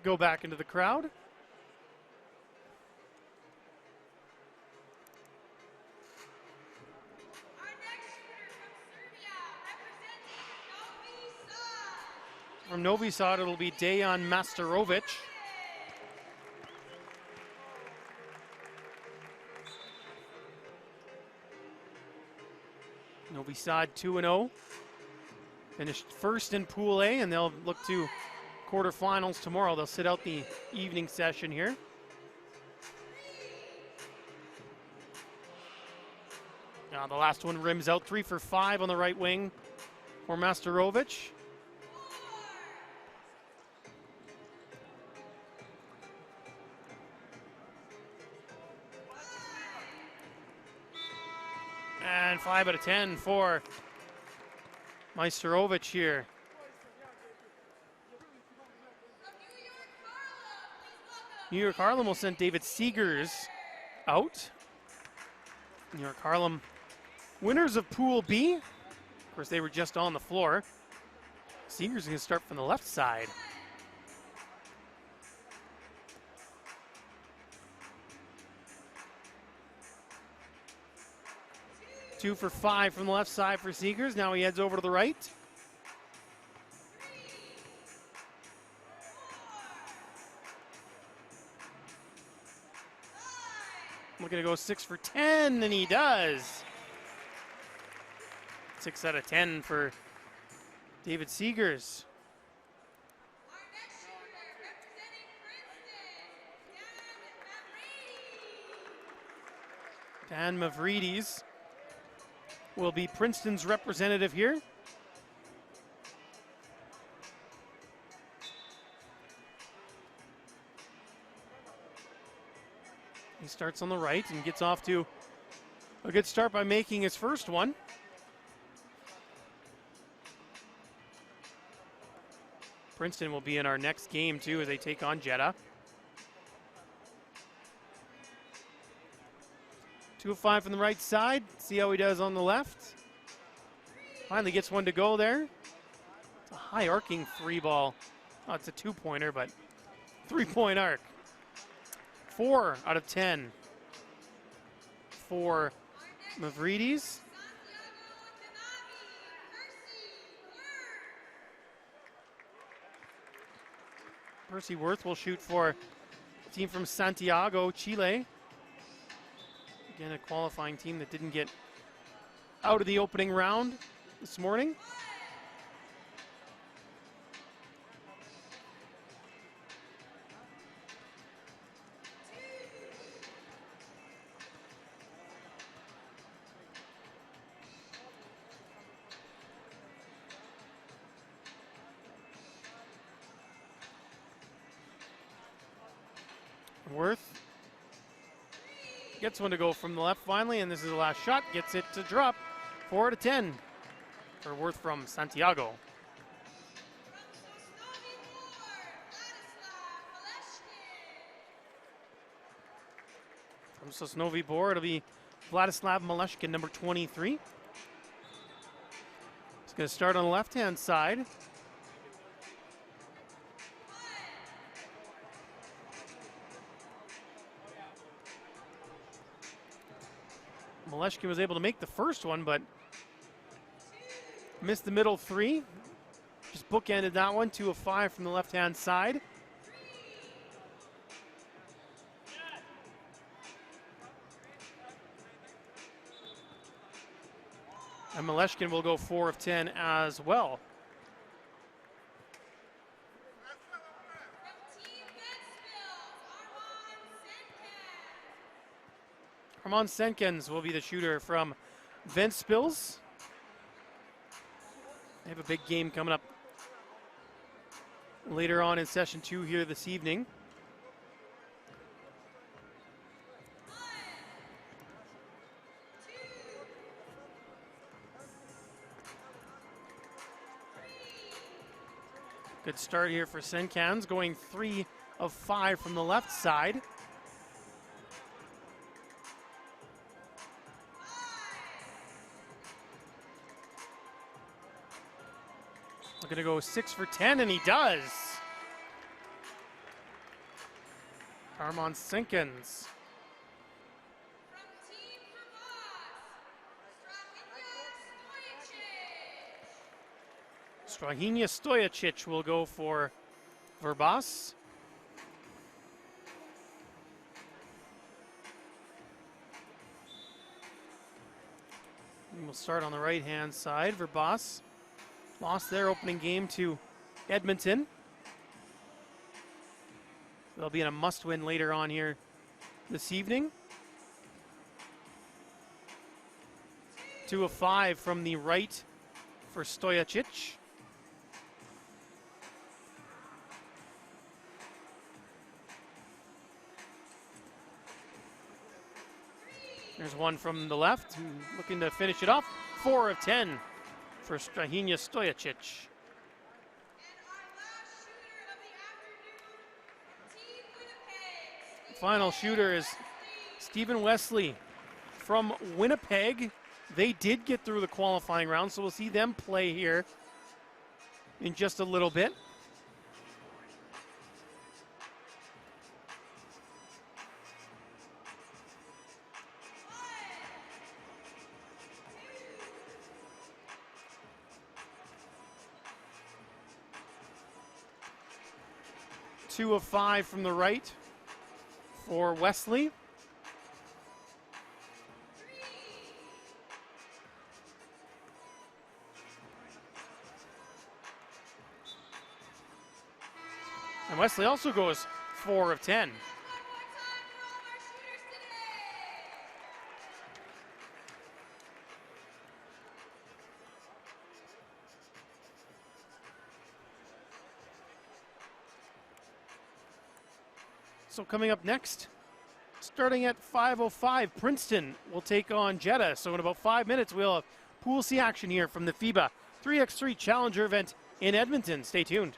go back into the crowd. From Novi Sad, it'll be Dejan Masterovic. Novi Sad 2-0. Finished first in Pool A, and they'll look to quarterfinals tomorrow. They'll sit out the evening session here. Now the last one rims out. 3 for 5 on the right wing for Masterovic. And 5 out of 10 for Majstorovic here. New York Harlem will send David Seegers out. New York Harlem winners of Pool B. Of course, they were just on the floor. Seegers is going to start from the left side. Two for 5 from the left side for Seegers. Now he heads over to the right. Looking to go 6 for 10, and he does. 6 out of 10 for David Seegers. Dan Mavridis will be Princeton's representative here. He starts on the right and gets off to a good start by making his first one. Princeton will be in our next game too as they take on Jetta. 2 of 5 from the right side. See how he does on the left. Finally gets one to go there. It's a high arcing 3 ball. Oh, it's a 2-pointer, but 3-point arc. 4 out of 10 for Mavridis. Percy Worth will shoot for a team from Santiago, Chile. Again, a qualifying team that didn't get out of the opening round this morning. Worth gets one to go from the left finally, and this is the last shot. Gets it to drop. 4 out of 10 for Worth from Santiago. From Sosnovi Boer, it'll be Vladislav Maleshkin, number 23. He's going to start on the left-hand side. Maleshkin was able to make the first one, but missed the middle 3. Just bookended that one, 2 of 5 from the left-hand side. And Maleshkin will go 4 of 10 as well. Armand Senkens will be the shooter from Ventspils. They have a big game coming up later on in session 2 here this evening. Good start here for Senkens, going 3 of 5 from the left side. Going to go 6 for 10, and he does. Armand Senkens. Strahinja Stojicic will go for Verbas. And we'll start on the right-hand side. Verbas lost their opening game to Edmonton. They'll be in a must-win later on here this evening. 2 of 5 from the right for Stojicic. There's one from the left, looking to finish it off. 4 of 10. For Strahinja Stojicic. Final shooter is Stephen Wesley from Winnipeg. They did get through the qualifying round, so we'll see them play here in just a little bit. Two of 5 from the right for Wesley. Wesley also goes 4 of 10. So coming up next, starting at 5:05, Princeton will take on Jetta. So in about 5 minutes, we'll have Pool C action here from the FIBA 3x3 Challenger event in Edmonton. Stay tuned.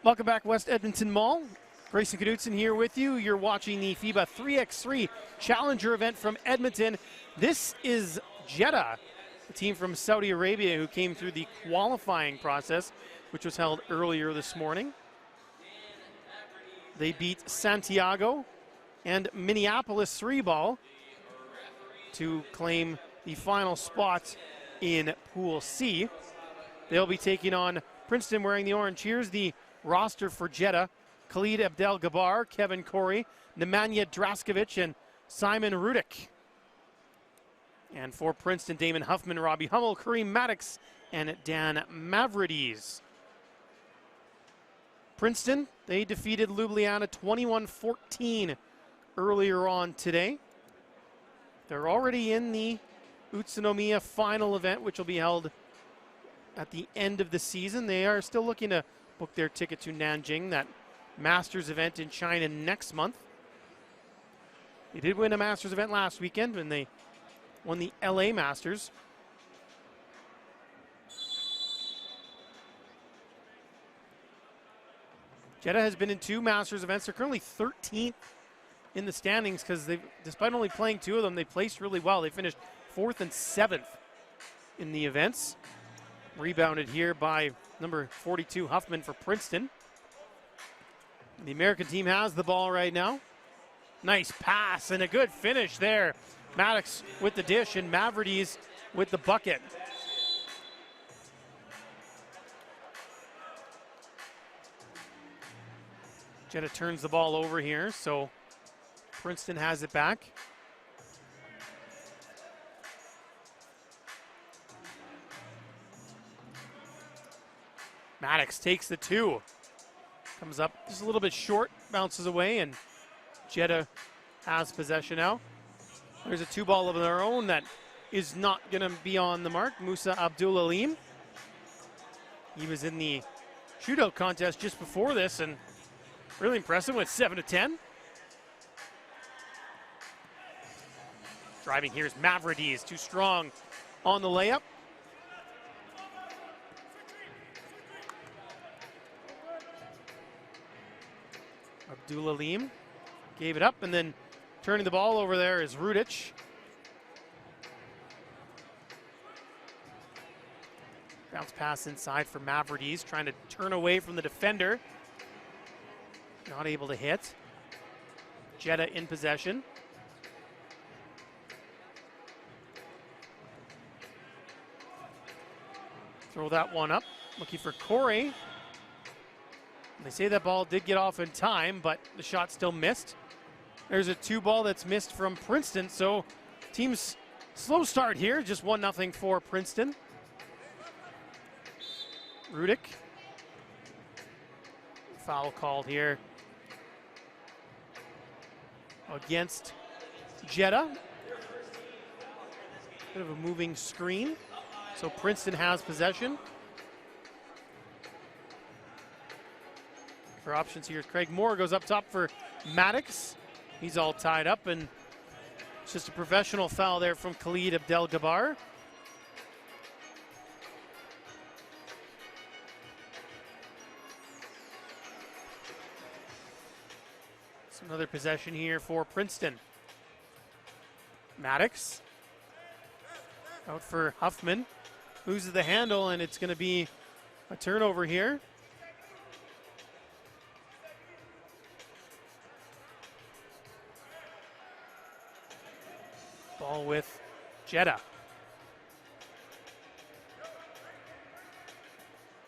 Welcome back, West Edmonton Mall. Grayson Knudsen here with you. You're watching the FIBA 3x3 Challenger event from Edmonton. This is Jetta, a team from Saudi Arabia who came through the qualifying process, which was held earlier this morning. They beat Santiago and Minneapolis 3-ball to claim the final spot in Pool C. They'll be taking on Princeton wearing the orange. Here's the roster for Jetta: Khalid Abdelgabar, Kevin Corey, Nemanja Draskovic, and Simon Rudick. And for Princeton, Damon Huffman, Robbie Hummel, Kareem Maddox, and Dan Mavrides. Princeton, they defeated Ljubljana 21-14 earlier on today. They're already in the Utsunomiya final event, which will be held at the end of the season. They are still looking to book their ticket to Nanjing, that Masters event in China next month. They did win a Masters event last weekend when they won the LA Masters. Jetta has been in 2 Masters events. They're currently 13th in the standings because they've, despite only playing 2 of them, they placed really well. They finished 4th and 7th in the events. Rebounded here by number 42, Huffman, for Princeton. The American team has the ball right now. Nice pass and a good finish there. Maddox with the dish and Mavrides with the bucket. Jetta turns the ball over here, so Princeton has it back. Maddox takes the 2. Comes up just a little bit short, bounces away, and Jetta has possession now. There's a 2-ball of their own that is not going to be on the mark. Musa Abdul-Alim. He was in the shootout contest just before this and really impressive with 7 to 10. Driving here is Mavrides, too strong on the layup. Abdul-Alim gave it up, and then turning the ball over there is Rudic. Bounce pass inside for Mavrides, trying to turn away from the defender. Not able to hit. Jetta in possession. Throw that one up, looking for Corey. They say that ball did get off in time, but the shot still missed. There's a 2-ball that's missed from Princeton, so team's slow start here, just 1-0 for Princeton. Rudick. Foul called here against Jetta. Bit of a moving screen, so Princeton has possession. For options here, Craig Moore goes up top for Maddox. He's all tied up, and it's just a professional foul there from Khalid Abdelgabar. So another possession here for Princeton. Maddox out for Huffman. Loses the handle, and it's going to be a turnover here. Ball with Jetta.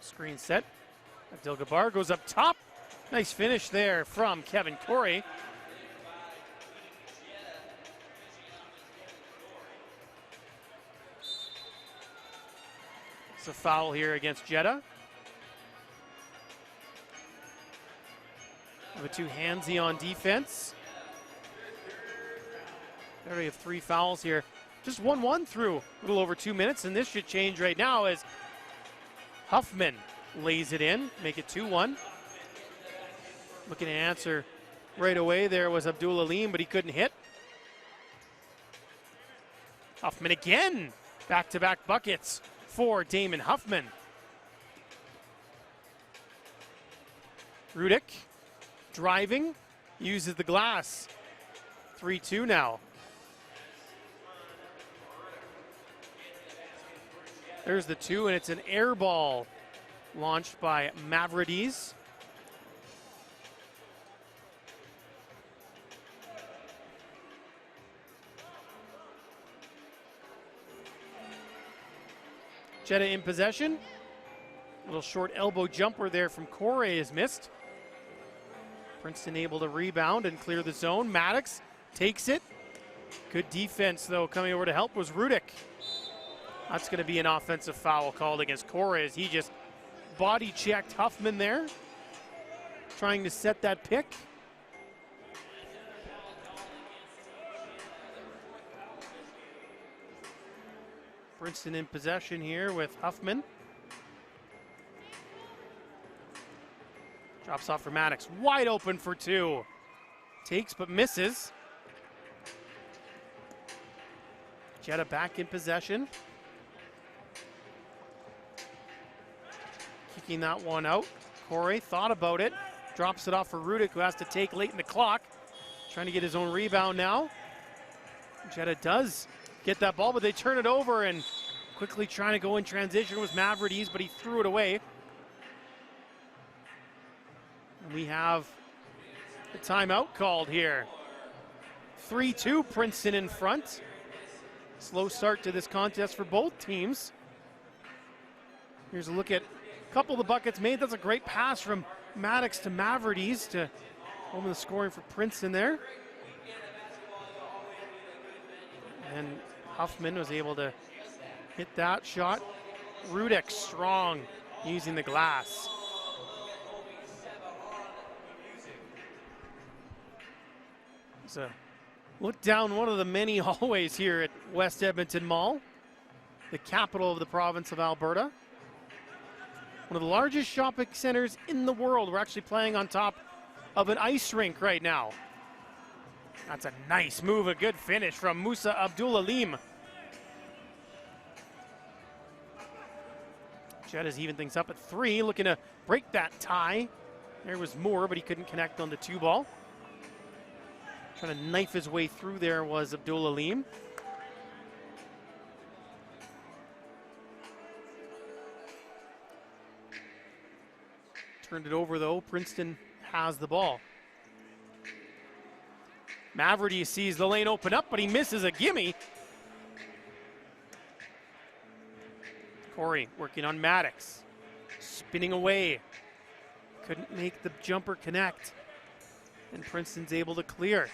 Screen set. Abdelgabar goes up top. Nice finish there from Kevin Corey. It's a foul here against Jetta. Number 2, handsy on defense. We already have 3 fouls here. Just 1-1 through a little over 2 minutes, and this should change right now as Huffman lays it in, make it 2-1. Looking to answer right away there was Abdul-Alim, but he couldn't hit. Huffman again, back-to-back buckets for Damon Huffman. Rudick driving, uses the glass. 3-2 now. There's the 2, and it's an air ball launched by Mavrides. Jetta in possession. Little short elbow jumper there from Corey is missed. Princeton able to rebound and clear the zone. Maddox takes it. Good defense, though, coming over to help was Rudick. That's going to be an offensive foul called against Corey as he just body checked Huffman there, trying to set that pick. Princeton in possession here with Huffman. Drops off for Maddox, wide open for 2. Takes but misses. Jetta back in possession. Kicking that one out. Corey thought about it. Drops it off for Rudick, who has to take late in the clock. Trying to get his own rebound now. Jetta does get that ball, but they turn it over, and quickly trying to go in transition was Mavrides, but he threw it away. And we have a timeout called here. 3-2, Princeton in front. Slow start to this contest for both teams. Here's a look at a couple of the buckets made. That's a great pass from Maddox to Mavrides to open the scoring for Princeton there. And Huffman was able to hit that shot. Rudick strong, using the glass. It's a look down one of the many hallways here at West Edmonton Mall, the capital of the province of Alberta. One of the largest shopping centers in the world. We're actually playing on top of an ice rink right now. That's a nice move, a good finish from Musa Abdul-Alim. Jetta's even things up at 3, looking to break that tie. There was Moore, but he couldn't connect on the 2 ball. Trying to knife his way through there was Abdul-Alim. Turned it over though, Princeton has the ball. Mavrides sees the lane open up, but he misses a gimme. Corey working on Maddox, spinning away. Couldn't make the jumper connect, and Princeton's able to clear.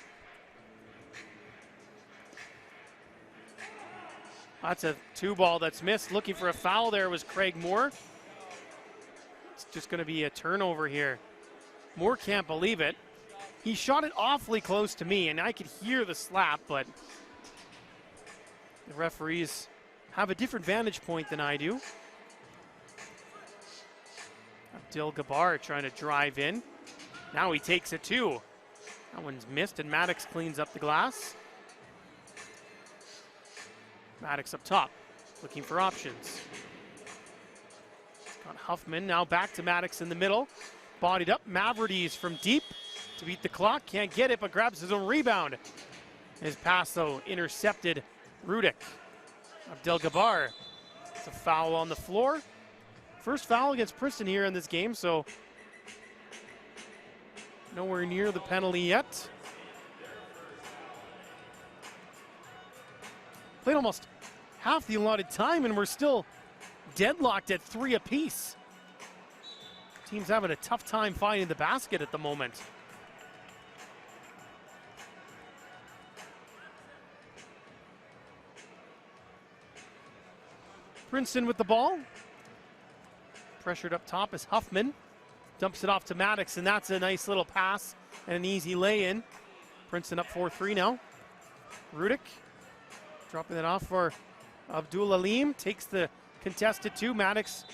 That's a 2 ball that's missed. Looking for a foul there was Craig Moore. It's just going to be a turnover here. Moore can't believe it. He shot it awfully close to me, and I could hear the slap, but the referees have a different vantage point than I do. Abdel Gabar trying to drive in. Now he takes it too. That one's missed, and Maddox cleans up the glass. Maddox up top, looking for options. Got Huffman, now back to Maddox in the middle. Bodied up, Mavrides from deep to beat the clock. Can't get it, but grabs his own rebound. His pass, though, intercepted Rudick. Abdel Gabar. It's a foul on the floor. First foul against Princeton here in this game, so nowhere near the penalty yet. Played almost half the allotted time, and we're still deadlocked at 3 apiece. Team's having a tough time finding the basket at the moment. Princeton with the ball. Pressured up top is Huffman. Dumps it off to Maddox, and that's a nice little pass and an easy lay-in. Princeton up 4-3 now. Rudick dropping it off for Abdul-Alim. Takes the contested 2. Maddox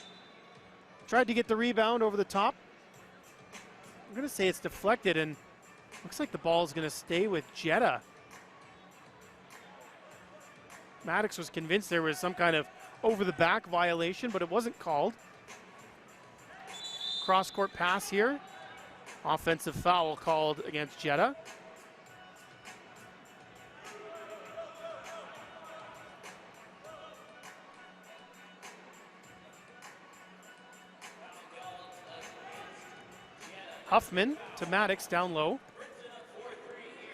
tried to get the rebound over the top. I'm going to say it's deflected, and looks like the ball is going to stay with Jetta. Maddox was convinced there was some kind of over-the-back violation, but it wasn't called. Cross-court pass here. Offensive foul called against Jetta. Huffman to Maddox down low.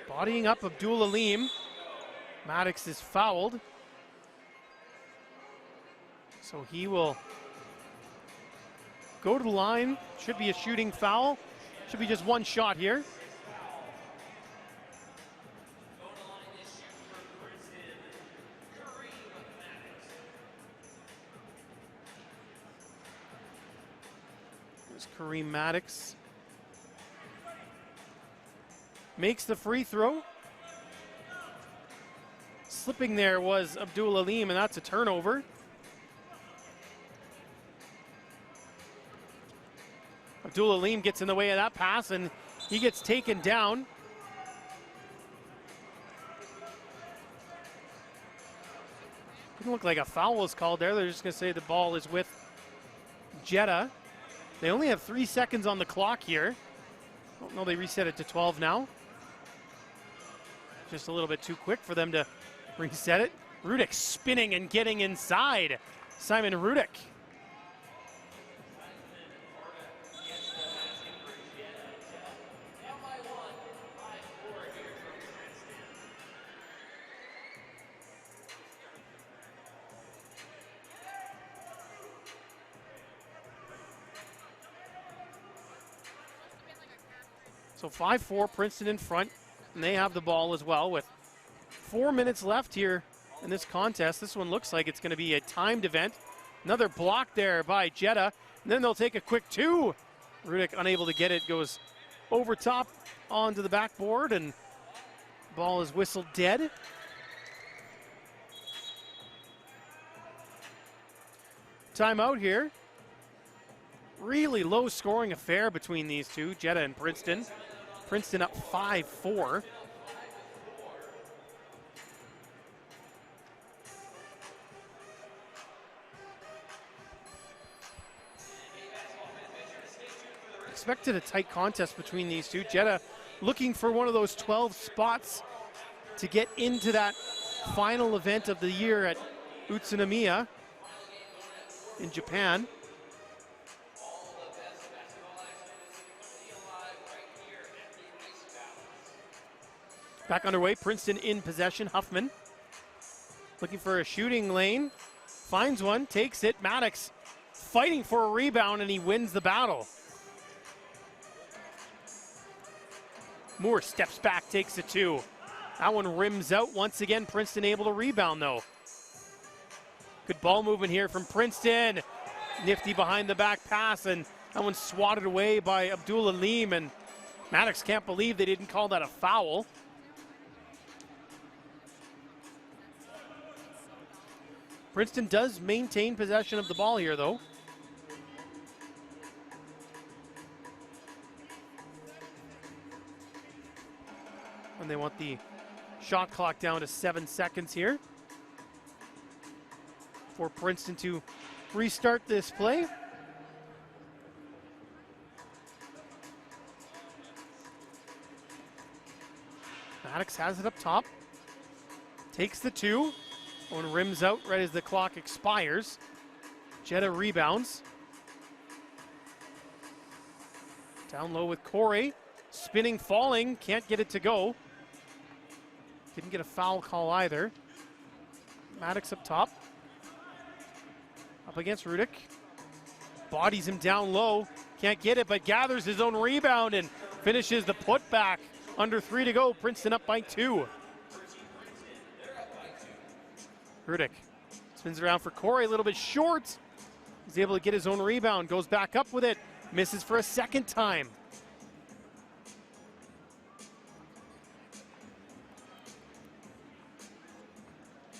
Bodying up Abdul Alim. Maddox is fouled. So he will go to the line. Should be a shooting foul. Should be just one shot here. There's Kareem Maddox. Makes the free throw. Slipping there was Abdul Alim, and that's a turnover. Abdul Alim gets in the way of that pass, and he gets taken down. Didn't look like a foul was called there. They're just going to say the ball is with Jetta. They only have 3 seconds on the clock here. Oh, no, they reset it to 12 now. Just a little bit too quick for them to reset it. Rudick spinning and getting inside. Simon Rudick. So 5-4, Princeton in front, and they have the ball as well with 4 minutes left here in this contest. This one looks like it's going to be a timed event. Another block there by Jetta, and then they'll take a quick two. Rudick unable to get it, goes over top onto the backboard, and ball is whistled dead. Timeout here. Really low scoring affair between these two, Jetta and Princeton. Princeton up 5-4. Expected a tight contest between these two. Jetta looking for one of those 12 spots to get into that final event of the year at Utsunomiya in Japan. Back underway, Princeton in possession. Huffman looking for a shooting lane. Finds one, takes it. Maddox fighting for a rebound, and he wins the battle. Moore steps back, takes it two. That one rims out. Once again, Princeton able to rebound, though. Good ball movement here from Princeton. Nifty behind the back pass, and that one swatted away by Abdul Alim, and Maddox can't believe they didn't call that a foul. Princeton does maintain possession of the ball here, though. And they want the shot clock down to 7 seconds here for Princeton to restart this play. Maddox has it up top. Takes the two. One rims out right as the clock expires. Jetta rebounds. Down low with Corey. Spinning, falling. Can't get it to go. Didn't get a foul call either. Maddox up top. Up against Rudick. Bodies him down low. Can't get it, but gathers his own rebound and finishes the putback. Under 3 to go. Princeton up by 2. Rudick spins around for Corey, a little bit short. He's able to get his own rebound, goes back up with it, misses for a second time.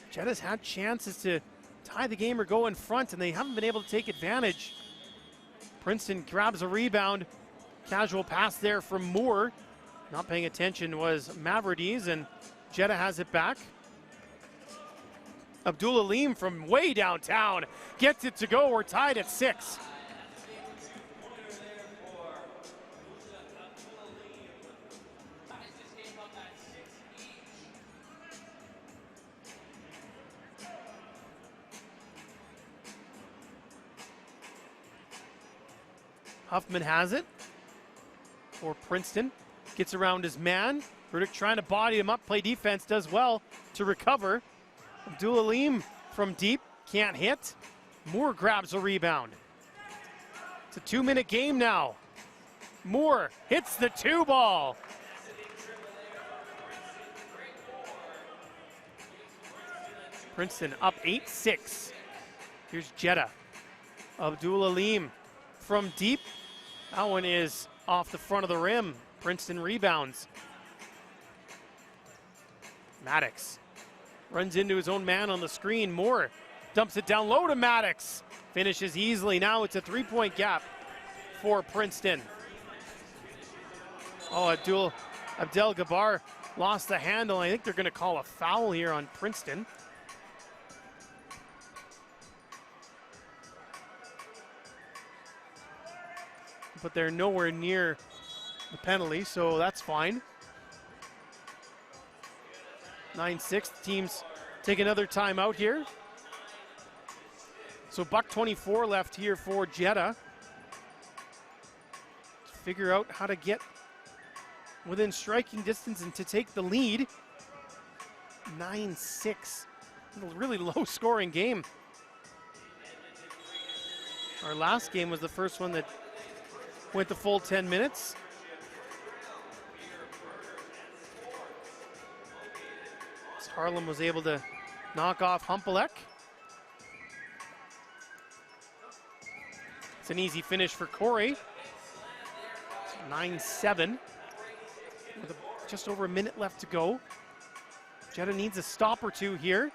Jetta's had chances to tie the game or go in front, and they haven't been able to take advantage. Princeton grabs a rebound. Casual pass there from Moore. Not paying attention was Mavrides, and Jetta has it back. Abdul Alim from way downtown gets it to go. We're tied at 6. Huffman has it for Princeton. Gets around his man. Burdick trying to body him up, play defense, does well to recover. Abdul-Alim from deep, can't hit. Moore grabs a rebound. It's a 2-minute game now. Moore hits the 2 ball. Princeton up 8-6. Here's Jetta. Abdul-Alim from deep. That one is off the front of the rim. Princeton rebounds. Maddox runs into his own man on the screen. Moore dumps it down low to Maddox. Finishes easily. Now it's a 3-point gap for Princeton. Oh, Abdel Gabar lost the handle. I think they're going to call a foul here on Princeton. But they're nowhere near the penalty, so that's fine. 9-6, the teams take another timeout here. So $1:24 left here for Jetta. To figure out how to get within striking distance and to take the lead. 9-6, a really low scoring game. Our last game was the first one that went the full 10 minutes. Harlem was able to knock off Humpalek. It's an easy finish for Corey. 9-7 with just over a minute left to go. Jetta needs a stop or two here.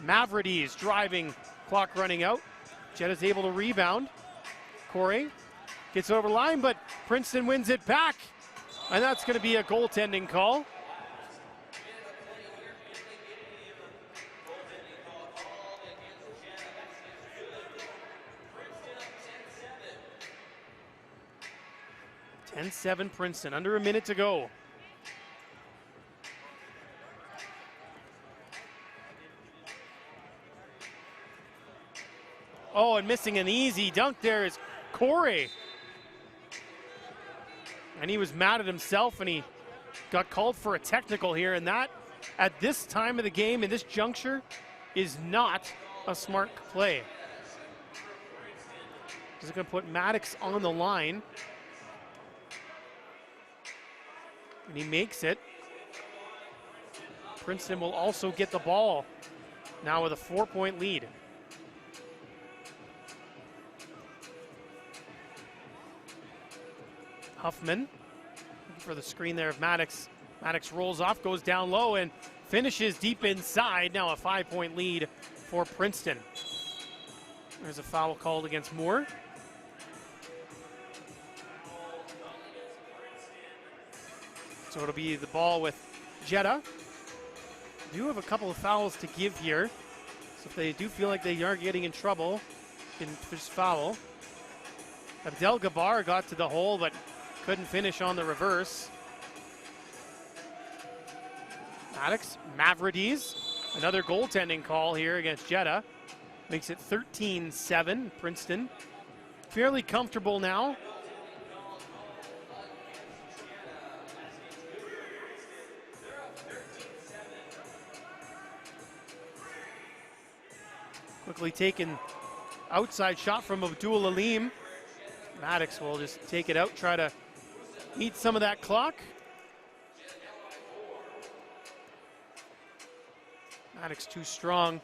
Mavrides driving, clock running out. Jetta's able to rebound. Corey gets over the line, but Princeton wins it back. And that's going to be a goaltending call. And 7 Princeton, under a minute to go. Oh, and missing an easy dunk there is Corey. And he was mad at himself, and he got called for a technical here, and that, at this time of the game, in this juncture, is not a smart play. He's going to put Maddox on the line. And he makes it. Princeton will also get the ball now with a 4-point lead. Huffman looking for the screen there of Maddox. Maddox rolls off, goes down low, and finishes deep inside. Now a 5-point lead for Princeton. There's a foul called against Moore. So it'll be the ball with Jetta. Do have a couple of fouls to give here. So if they do feel like they are getting in trouble, can just foul. Abdel Gabar got to the hole, but couldn't finish on the reverse. Maddox, Mavrides, another goaltending call here against Jetta. Makes it 13-7, Princeton. Fairly comfortable now. Quickly taken outside shot from Abdul-Alim. Maddox will just take it out, try to eat some of that clock. Maddox too strong.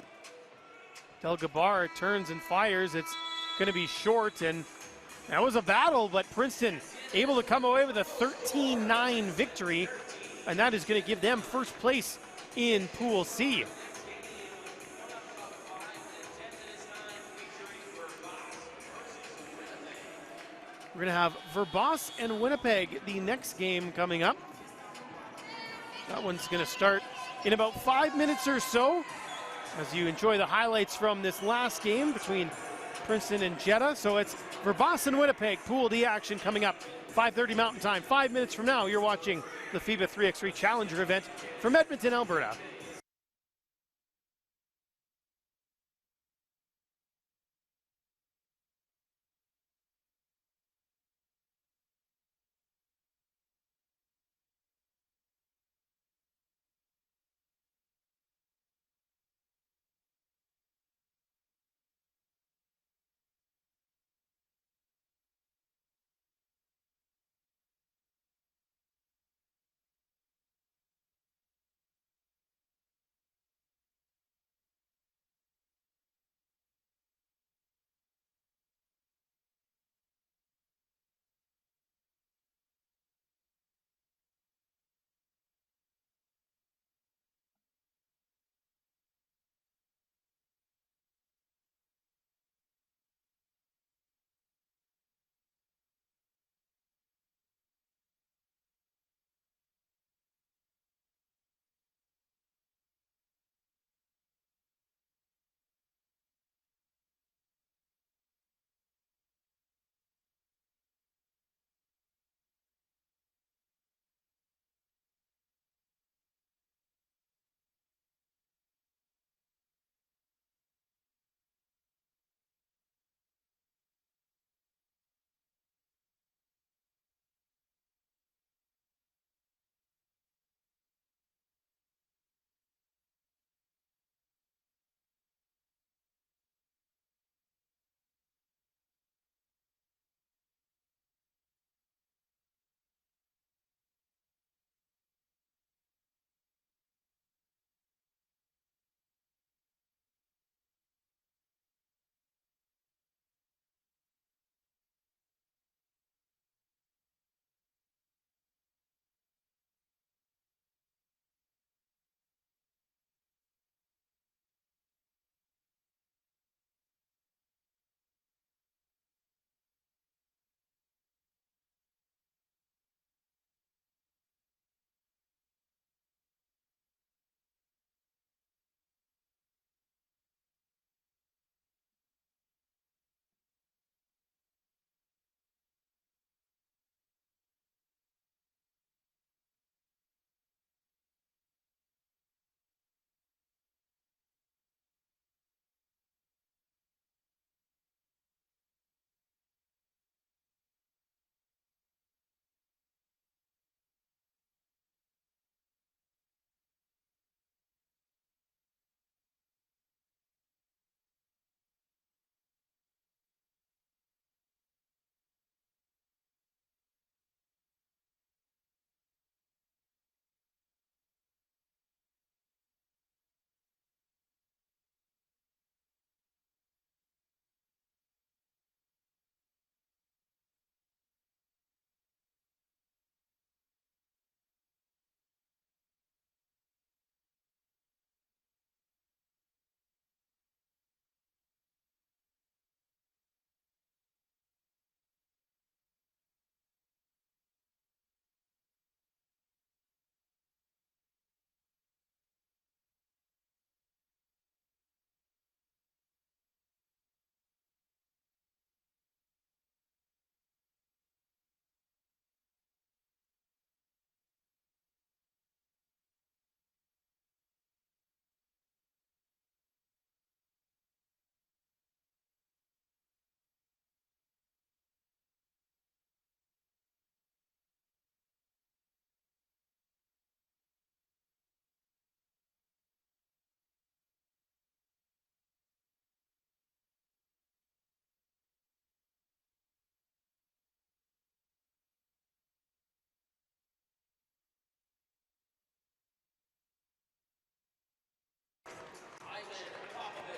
Del Gabar turns and fires. It's going to be short, and that was a battle, but Princeton able to come away with a 13-9 victory, and that is going to give them first place in Pool C. We're going to have Verbas and Winnipeg, the next game coming up. That one's going to start in about 5 minutes or so as you enjoy the highlights from this last game between Princeton and Jetta. So it's Verbas and Winnipeg, Pool D action coming up 5:30 Mountain Time. 5 minutes from now, you're watching the FIBA 3x3 Challenger event from Edmonton, Alberta.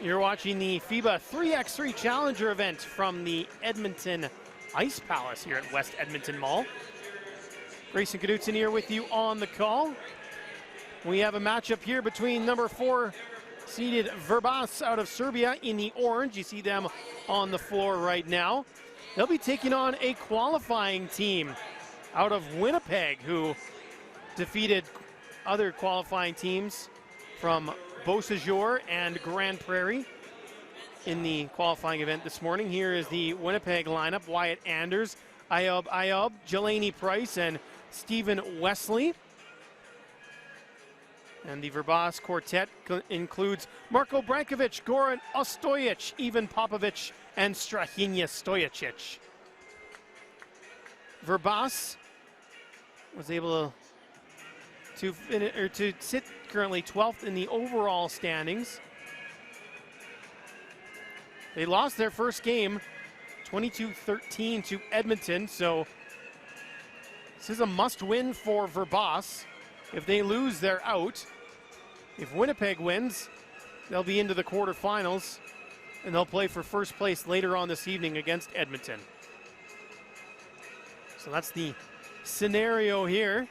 You're watching the FIBA 3x3 Challenger event from the Edmonton Ice Palace here at West Edmonton Mall. Grayson Knudsen here with you on the call. We have a matchup here between number 4 seeded Verbas out of Serbia in the orange. You see them on the floor right now. They'll be taking on a qualifying team out of Winnipeg who defeated other qualifying teams from Beausejour and Grand Prairie in the qualifying event this morning. Here is the Winnipeg lineup: Wyatt Anders, Ayub, Jelani Price, and Stephen Wesley. And the Verbas quartet includes Marko Brankovic, Goran Ostojic, Ivan Popovic, and Strahinja Stojicic. Verbas was able to sit currently 12th in the overall standings. They lost their first game 22-13 to Edmonton, so this is a must-win for Verbas. If they lose, they're out. If Winnipeg wins, they'll be into the quarterfinals, and they'll play for first place later on this evening against Edmonton. So that's the scenario here.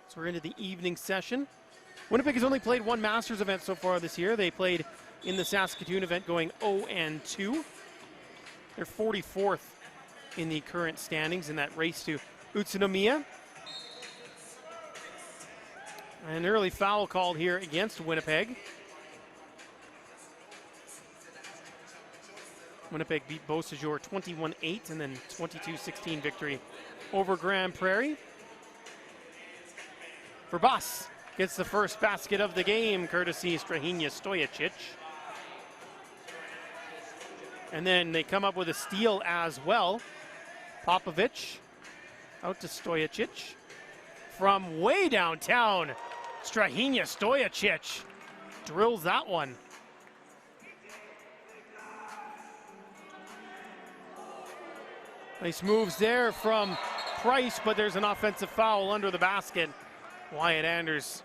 So we're into the evening session. Winnipeg has only played one Masters event so far this year. They played in the Saskatoon event going 0-2. They're 44th in the current standings in that race to Utsunomiya. An early foul called here against Winnipeg. Winnipeg beat Beausejour 21-8 and then 22-16 victory over Grand Prairie. Verbas gets the first basket of the game, courtesy Strahinja Stojicic. And then they come up with a steal as well. Popovic out to Stojicic. From way downtown, Strahinja Stojicic drills that one. Nice moves there from Price, but there's an offensive foul under the basket. Wyatt Anders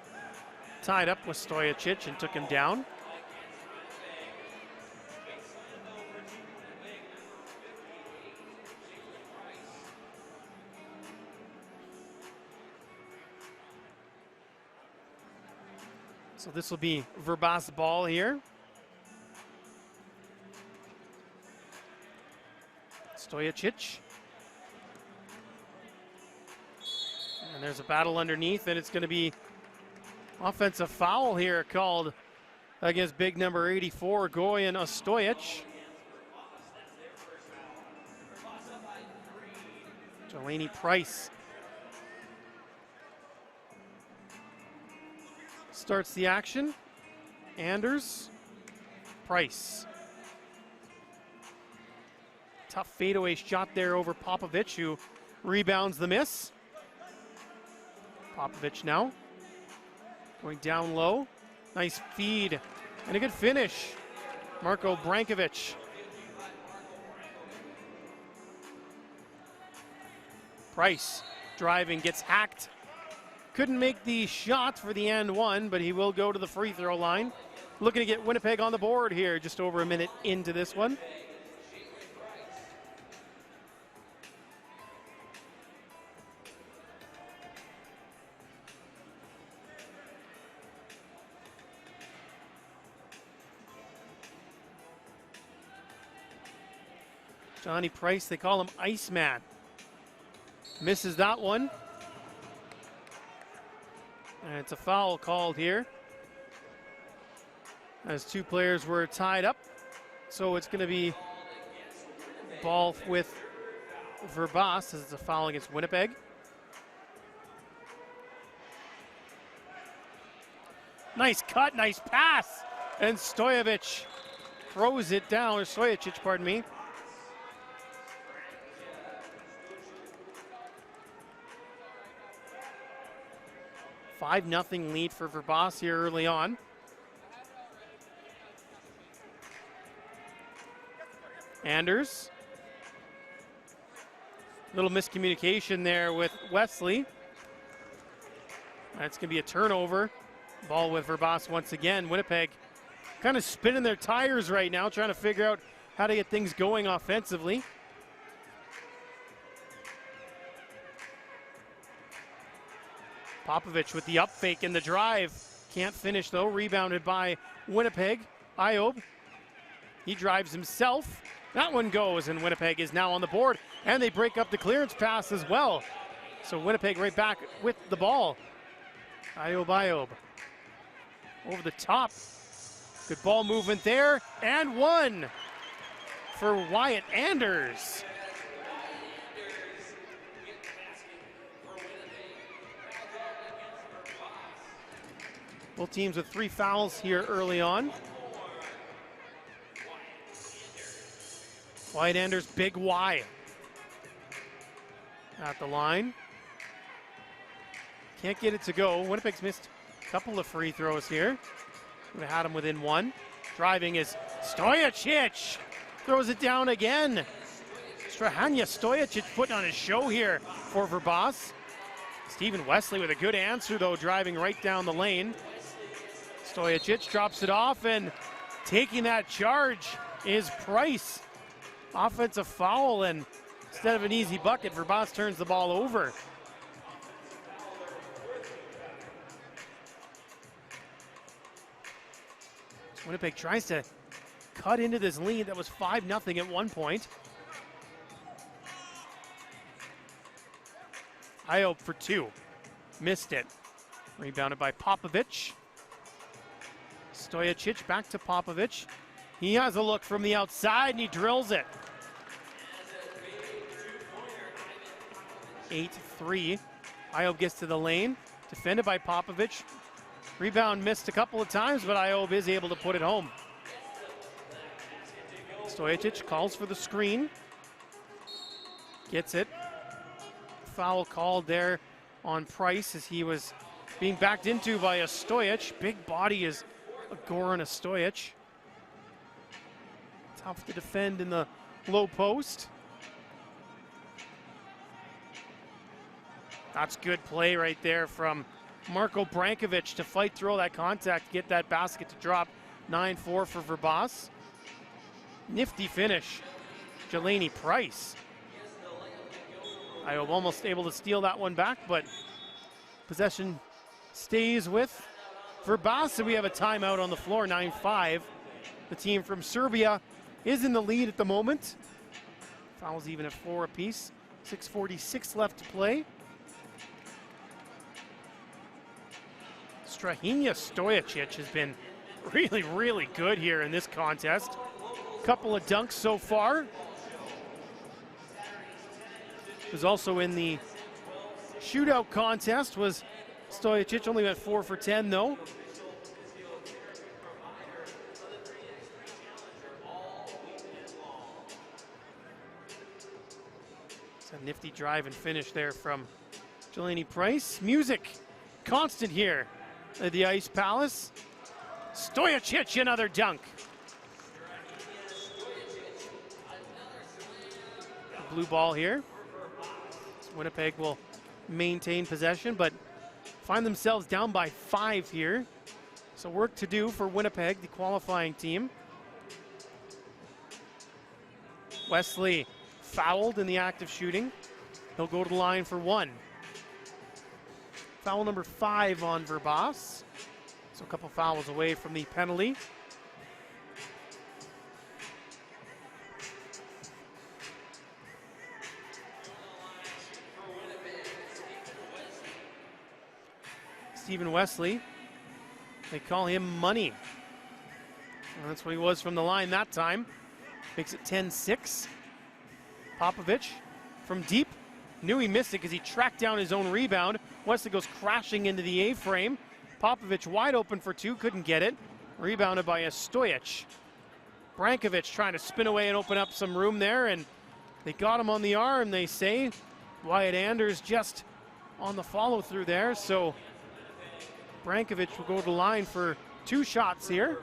tied up with Stojicic and took him down. So this will be Verbas ball here. Stojicic. And there's a battle underneath, and it's going to be offensive foul here called against big number 84, Goran Ostojic. Jelani Price starts the action. Anders, Price. Tough fadeaway shot there over Popovic, who rebounds the miss. Popovic now going down low. Nice feed and a good finish. Marko Brankovic. Price driving, gets hacked. Couldn't make the shot for the and one, but he will go to the free throw line. Looking to get Winnipeg on the board here, just over a minute into this one. Johnny Price, they call him Iceman. Misses that one. And it's a foul called here, as two players were tied up. So it's going to be ball with Verbas, as it's a foul against Winnipeg. Nice cut, nice pass. And Stojicic throws it down, or Stojicic, pardon me. $5-0 lead for Verbas here early on. Anders. Little miscommunication there with Wesley. That's going to be a turnover. Ball with Verbas once again. Winnipeg kind of spinning their tires right now, trying to figure out how to get things going offensively. Popovich with the up fake and the drive. Can't finish though, rebounded by Winnipeg. Ayob, he drives himself. That one goes, and Winnipeg is now on the board, and they break up the clearance pass as well. So Winnipeg right back with the ball. Ayob. Over the top. Good ball movement there, and one for Wyatt Anders. Both teams with 3 fouls here early on. Wyatt Anders, big Y at the line. Can't get it to go. Winnipeg's missed a couple of free throws here. Would have had him within one. Driving is Stojicic. Throws it down again. Strahanja Stojicic putting on a show here for Verbas. Stephen Wesley with a good answer though, driving right down the lane. Stojicic drops it off, and taking that charge is Price. Offensive foul, and instead of an easy bucket, Verbas turns the ball over. Winnipeg tries to cut into this lead that was 5-0 at one point. Ayob for 2. Missed it. Rebounded by Popovich. Stojicic back to Popovich. He has a look from the outside, and he drills it. 8-3. Ayob gets to the lane. Defended by Popovich. Rebound missed a couple of times, but Ayob is able to put it home. Stojicic calls for the screen. Gets it. Foul called there on Price as he was being backed into by a Stojic. Big body is a Goran Stojic. Tough to defend in the low post. That's good play right there from Marko Brankovic to fight through all that contact, get that basket to drop. 9-4 for Verbas. Nifty finish. Jelani Price. Ayob almost able to steal that one back, but possession stays with Verbas, and we have a timeout on the floor, 9-5. The team from Serbia is in the lead at the moment. Fouls even at 4 apiece. 6:46 left to play. Strahanja Stojicic has been really, really good here in this contest. Couple of dunks so far. Was also in the shootout contest was Stojicic, only went 4 for 10 though. It's a nifty drive and finish there from Jelani Price. Music constant here at the Ice Palace. Stojicic, another dunk. Blue ball here. Winnipeg will maintain possession, but find themselves down by 5 here. So work to do for Winnipeg, the qualifying team. Wesley fouled in the act of shooting. He'll go to the line for 1. Foul number 5 on Verbas. So a couple fouls away from the penalty. Stephen Wesley, they call him Money. And that's what he was from the line that time. Makes it 10-6. Popovich from deep. Knew he missed it because he tracked down his own rebound. Wesley goes crashing into the A-frame. Popovich wide open for 2, couldn't get it. Rebounded by a Stojic. Brankovic trying to spin away and open up some room there, and they got him on the arm, they say. Wyatt Anders just on the follow-through there, so Brankovic will go to the line for 2 shots here.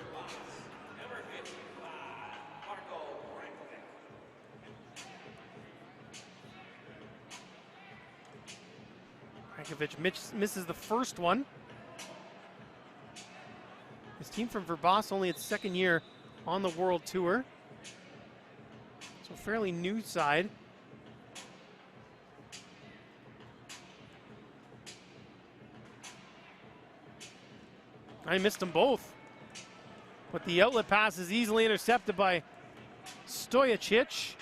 Brankovic misses the first one. His team from Verbas, only its second year on the World Tour. So fairly new side. I missed them both. But the outlet pass is easily intercepted by Stojicic.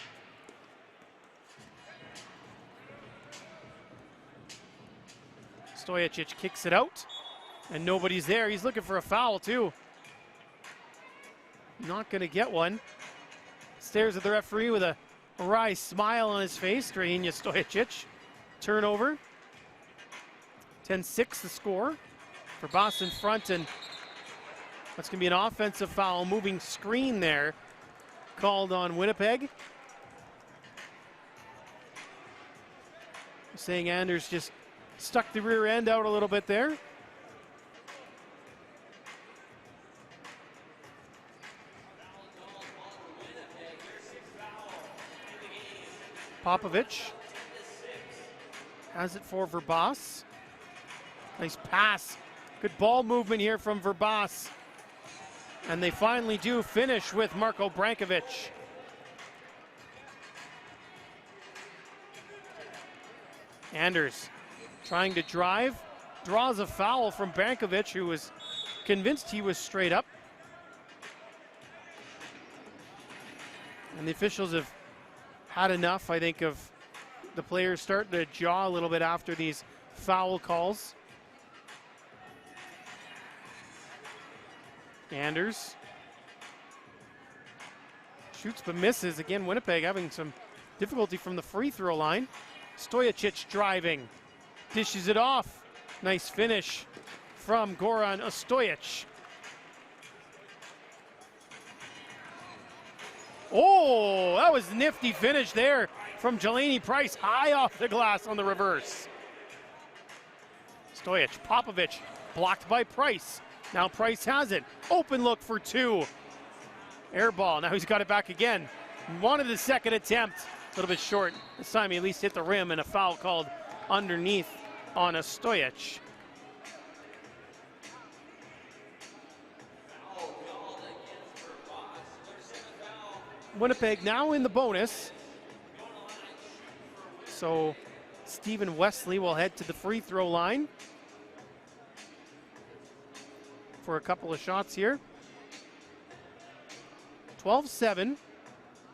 Stojicic kicks it out, and nobody's there. He's looking for a foul, too. Not going to get one. Stares at the referee with a wry smile on his face. Strahinja Stojicic. Turnover. 10-6 the score. Verbas in front, and that's going to be an offensive foul. Moving screen there called on Winnipeg. Saying Anders just stuck the rear end out a little bit there. Popovich has it for Verbas. Nice pass. Good ball movement here from Verbas. And they finally do finish with Marko Brankovic. Anders trying to drive, draws a foul from Brankovic, who was convinced he was straight up. And the officials have had enough, I think, of the players starting to jaw a little bit after these foul calls. Anders shoots but misses. Again, Winnipeg having some difficulty from the free throw line. Stojicic driving, dishes it off. Nice finish from Goran Ostojic. Oh, that was a nifty finish there from Jelani Price, high off the glass on the reverse. Stojic, Popovich, blocked by Price. Now Price has it. Open look for two. Air ball. Now he's got it back again. Wanted the second attempt. A little bit short. This time he at least hit the rim, and a foul called underneath on Ostojic. Winnipeg now in the bonus. So Stephen Wesley will head to the free throw line for a couple of shots here. 12-7,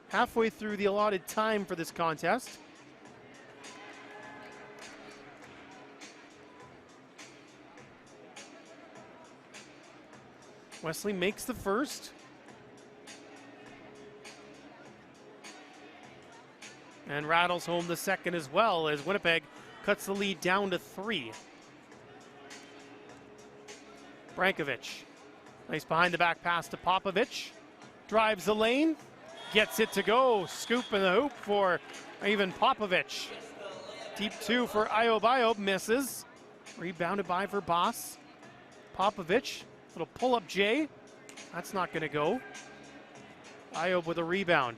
halfway through the allotted time for this contest. Wesley makes the first. And rattles home the second as well, as Winnipeg cuts the lead down to 3. Brankovic, nice behind the back pass to Popovich. Drives the lane, gets it to go. Scoop in the hoop for Ivan Popovich. Deep two for Ayob, misses. Rebounded by Verbas. Popovich, little pull-up J. That's not going to go. Ayob with a rebound.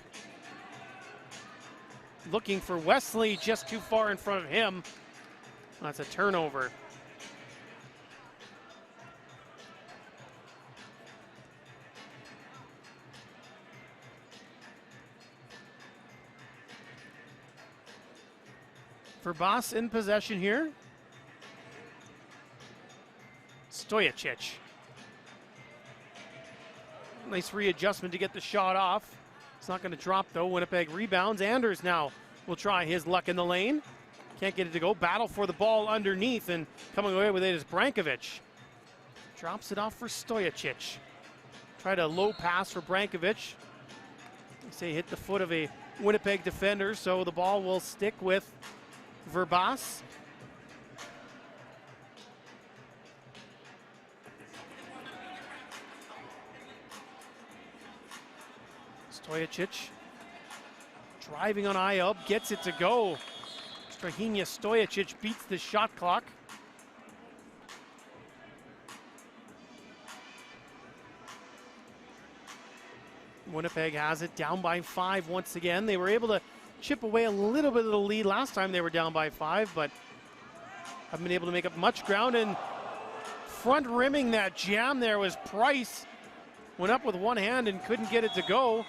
Looking for Wesley, just too far in front of him. That's a turnover. Verbas in possession here. Stojicic. Nice readjustment to get the shot off. It's not going to drop, though. Winnipeg rebounds. Anders now will try his luck in the lane. Can't get it to go. Battle for the ball underneath, and coming away with it is Brankovic. Drops it off for Stojicic. Tried a low pass for Brankovic. They say hit the foot of a Winnipeg defender, so the ball will stick with Verbas. Stojicic driving on Ayob, gets it to go. Strahinja Stojicic beats the shot clock. Winnipeg has it, down by 5 once again. They were able to chip away a little bit of the lead last time they were down by 5, but haven't been able to make up much ground. And front rimming that jam there was Price. Went up with one hand and couldn't get it to go.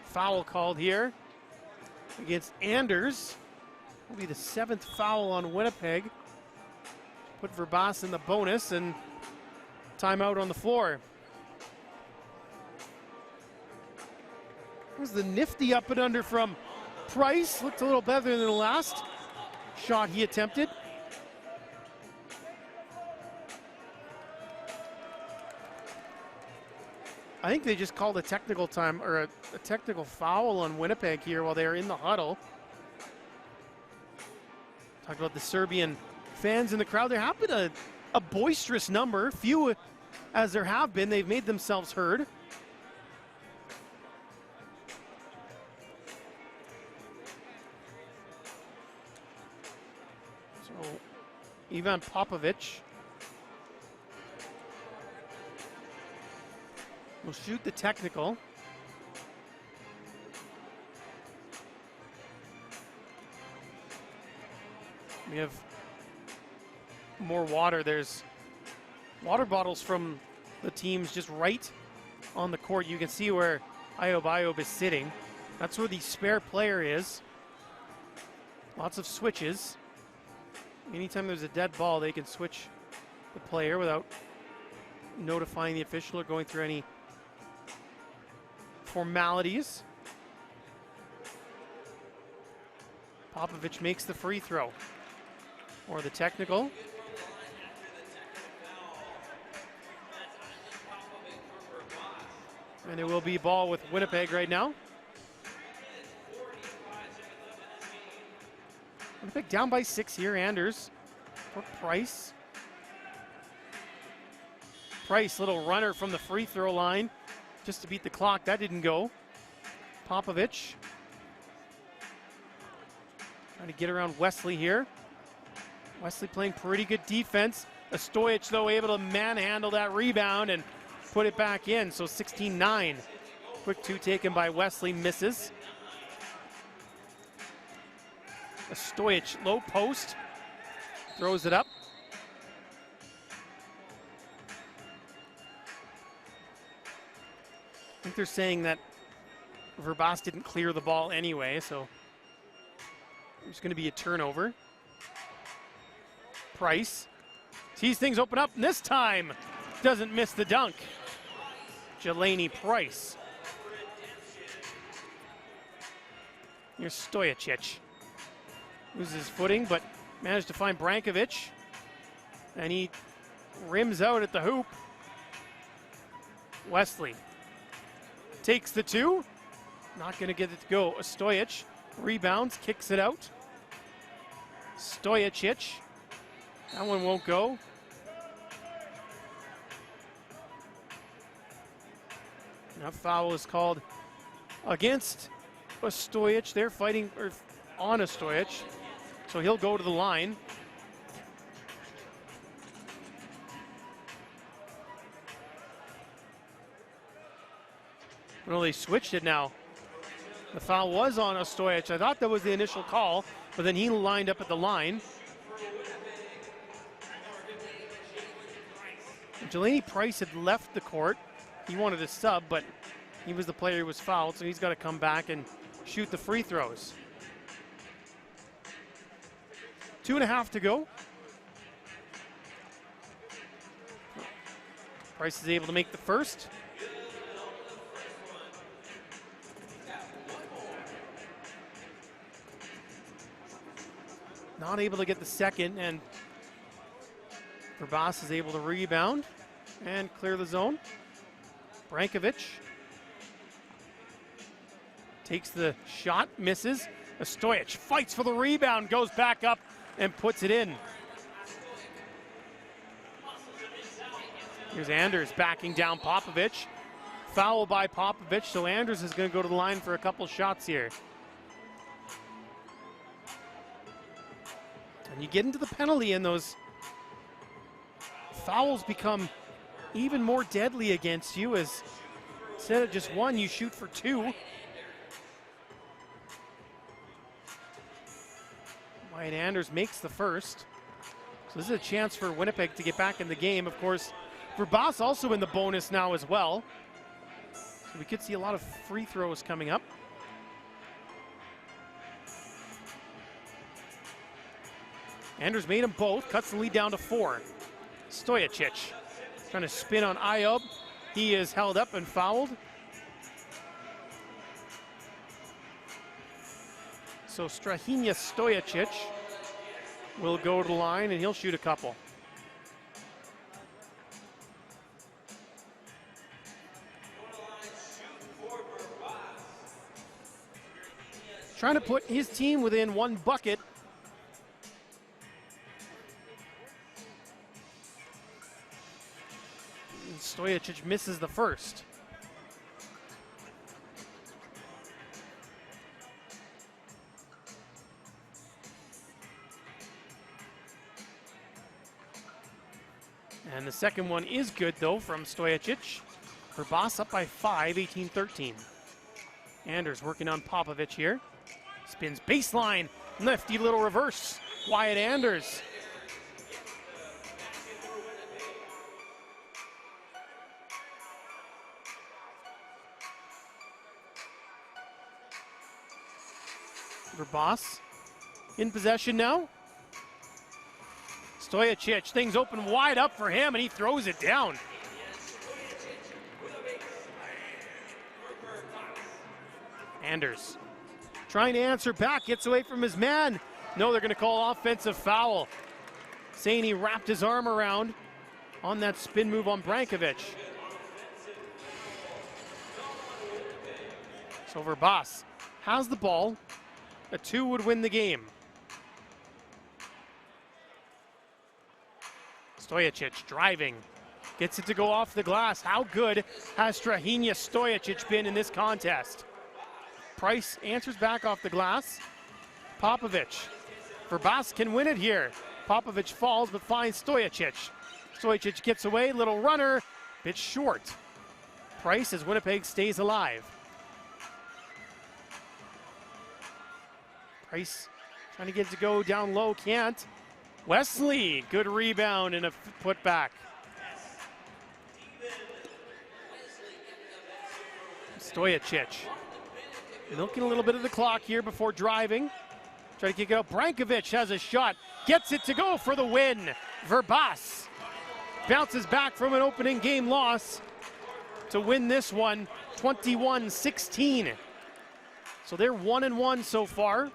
Foul called here against Anders. Will be the 7th foul on Winnipeg. Put Verbas in the bonus and timeout on the floor. Was the nifty up and under from Price. Looked a little better than the last shot he attempted. I think they just called a technical time or a technical foul on Winnipeg here while they are in the huddle. Talked about the Serbian fans in the crowd. There have been a boisterous number, few as there have been. They've made themselves heard. So Ivan Popovic will shoot the technical. We have more water. There's water bottles from the teams just right on the court. You can see where Ayob is sitting. That's where the spare player is. Lots of switches. Anytime there's a dead ball, they can switch the player without notifying the official or going through any formalities. Popovic makes the free throw. Or the technical. And it will be ball with Winnipeg right now. Winnipeg down by 6 here. Anders for Price. Price, little runner from the free throw line just to beat the clock. That didn't go. Popovic trying to get around Wesley here. Wesley playing pretty good defense. Stojic, though, able to manhandle that rebound and put it back in. So 16-9. Quick two taken by Wesley, misses. Stojic, low post, throws it up. I think they're saying that Verbas didn't clear the ball anyway, so there's going to be a turnover. Price sees things open up, and this time doesn't miss the dunk. Jelani Price. Here's Stojic. Loses his footing, but managed to find Brankovic. And he rims out at the hoop. Wesley takes the two. Not going to get it to go. Stojic rebounds, kicks it out. Stojic. That one won't go. That foul is called against Stojic. They're fighting on Stojic, so he'll go to the line. Well, they switched it now. The foul was on Stojic. I thought that was the initial call, but then he lined up at the line. Jelani Price had left the court. He wanted to sub, but he was the player who was fouled, so he's got to come back and shoot the free throws. 2.5 to go. Price is able to make the first. Not able to get the second, and Verbas is able to rebound and clear the zone. Brankovic takes the shot, misses. Stojic fights for the rebound, goes back up and puts it in. Here's Anders backing down Popovic. Foul by Popovic, so Anders is going to go to the line for a couple shots here. And you get into the penalty and those fouls become even more deadly against you, as instead of just one, you shoot for two. Wyatt Anders makes the first. So this is a chance for Winnipeg to get back in the game. Of course, Verbas also in the bonus now as well. So we could see a lot of free throws coming up. Anders made them both, cuts the lead down to 4. Stojacic trying to spin on Ayob. He is held up and fouled. So Strahinja Stojacic will go to the line and he'll shoot a couple. Trying to put his team within 1 bucket. Stojacic misses the first. And the second one is good, though, from Stojacic. Verbas up by 5, 18-13. Anders working on Popovic here. Spins baseline, nifty little reverse. Wyatt Anders. Verbas in possession now. Stojacic, things open wide up for him, and he throws it down. Anders trying to answer back, gets away from his man. No, they're going to call offensive foul. Saying he wrapped his arm around on that spin move on Brankovic. So Verbas has the ball. A 2 would win the game. Stojacic driving, gets it to go off the glass. How good has Strahinja Stojacic been in this contest? Price answers back off the glass. Popovic. Verbas can win it here. Popovic falls but finds Stojacic. Stojacic gets away, little runner, bit short. Price as Winnipeg stays alive. Price trying to get it to go down low, can't. Wesley, good rebound and a putback. Stojacic milking a little bit of the clock here before driving. Try to kick it out. Brankovic has a shot, gets it to go for the win. Verbas bounces back from an opening game loss to win this one 21-16. So they're 1-1 so far.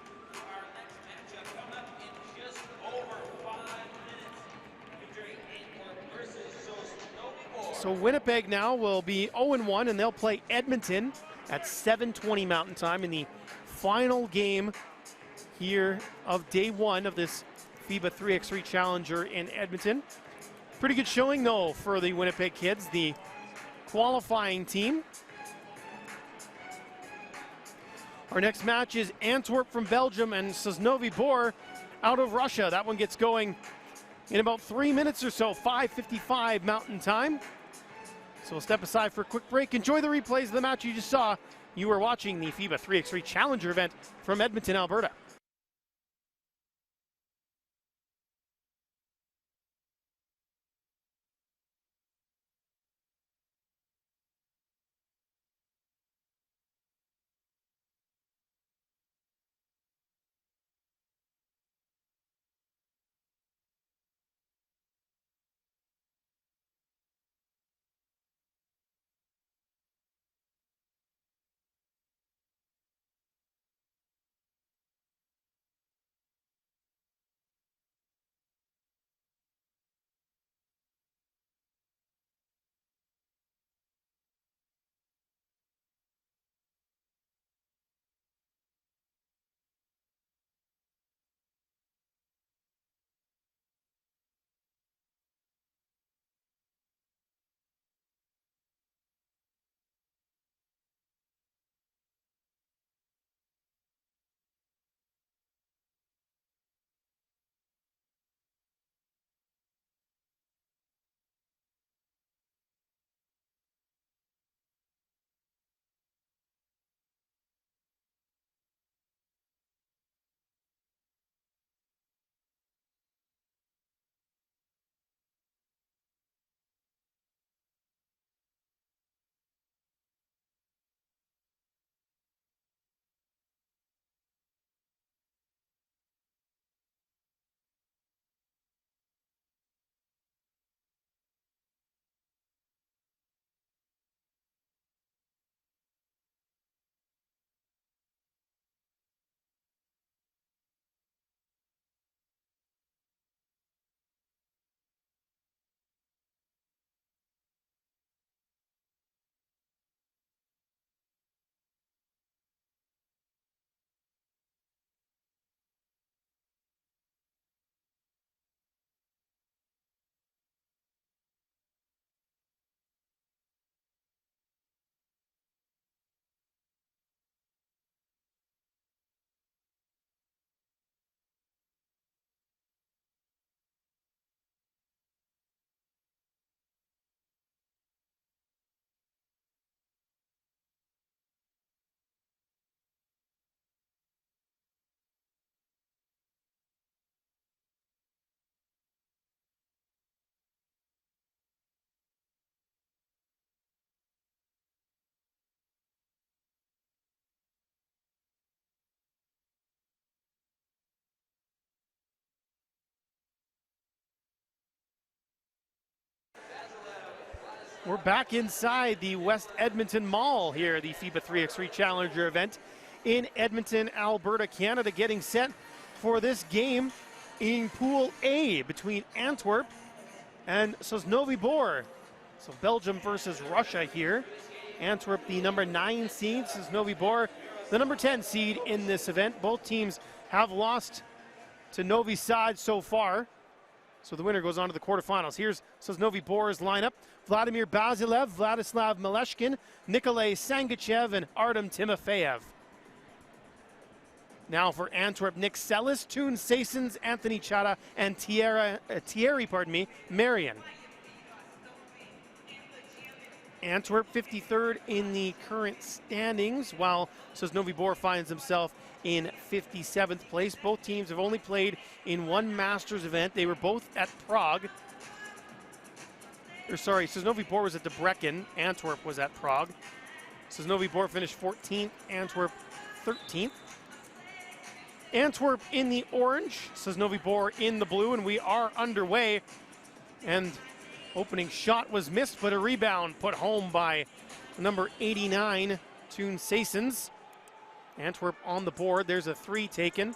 So Winnipeg now will be 0-1, and they'll play Edmonton at 7:20 Mountain Time in the final game here of day 1 of this FIBA 3x3 Challenger in Edmonton. Pretty good showing, though, for the Winnipeg kids, the qualifying team. Our next match is Antwerp from Belgium and Novi Boer out of Russia. That one gets going in about 3 minutes or so, 5:55 Mountain Time. So we'll step aside for a quick break. Enjoy the replays of the match you just saw. You were watching the FIBA 3x3 Challenger event from Edmonton, Alberta. We're back inside the West Edmonton Mall here, the FIBA 3x3 Challenger event in Edmonton, Alberta, Canada, getting set for this game in Pool A between Antwerp and Novi Boer. So Belgium versus Russia here. Antwerp, the number 9 seed, Novi Boer, the number 10 seed in this event. Both teams have lost to Novi Sad so far. So the winner goes on to the quarterfinals. Here's Novi Boer's lineup. Vladimir Basilev, Vladislav Maleshkin, Nikolay Sangachev, and Artem Timofeyev. Now for Antwerp, Nick Sellis, Toon Saysons, Anthony Jetta, and Thierry Marion. Antwerp 53rd in the current standings, while Novi Boer finds himself in 57th place. Both teams have only played in one Masters event. They were both at Prague. Novi Boer was at Debrecen. Antwerp was at Prague. Novi Boer finished 14th, Antwerp 13th. Antwerp in the orange, Novi Boer in the blue, and we are underway. And opening shot was missed, but a rebound put home by number 89, Toon Saysons. Antwerp on the board. There's a 3 taken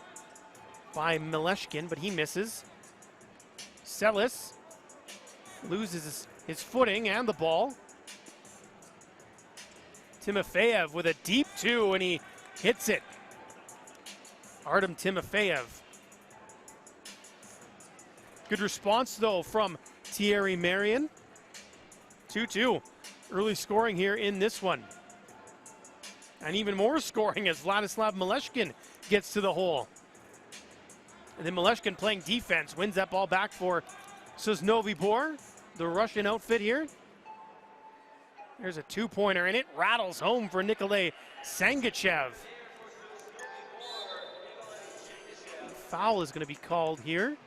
by Maleshkin, but he misses. Sellis loses his footing and the ball. Timofeyev with a deep 2, and he hits it. Artem Timofeyev. Good response, though, from Thierry Marion. 2-2. Early scoring here in this one. And even more scoring as Vladislav Maleshkin gets to the hole. And then Maleshkin playing defense, wins that ball back for Novi Boer, the Russian outfit here. There's a 2-pointer, and it rattles home for Nikolay Sangachev. Foul is going to be called here.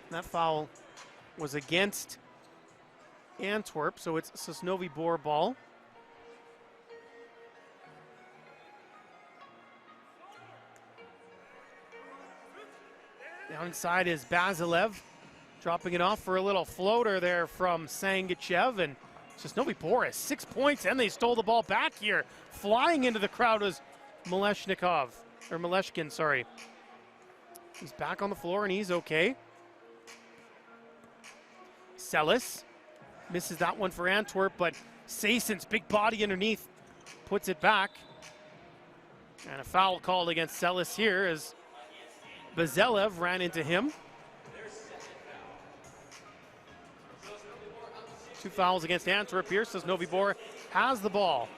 That foul was against Antwerp, so it's Novi Boer ball. Down inside is Basilev, dropping it off for a little floater there from Sangachev, and Novi Boer has 6 points, and they stole the ball back here. Flying into the crowd was Maleshkin, sorry. He's back on the floor, and he's okay. Sellis misses that one for Antwerp, but Saysons, big body underneath, puts it back. And a foul called against Sellis here as Basilev ran into him. 2 fouls against Antwerp here, Novi Boer has the ball.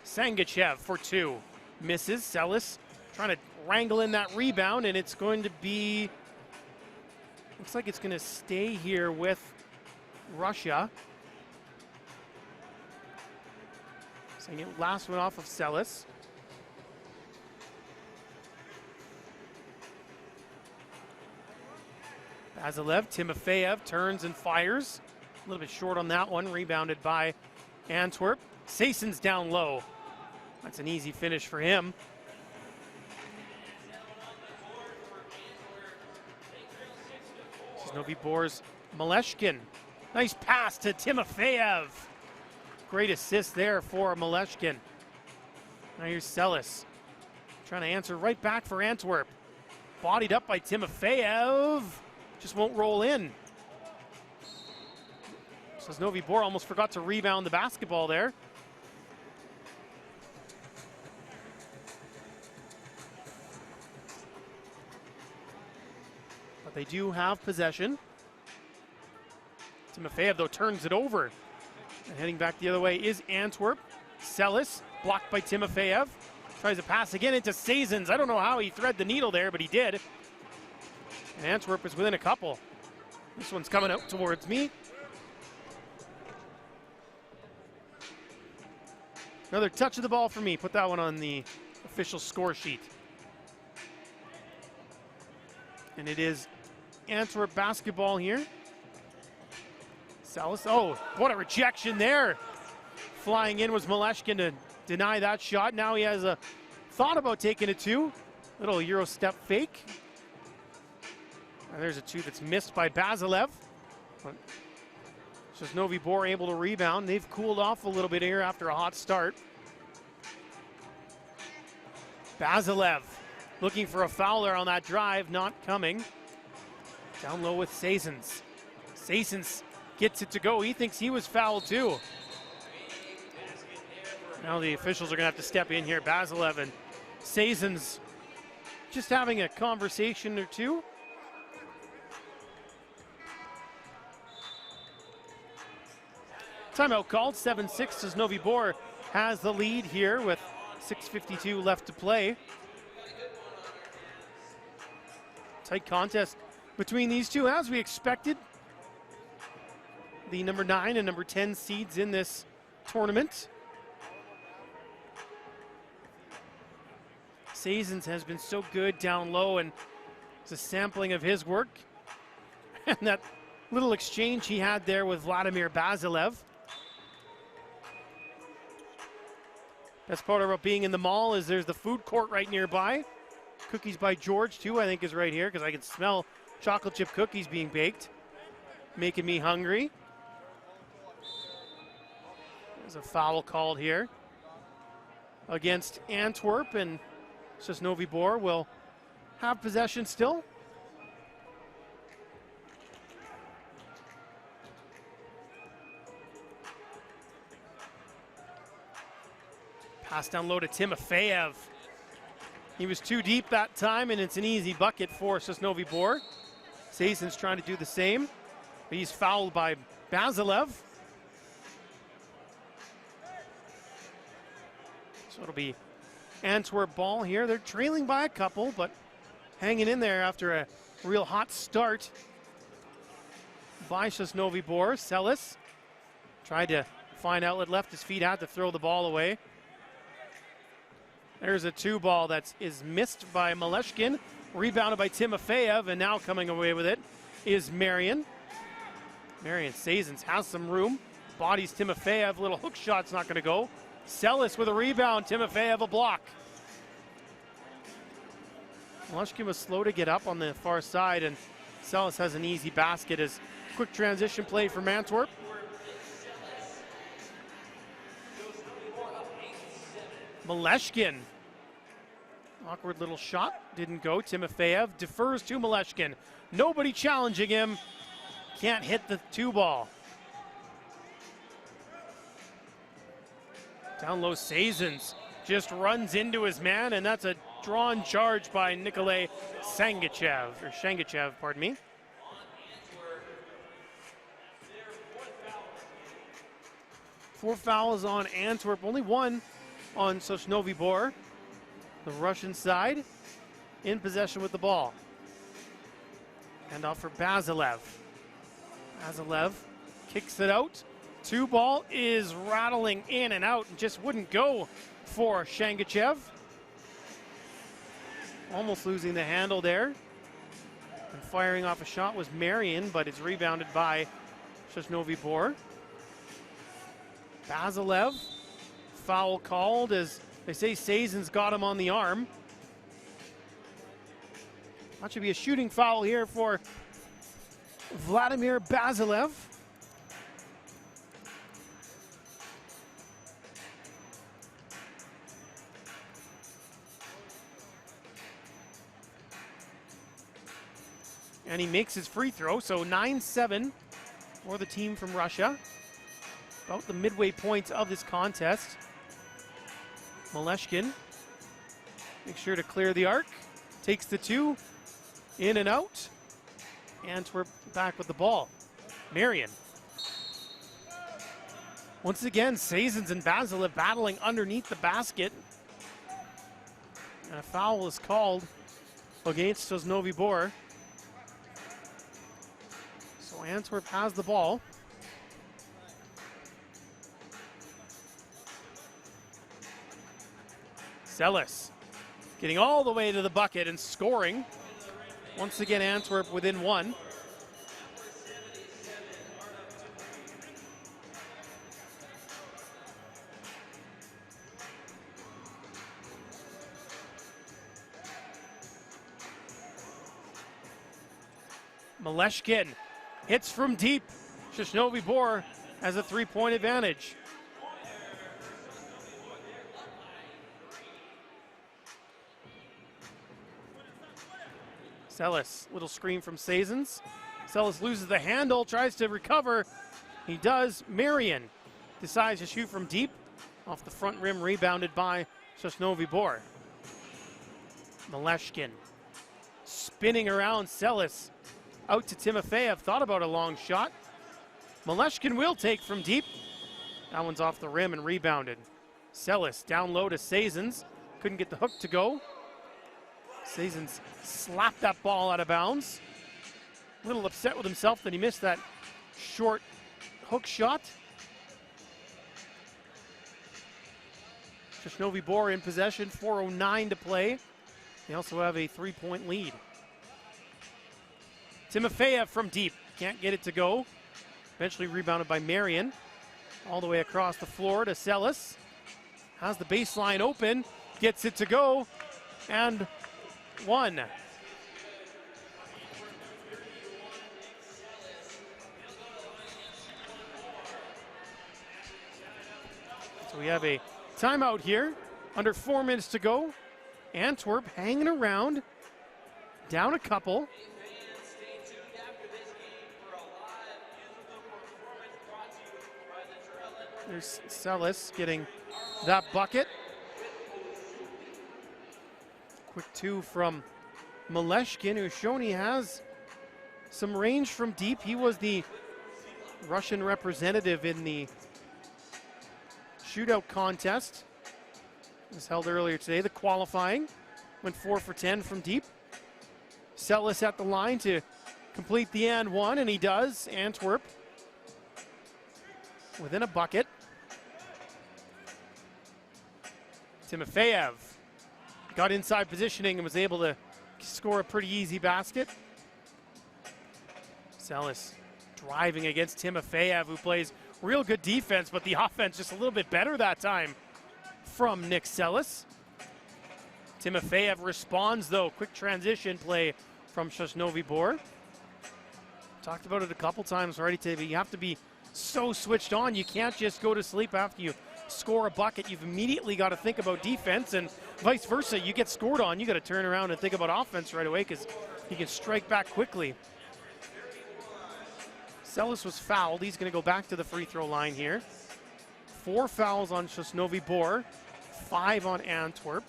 Sangachev for 2. Misses. Sellis trying to wrangle in that rebound, and it's going to be, looks like it's going to stay here with Russia. Saying it last one off of Sellis. Basilev, Timofeyev turns and fires. A little bit short on that one, rebounded by Antwerp. Saysons down low. That's an easy finish for him. This is Novi Boer's Maleshkin. Nice pass to Timofeyev. Great assist there for Maleshkin. Now here's Sellis. Trying to answer right back for Antwerp. Bodied up by Timofeyev. Just won't roll in. Novi Boer almost forgot to rebound the basketball there. But they do have possession. Timofeyev, though, turns it over. And heading back the other way is Antwerp. Sellis, blocked by Timofeyev. Tries to pass again into Saysons. I don't know how he threaded the needle there, but he did. And Antwerp is within a couple. This one's coming out towards me. Another touch of the ball for me. Put that one on the official score sheet. And it is Antwerp basketball here. Sellis, oh, what a rejection there. Flying in was Maleshkin to deny that shot. Now he has a thought about taking it 2. Little Euro step fake. And there's a two that's missed by Basilev. Just Novi Boer able to rebound. They've cooled off a little bit here after a hot start. Basilev looking for a fouler on that drive, not coming. Down low with Sazins. Sazins gets it to go. He thinks he was fouled too. Now the officials are going to have to step in here. Basilev and Sazins just having a conversation or two. Timeout called, 7-6 as Novi Boer has the lead here with 6:52 left to play. Tight contest between these two as we expected. The number 9 and number 10 seeds in this tournament. Sazins has been so good down low, and it's a sampling of his work. And that little exchange he had there with Vladimir Basilev. Best part about being in the mall is there's the food court right nearby. Cookies by George too, I think, is right here because I can smell chocolate chip cookies being baked, making me hungry. There's a foul called here against Antwerp, and it's just Novi Boer will have possession still. Pass down low to Timofeyev. He was too deep that time, and it's an easy bucket for Novi Boer. Sazins trying to do the same, but he's fouled by Basilev. So it'll be Antwerp ball here. They're trailing by a couple, but hanging in there after a real hot start by Novi Boer. Sellis tried to find outlet, left his feet out to throw the ball away. There's a two ball that is missed by Maleshkin, rebounded by Timofeyev, and now coming away with it is Marion. Marion Sazins has some room, bodies Timofeyev, little hook shot's not gonna go. Sellis with a rebound, Timofeyev a block. Maleshkin was slow to get up on the far side, and Sellis has an easy basket as quick transition play from Antwerp. Maleshkin, awkward little shot, didn't go. Timofeyev defers to Maleshkin. Nobody challenging him, can't hit the two ball. Down low, Sazins just runs into his man, and that's a drawn charge by Nikolay Shangachev, pardon me. Four fouls on Antwerp, only one on Novi Boer, the Russian side, in possession with the ball. And off for Basilev. Basilev kicks it out. Two ball is rattling in and out and just wouldn't go for Shangachev. Almost losing the handle there. And firing off a shot was Marion, but it's rebounded by Novi Boer. Basilev. Foul called as they say Sazins got him on the arm. That should be a shooting foul here for Vladimir Basilev. And he makes his free throw, so 9-7 for the team from Russia. About the midway point of this contest. Maleshkin makes sure to clear the arc, takes the two, in and out. Antwerp back with the ball. Marion. Once again, Sazins and Basilev battling underneath the basket. And a foul is called against Novi Boer. So Antwerp has the ball. Sellis getting all the way to the bucket and scoring. Once again, Antwerp within one. Maleshkin hits from deep. Novi Boer has a 3-point advantage. Sellis, little screen from Sazens. Sellis loses the handle, tries to recover. He does. Marion decides to shoot from deep. Off the front rim, rebounded by Novi Boer. Maleshkin spinning around. Sellis out to Timofeyev. Thought about a long shot. Maleshkin will take from deep. That one's off the rim and rebounded. Sellis down low to Sazens. Couldn't get the hook to go. Sazens slapped that ball out of bounds. A little upset with himself that he missed that short hook shot. Novi Boer in possession, 4:09 to play. They also have a 3-point lead. Timofeyev from deep, can't get it to go. Eventually rebounded by Marion. All the way across the floor to Sellis. Has the baseline open, gets it to go, and one. So we have a timeout here, under 4 minutes to go. Antwerp hanging around, down a couple. There's Sellis getting that bucket. Quick two from Maleshkin, who's shown he has some range from deep. He was the Russian representative in the shootout contest. It was held earlier today, the qualifying. Went 4 for 10 from deep. Sellis at the line to complete the and one, and he does. Antwerp within a bucket. Timofeyev got inside positioning and was able to score a pretty easy basket. Sellis driving against Timofeyev, who plays real good defense, but the offense just a little bit better that time from Nick Sellis. Timofeyev responds though. Quick transition play from Novi Boer. Talked about it a couple times already today, but you have to be so switched on. You can't just go to sleep after you score a bucket. You've immediately got to think about defense, and vice versa. You get scored on, you got to turn around and think about offense right away, because he can strike back quickly. Sellis was fouled. He's going to go back to the free throw line here. 4 fouls on Novi Boer, 5 on Antwerp.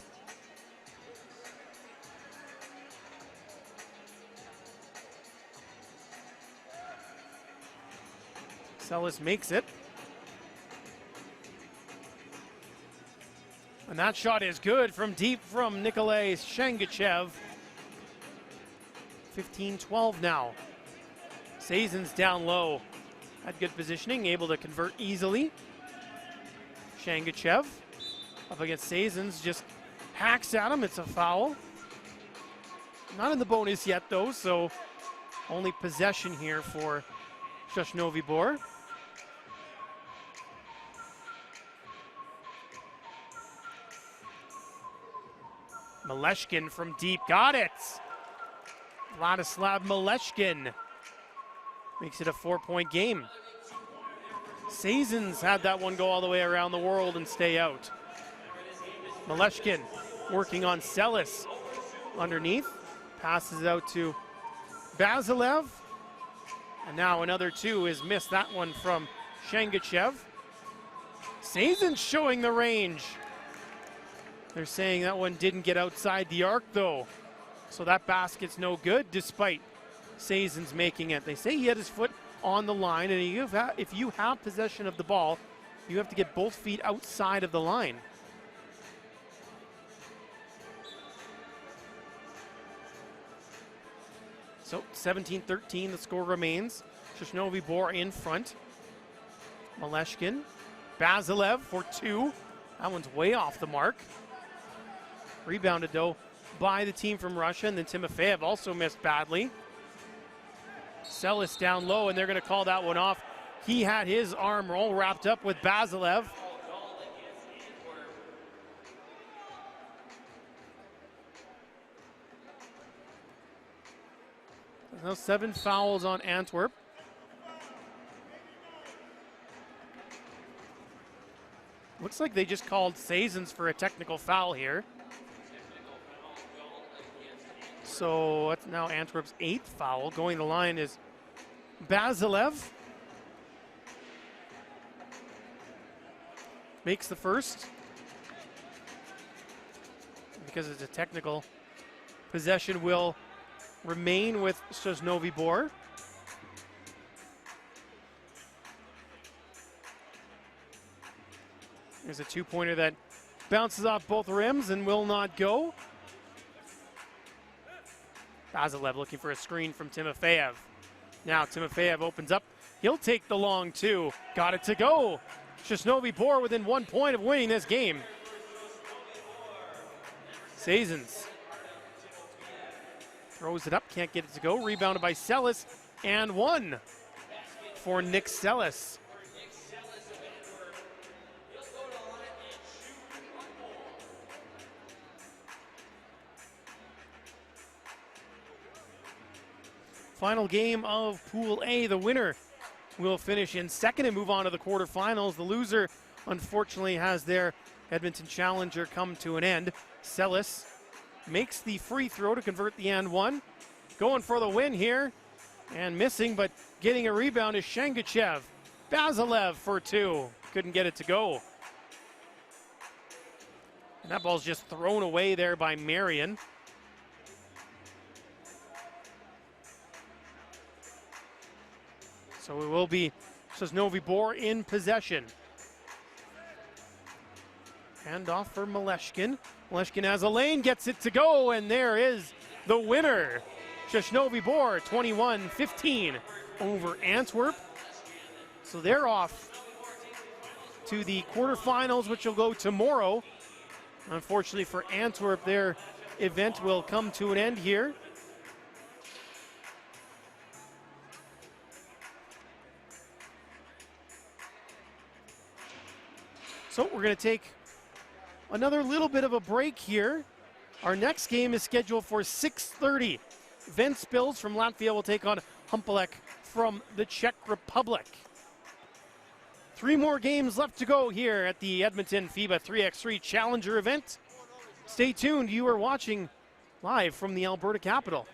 Sellis makes it. And that shot is good from deep from Nikolai Shangachev. 15-12 now. Sazens down low. Had good positioning, able to convert easily. Shangachev up against Sazens, just hacks at him. It's a foul. Not in the bonus yet though, so only possession here for Novi Boer. Maleshkin from deep, got it! Vladislav Maleshkin makes it a 4-point game. Sazens had that one go all the way around the world and stay out. Maleshkin working on Sellis underneath, passes out to Basilev, and now another two is missed. That one from Shangachev. Sazens showing the range. They're saying that one didn't get outside the arc though, so that basket's no good despite Sazens making it. They say he had his foot on the line, and if you have possession of the ball, you have to get both feet outside of the line. So 17-13, the score remains. Novi Boer in front. Maleshkin, Basilev for 2. That one's way off the mark. Rebounded though by the team from Russia, and then Timofeyev also missed badly. Sellis down low, and they're going to call that one off. He had his arm all wrapped up with Basilev. Now 7 fouls on Antwerp. Looks like they just called Sazens for a technical foul here. So that's now Antwerp's 8th foul. Going to the line is Basilev. Makes the first. Because it's a technical, possession will remain with Novi Boer. There's a 2-pointer that bounces off both rims and will not go. Basilev looking for a screen from Timofeyev. Now Timofeyev opens up. He'll take the long 2. Got it to go. Novi Boer within 1 point of winning this game. Sazens throws it up, can't get it to go. Rebounded by Sellis, and 1 for Nick Sellis. Final game of Pool A. The winner will finish in second and move on to the quarterfinals. The loser, unfortunately, has their Edmonton Challenger come to an end. Sellis makes the free throw to convert the and 1. Going for the win here and missing, but getting a rebound is Shangachev. Basilev for 2. Couldn't get it to go. And that ball's just thrown away there by Marion. So it will be Novi Boer in possession. Hand off for Maleshkin. Maleshkin has a lane, gets it to go, and there is the winner. Novi Boer 21-15 over Antwerp. So they're off to the quarterfinals, which will go tomorrow. Unfortunately for Antwerp, their event will come to an end here. So we're going to take another little bit of a break here. Our next game is scheduled for 6:30. Ventspils from Latvia will take on Humpalek from the Czech Republic. 3 more games left to go here at the Edmonton FIBA 3x3 Challenger event. Stay tuned. You are watching live from the Alberta capital.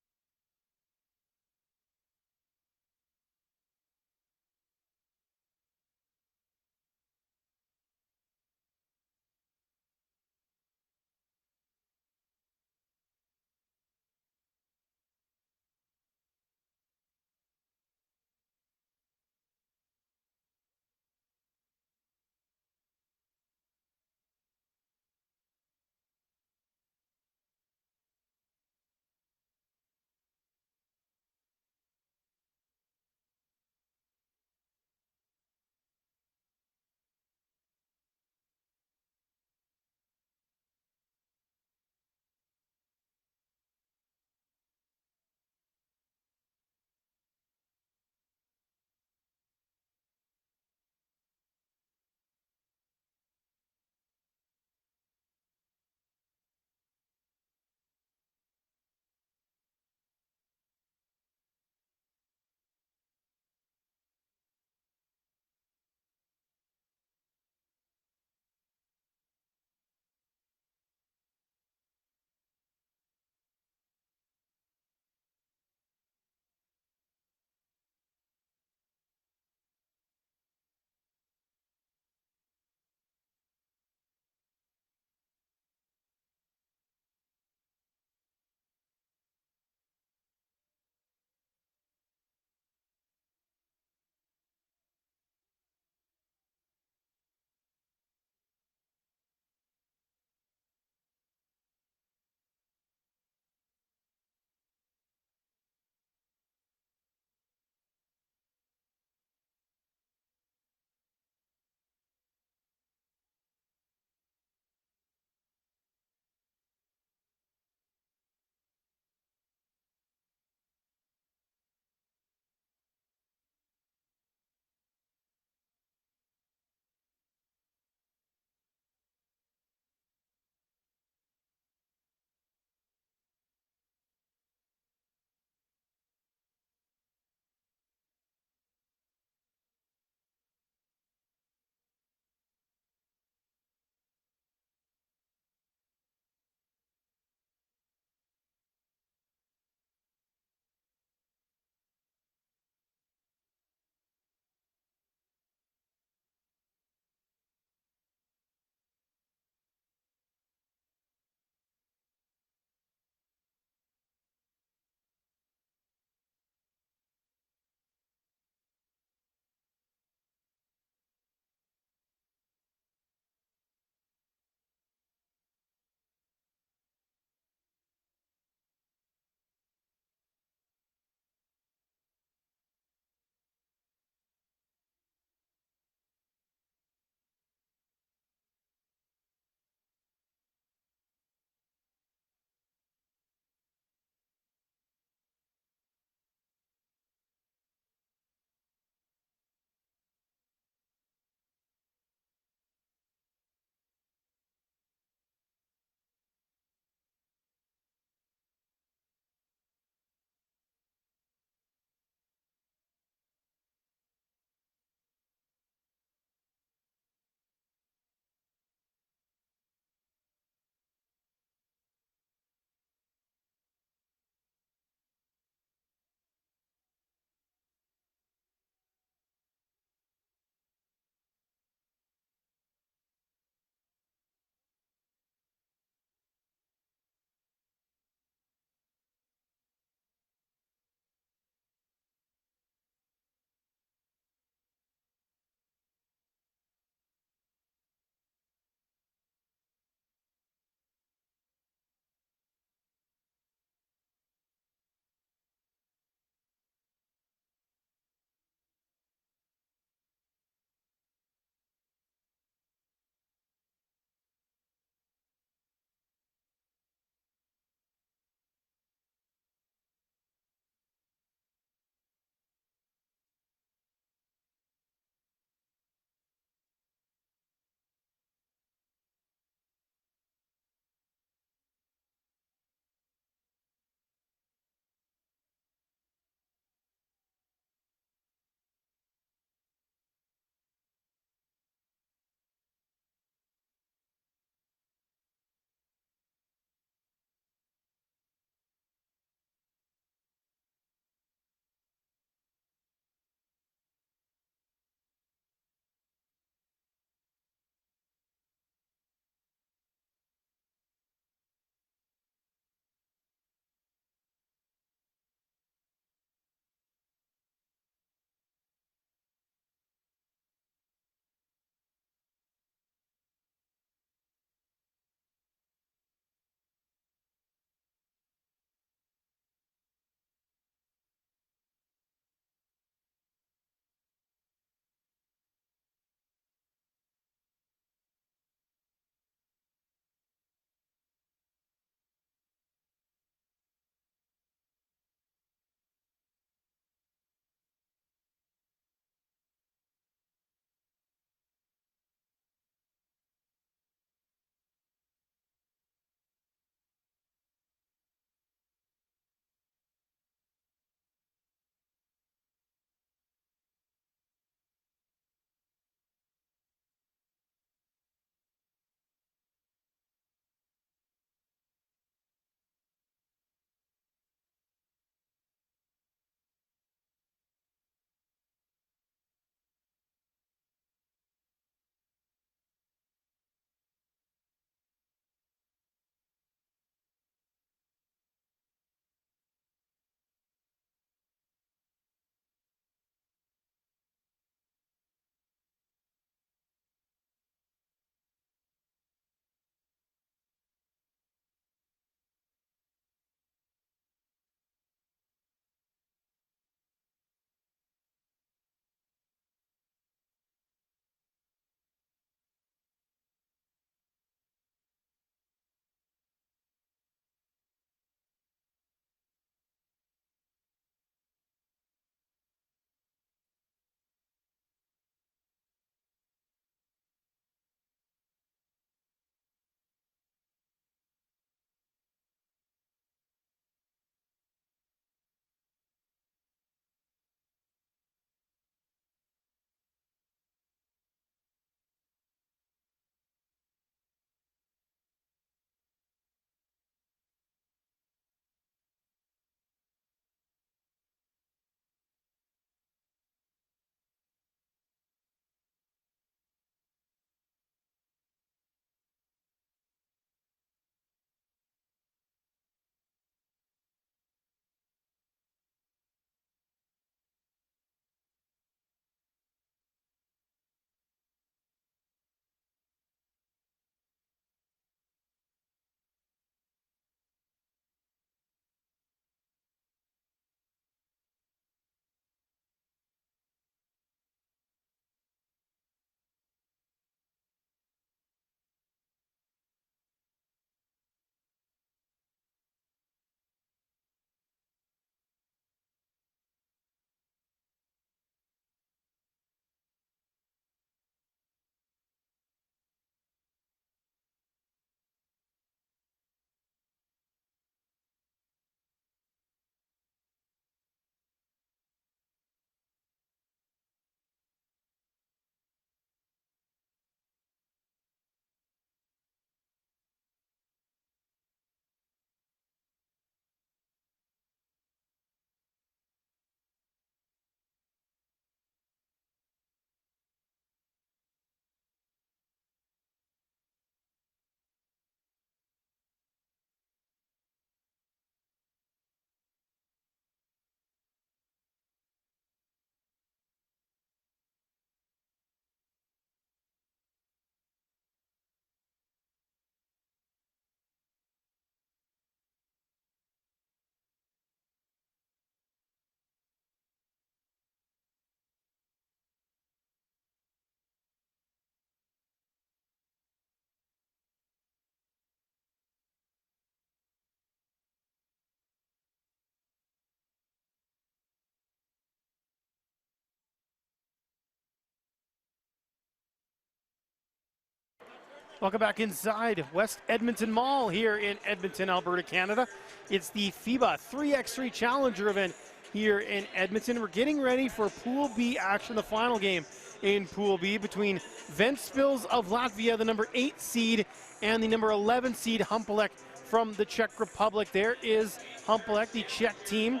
Welcome back inside West Edmonton Mall here in Edmonton, Alberta, Canada. It's the FIBA 3x3 Challenger event here in Edmonton. We're getting ready for Pool B action, the final game in Pool B between Ventspils of Latvia, the number 8 seed, and the number 11 seed Humpalek from the Czech Republic. There is Humpalek, the Czech team,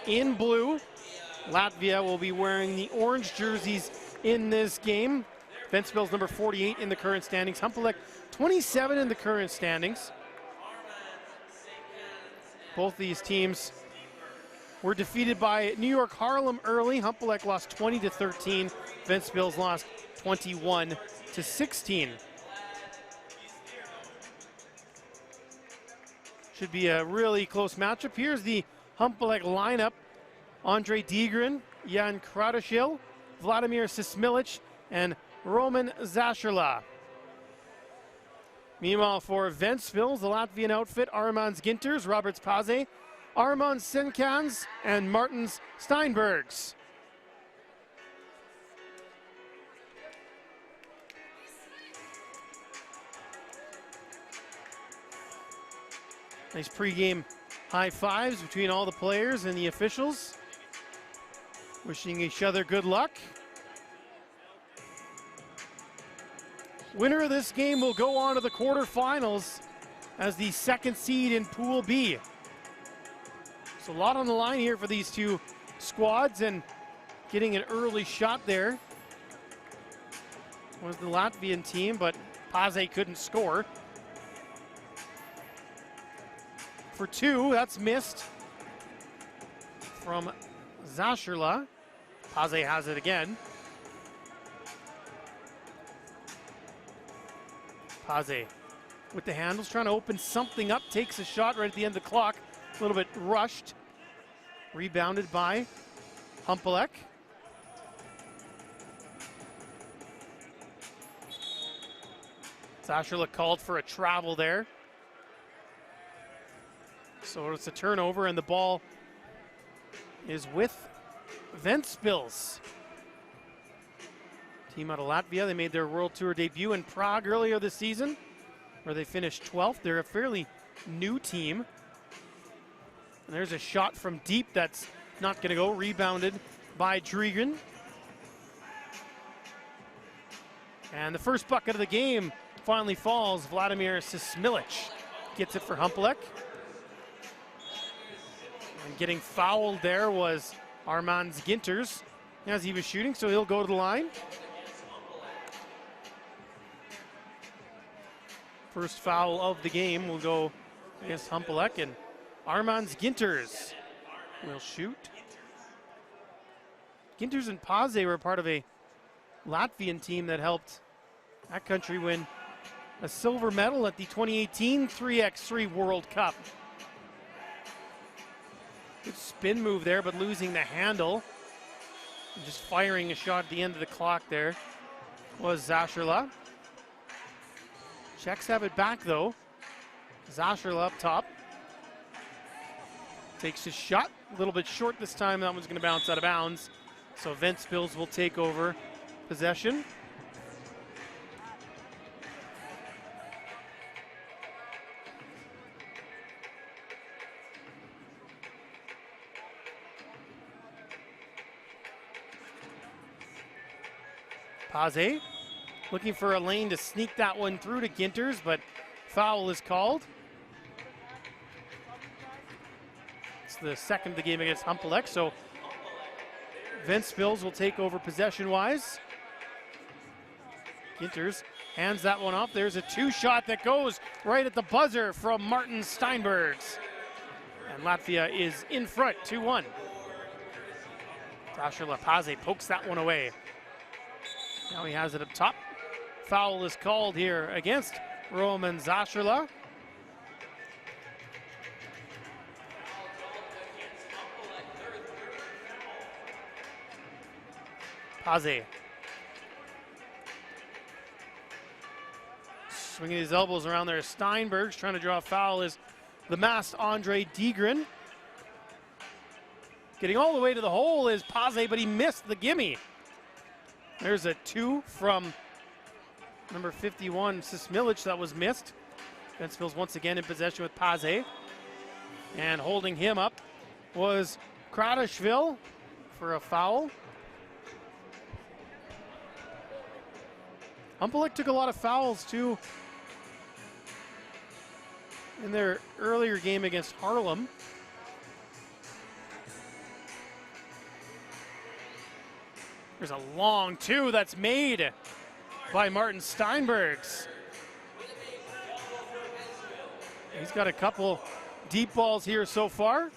in blue. Latvia will be wearing the orange jerseys in this game. Ventspils number 48 in the current standings. Humpalek 27 in the current standings. Both these teams were defeated by New York Harlem early. Humpalek lost 20-13. Ventspils lost 21-16. Should be a really close matchup. Here's the Humpalek lineup. Andre Degrin, Jan Kradashil, Vladimir Sismilic, and Roman Zasherla. Meanwhile, for Ventspils, the Latvian outfit, Armāns Ginters, Roberts Paze, Armāns Senkans, and Martins Steinbergs. Nice pregame high fives between all the players and the officials. Wishing each other good luck. Winner of this game will go on to the quarterfinals as the second seed in Pool B. So a lot on the line here for these two squads, and getting an early shot there was the Latvian team, but Paze couldn't score. For two, that's missed from Zasherla. Paze has it again. Paze with the handles, trying to open something up, takes a shot right at the end of the clock. A little bit rushed. Rebounded by Humpalek. Zasherla called for a travel there. So it's a turnover, and the ball is with Ventspils. Team out of Latvia. They made their World Tour debut in Prague earlier this season, where they finished 12th. They're a fairly new team. And there's a shot from deep that's not going to go. Rebounded by Dregin. And the first bucket of the game finally falls. Vladimir Sismilic gets it for Humpalek. And getting fouled there was Armāns Ginters as he was shooting, so he'll go to the line. First foul of the game will go against Humpalek, and Armāns Ginters will shoot. Ginters and Paze were part of a Latvian team that helped that country win a silver medal at the 2018 3x3 World Cup. Good spin move there, but losing the handle. And just firing a shot at the end of the clock there was Zasherla. Czechs have it back though. Zasherla up top. Takes his shot, a little bit short this time. That one's going to bounce out of bounds. So Ventspils will take over possession. Paze looking for a lane to sneak that one through to Ginters, but foul is called. It's the second of the game against Humpalek, so Ventspils will take over possession-wise. Ginters hands that one off. There's a two-shot that goes right at the buzzer from Martins Steinbergs. And Latvia is in front, 2-1. Zasherla Paze pokes that one away. Now he has it up top. Foul is called here against Roman Zasherla. Paze. Swinging his elbows around there. Steinbergs trying to draw a foul is the masked Andre Degrin. Getting all the way to the hole is Paze, but he missed the gimme. There's a two from number 51, Sismilic, that was missed. Ventspils once again in possession with Paze. And holding him up was Kradishvili for a foul. Humpalek took a lot of fouls too in their earlier game against Harlem. There's a long two that's made by Martin Steinbergs. He's got a couple deep balls here so far.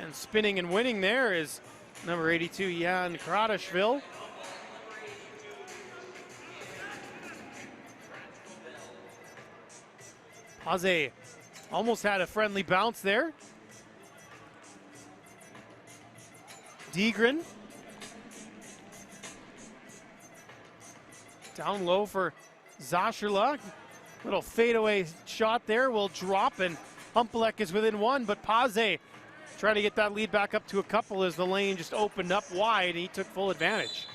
And spinning and winning there is number 82, Jan Kradishvili. Paze almost had a friendly bounce there. Degren. Down low for Zasherla. Little fadeaway shot there will drop, and Humpalek is within one, but Paze trying to get that lead back up to a couple as the lane just opened up wide, and he took full advantage.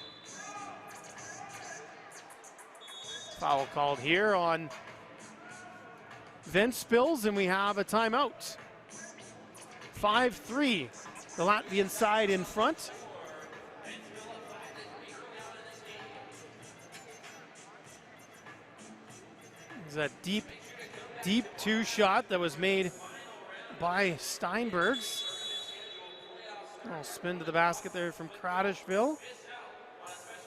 Foul called here on Ventspils, and we have a timeout. 5-3, the Latvian side in front. There's a deep two shot that was made by Steinbergs. I'll spin to the basket there from Kradishvili.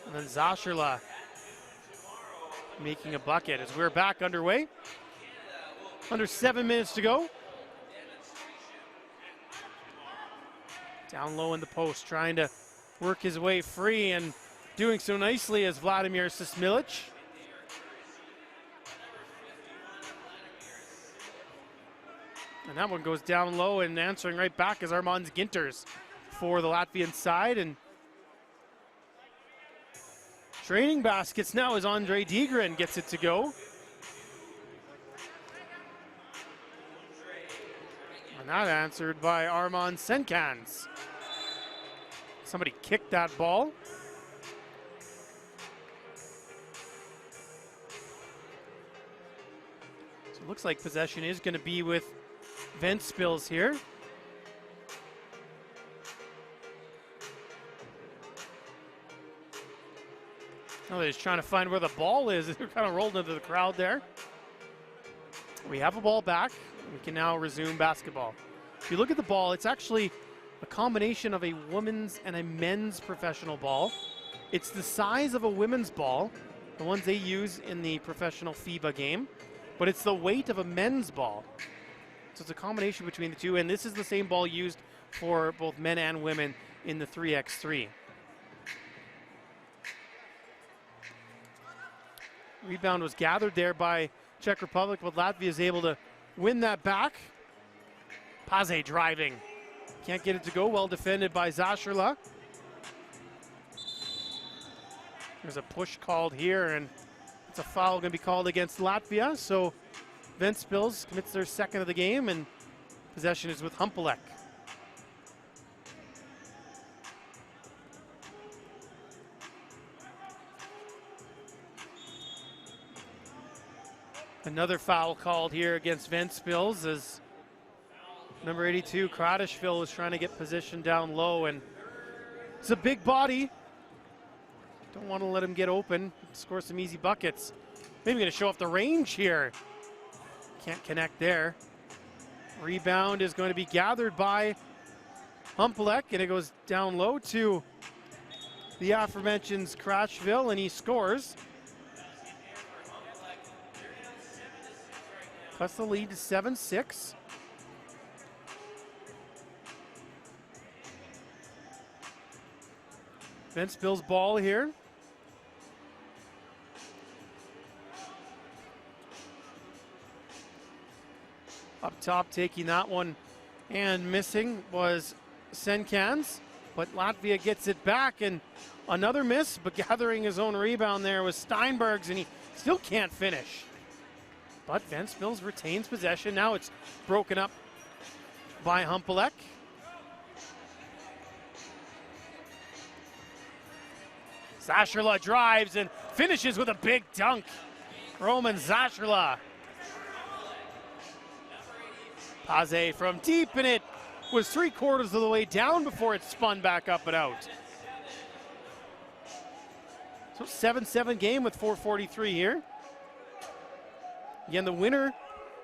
And then Zasherla making a bucket as we're back underway. Under 7 minutes to go. Down low in the post, trying to work his way free, and doing so nicely as Vladimir Sismilic. And that one goes down low, and answering right back is Armand Ginters for the Latvian side. And training baskets now as Andre Degren gets it to go. And that answered by Armand Senkans. Somebody kicked that ball. So it looks like possession is going to be with Ventspils here. Oh, they're just trying to find where the ball is. They're kind of rolled into the crowd there. We have a ball back. We can now resume basketball. If you look at the ball, it's actually a combination of a women's and a men's professional ball. It's the size of a women's ball, the ones they use in the professional FIBA game, but it's the weight of a men's ball. So it's a combination between the two, and this is the same ball used for both men and women in the 3x3. Rebound was gathered there by Czech Republic, but Latvia is able to win that back. Paze driving. Can't get it to go. Well defended by Zasherla. There's a push called here, and it's a foul going to be called against Latvia. So Ventspils commits their second of the game, and possession is with Humpalek. Another foul called here against Ventspils as number 82, Kradishvili, was trying to get position down low, and it's a big body. Don't want to let him get open, score some easy buckets. Maybe going to show off the range here. Can't connect there. Rebound is going to be gathered by Humpalek, and it goes down low to the aforementioned Kradishvili, and he scores. Cuts the lead to 7-6. Ventspils ball here. Up top, taking that one and missing was Senkans, but Latvia gets it back, and another miss, but gathering his own rebound there was Steinbergs, and he still can't finish. But Ventspils retains possession. Now it's broken up by Humpalek. Zasherla drives, and Finishes with a big dunk. Roman Zasherla. Paze from deep, and it was 3/4 of the way down before it spun back up and out. So 7-7 game with 4:43 here. Again, the winner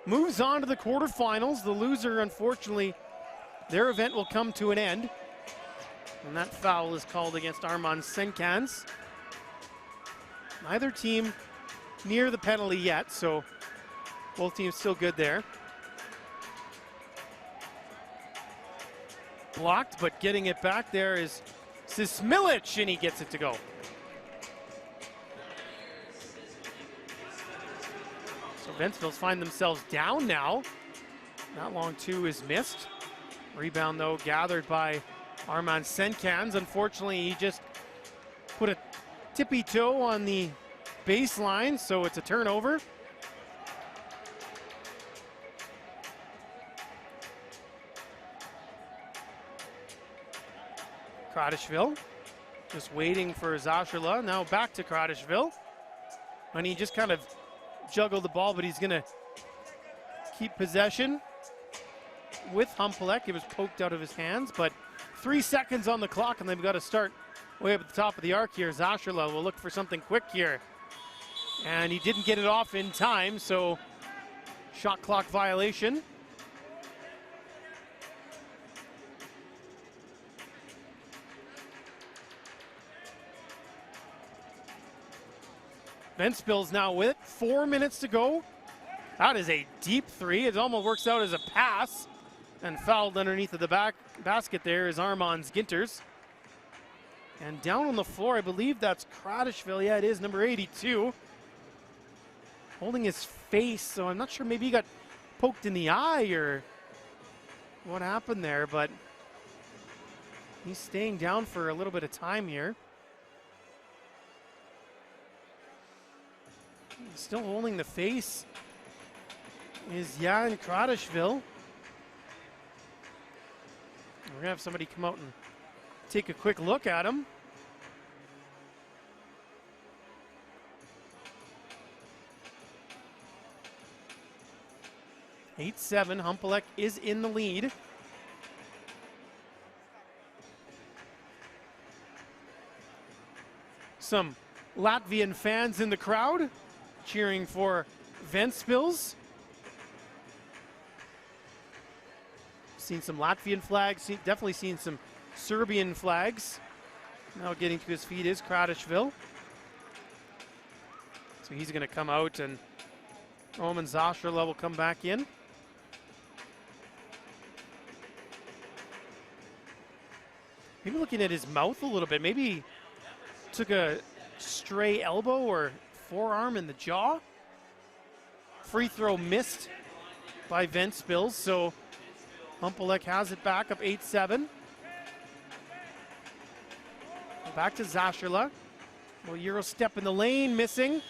moves on to the quarterfinals. The loser, unfortunately, their event will come to an end. And that foul is called against Armand Senkans. Neither team near the penalty yet, so both teams still good there. Blocked, but getting it back there is Sismilic, and he gets it to go. So Ventspils find themselves down now. That long two is missed. Rebound, though, gathered by Armand Senkans. Unfortunately, he just put a tippy toe on the baseline, so it's a turnover. Kradishvili just waiting for Zasherla. Now back to Kradishvili. And he just kind of juggled the ball, but he's going to keep possession with Humpalek. It was poked out of his hands, but 3 seconds on the clock, and they've got to start way up at the top of the arc here. Zasherla will look for something quick here. And he didn't get it off in time, so shot clock violation. Ventspils now with it. 4 minutes to go. That is a deep three. It almost works out as a pass. And fouled underneath of the basket there is Armand Ginters. And down on the floor, I believe that's Kradishvili. Yeah, it is, number 82. Holding his face, so I'm not sure, maybe he got poked in the eye or what happened there, but he's staying down for a little bit of time here. Still holding the face is Jan Kradishvili. We're going to have somebody come out and take a quick look at him. (8-7). Humpalek is in the lead. Some Latvian fans in the crowd cheering for Ventspils. Seen some Latvian flags, definitely seen some Serbian flags. Now getting to his feet is Kradishvili. So he's going to come out, and Roman Zasherla will come back in. Maybe looking at his mouth a little bit. Maybe he took a stray elbow or forearm in the jaw. Free throw missed by Ventspils, so Humpalek has it back up 8-7. Back to Zasherla. Well, Euro step in the lane, missing.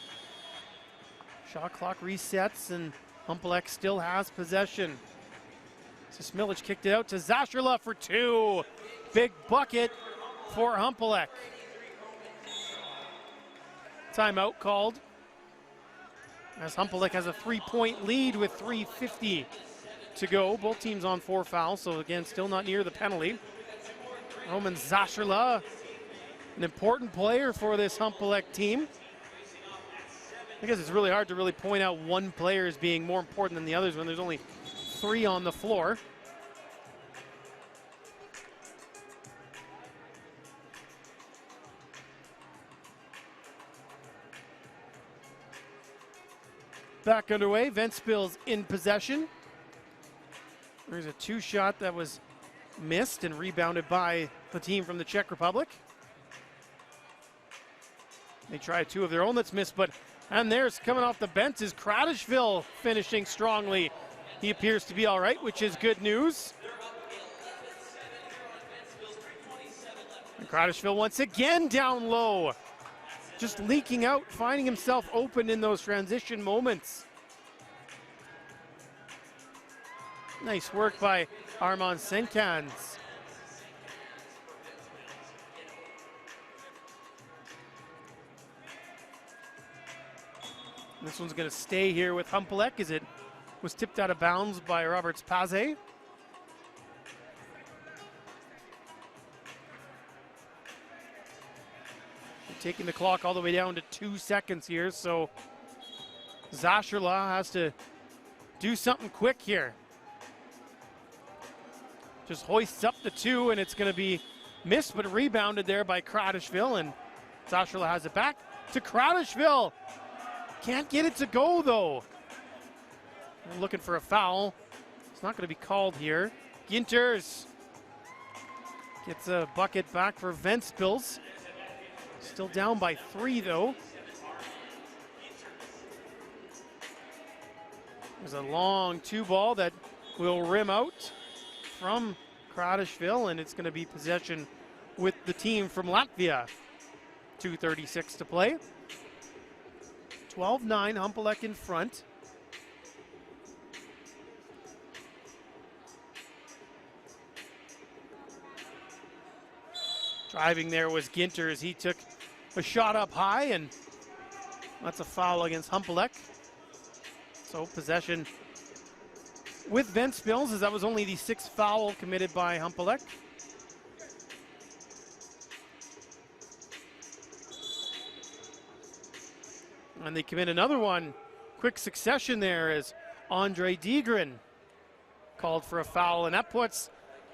Shot clock resets, and Humpalek still has possession. Sismilic kicked it out to Zasherla for two. Big bucket for Humpalek. Timeout called, as Humpalek has a 3-point lead with 3:50 to go. Both teams on 4 fouls, so again, still not near the penalty. Roman Zasherla, an important player for this Humpalek team. I guess it's really hard to really point out one player as being more important than the others when there's only 3 on the floor. Back underway, Ventspils in possession. There's a 2-shot that was missed and rebounded by the team from the Czech Republic. They try 2 of their own that's missed, and there's coming off the bench is Kradishvili finishing strongly. He appears to be all right, which is good news. And Kradishvili once again down low. Just leaking out, finding himself open in those transition moments. Nice work by Armand Senkans. This one's going to stay here with Humpalek as it was tipped out of bounds by Roberts Paze. Taking the clock all the way down to 2 seconds here, so Zasherla has to do something quick here. Just hoists up the 2, and it's going to be missed, but rebounded there by Kradishvili, and Zasherla has it back to Kradishvili. Can't get it to go, though. We're looking for a foul. It's not going to be called here. Ginters gets a bucket back for Ventspils. Still down by 3, though. There's a long 2-ball that will rim out from Kradishvili, and it's going to be possession with the team from Latvia. 2:36 to play. 12-9, Humpalek in front. Driving there was Ginter as he took a shot up high, and that's a foul against Humpalek. So possession with Ventspils, as that was only the 6th foul committed by Humpalek. And they commit another one. Quick succession there as Andre Degren called for a foul, and that puts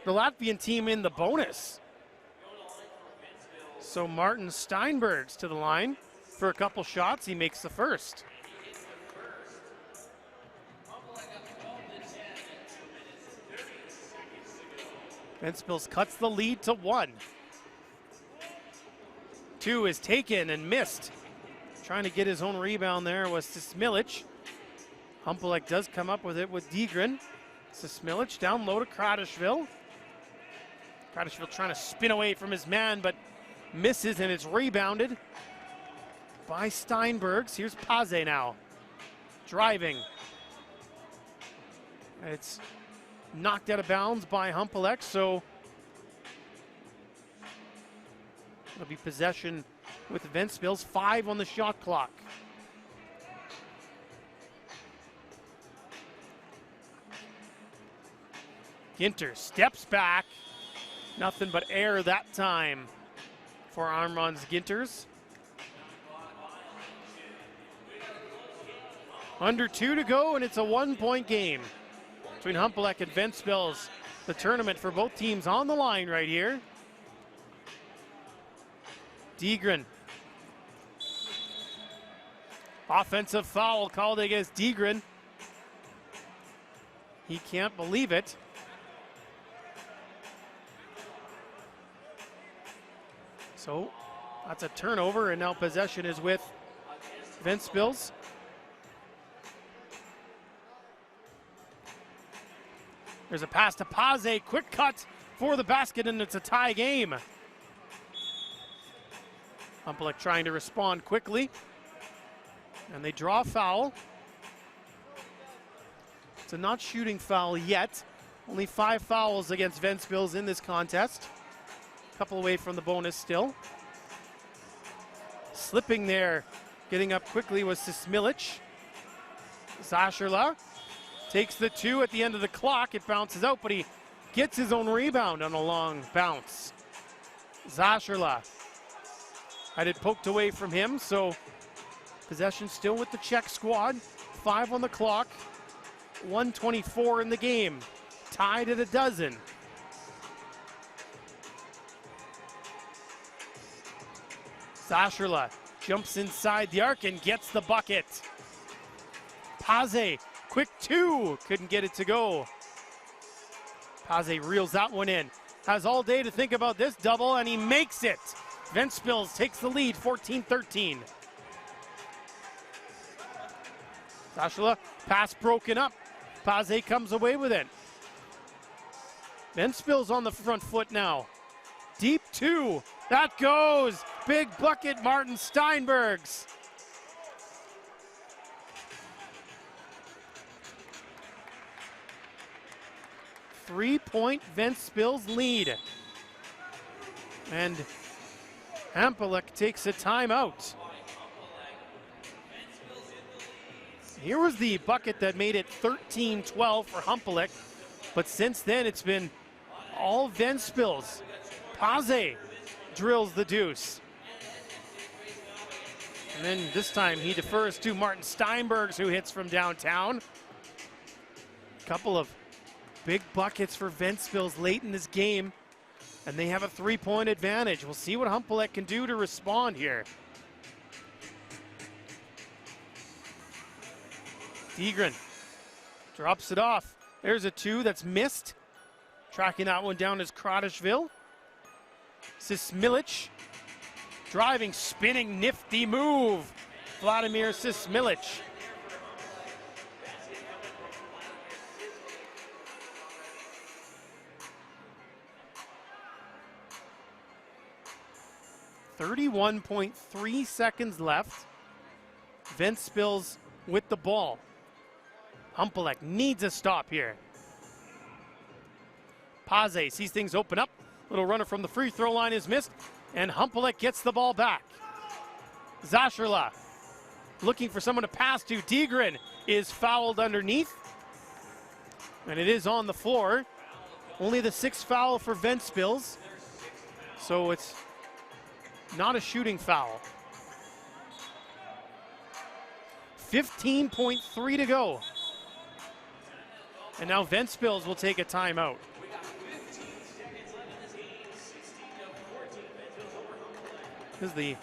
the Latvian team in the bonus. So Martin Steinberg's to the line for a couple shots. He makes the first. Ventspils cuts the lead to 1. 2 is taken and missed. Trying to get his own rebound there was Sismilic. Humpalek does come up with it with Degren. Sismilic down low to Kradishvili. Kradishvili trying to spin away from his man, but misses, and it's rebounded by Steinbergs. Here's Paze now, driving. It's knocked out of bounds by Humpalek, so it'll be possession with Ventspils. 5 on the shot clock. Ginter steps back. Nothing but air that time for Armand's Ginters. Under 2 to go, and it's a 1-point game between Humpalek and Ventspils. The tournament for both teams on the line right here. Degren. Offensive foul called against Degren. He can't believe it. So that's a turnover, and now possession is with Ventspils. There's a pass to Paze, quick cut for the basket, and it's a tie game. Humpalek trying to respond quickly, and they draw a foul. It's a not shooting foul yet. Only 5 fouls against Ventspils in this contest. Couple away from the bonus still. Slipping there, getting up quickly was Sismilic. Zasherla takes the 2 at the end of the clock. It bounces out, but he gets his own rebound on a long bounce. Zasherla had it poked away from him, so possession still with the Czech squad. 5 on the clock, 1:24 in the game, tied at a dozen. Zasherla jumps inside the arc and gets the bucket. Paze, quick 2, couldn't get it to go. Paze reels that one in. Has all day to think about this double, and he makes it. Ventspils takes the lead, 14-13. Zasherla, pass broken up. Paze comes away with it. Ventspils on the front foot now. Deep 2, that goes. Big bucket, Martin Steinbergs. Three-point Ventspils lead. And Humpalek takes a timeout. Here was the bucket that made it 13-12 for Humpalek, but since then it's been all Ventspils. Paze drills the deuce. And then this time he defers to Martin Steinbergs, who hits from downtown. Couple of big buckets for Ventspils late in this game, and they have a 3-point advantage. We'll see what Humpalek can do to respond here. Degren drops it off. There's a 2 that's missed. Tracking that one down is Kradishvili. Sismilic driving, spinning, nifty move. Vladimir Sismilic. .3 seconds left. Ventspils with the ball. Humpalek needs a stop here. Paze sees things open up. Little runner from the free throw line is missed, and Humpalek gets the ball back. Zasherla looking for someone to pass to. Degren is fouled underneath, and it is on the floor. Only the 6th foul for Ventspils, so it's not a shooting foul. 15.3 to go. And now Ventspils will take a timeout. This is the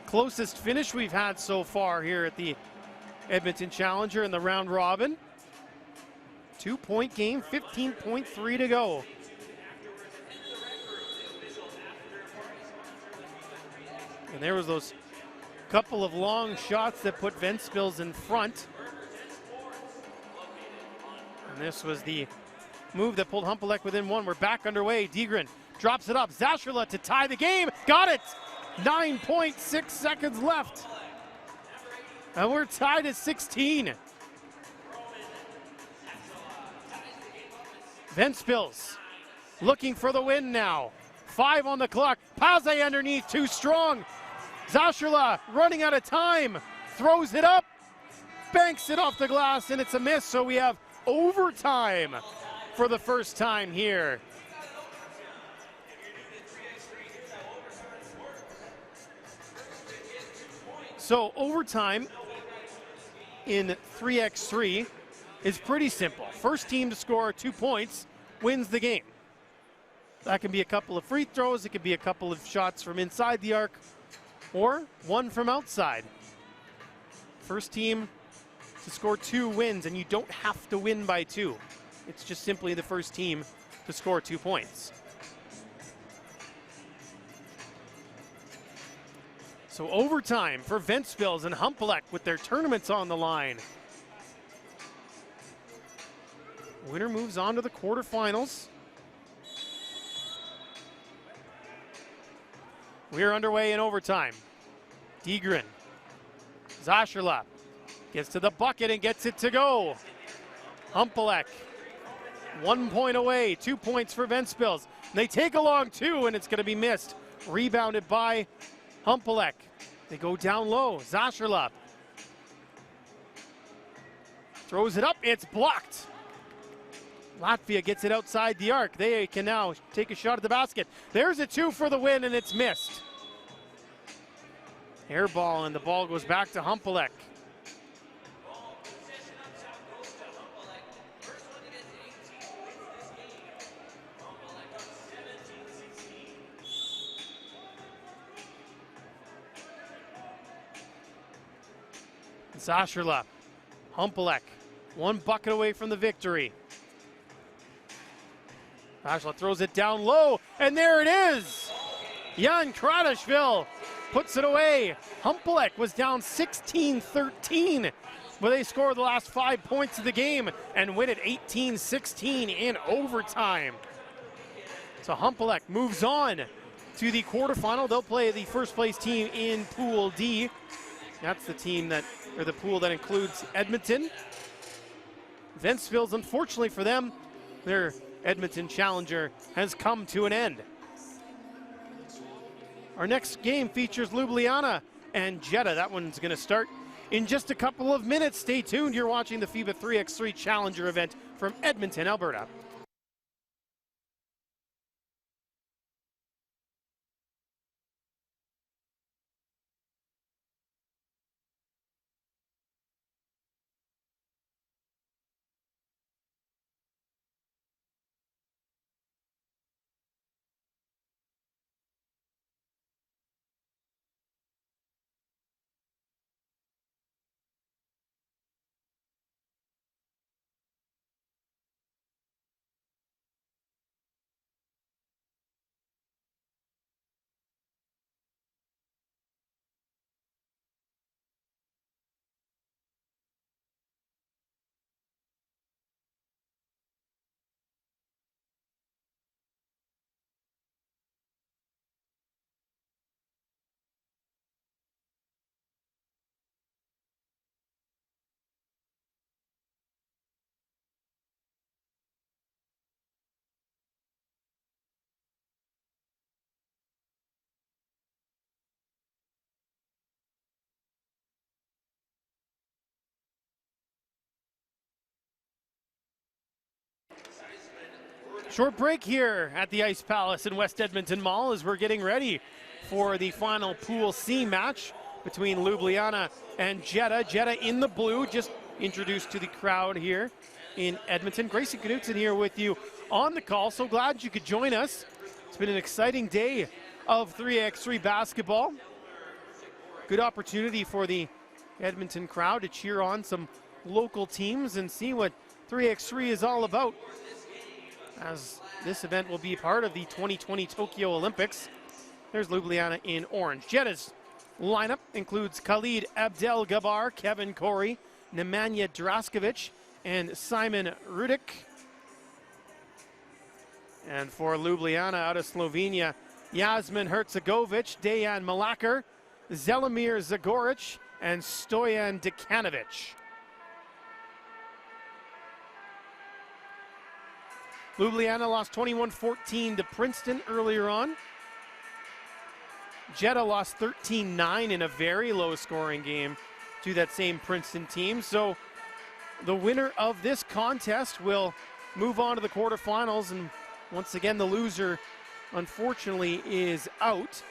closest finish we've had so far here at the Edmonton Challenger in the round robin. 2-point game, 15.3 to go. And there was those couple of long shots that put Ventspils in front. And this was the move that pulled Humpalek within 1. We're back underway. Degren drops it up. Zasherla to tie the game. Got it! 9.6 seconds left. And we're tied at 16. Ventspils looking for the win now. 5 on the clock. Paze underneath, too strong. Zasherla running out of time. Throws it up. Banks it off the glass, and it's a miss. So we have overtime for the first time here. So overtime in 3x3 is pretty simple. First team to score 2 points wins the game. That can be a couple of free throws, it could be a couple of shots from inside the arc, or one from outside. First team to score 2 wins, and you don't have to win by 2. It's just simply the first team to score 2 points. So overtime for Ventspils and Humpalek with their tournaments on the line. Winner moves on to the quarterfinals. We're underway in overtime. Degren, Zasherla gets to the bucket and gets it to go. Humpalek, 1 point away, 2 points for Ventspils. They take a long 2, and it's going to be missed. Rebounded by Humpalek. They go down low. Zasherla throws it up. It's blocked. Latvia gets it outside the arc. They can now take a shot at the basket. There's a 2 for the win, and it's missed. Air ball, and the ball goes back to Humpalek. Zasherla, Humpalek, 1 bucket away from the victory. Zasherla throws it down low, and there it is! Jan Kradishvili puts it away. Humpalek was down 16-13, but they scored the last 5 points of the game and win it 18-16 in overtime. So Humpalek moves on to the quarterfinal. They'll play the first place team in Pool D. That's the team that, or the pool that includes Edmonton. Ventspils, unfortunately for them, their Edmonton Challenger has come to an end. Our next game features Ljubljana and Jetta. That one's going to start in just a couple of minutes. Stay tuned. You're watching the FIBA 3x3 Challenger event from Edmonton, Alberta. Short break here at the Ice Palace in West Edmonton Mall as we're getting ready for the final Pool C match between Ljubljana and Jetta. Jetta in the blue, just introduced to the crowd here in Edmonton. Gracie Knutson here with you on the call. So glad you could join us. It's been an exciting day of 3x3 basketball. Good opportunity for the Edmonton crowd to cheer on some local teams and see what 3x3 is all about, as this event will be part of the 2020 Tokyo Olympics. There's Ljubljana in orange. Jetta's lineup includes Khalid Abdelgabar, Kevin Corey, Nemanja Draskovic, and Simon Rudik. And for Ljubljana out of Slovenia, Jasmin Hercegovic, Dejan Malakar, Zelimir Zagoric, and Stojan Dekanovic. Ljubljana lost 21-14 to Princeton earlier on. Jetta lost 13-9 in a very low-scoring game to that same Princeton team. So the winner of this contest will move on to the quarterfinals, and once again the loser, unfortunately, is out.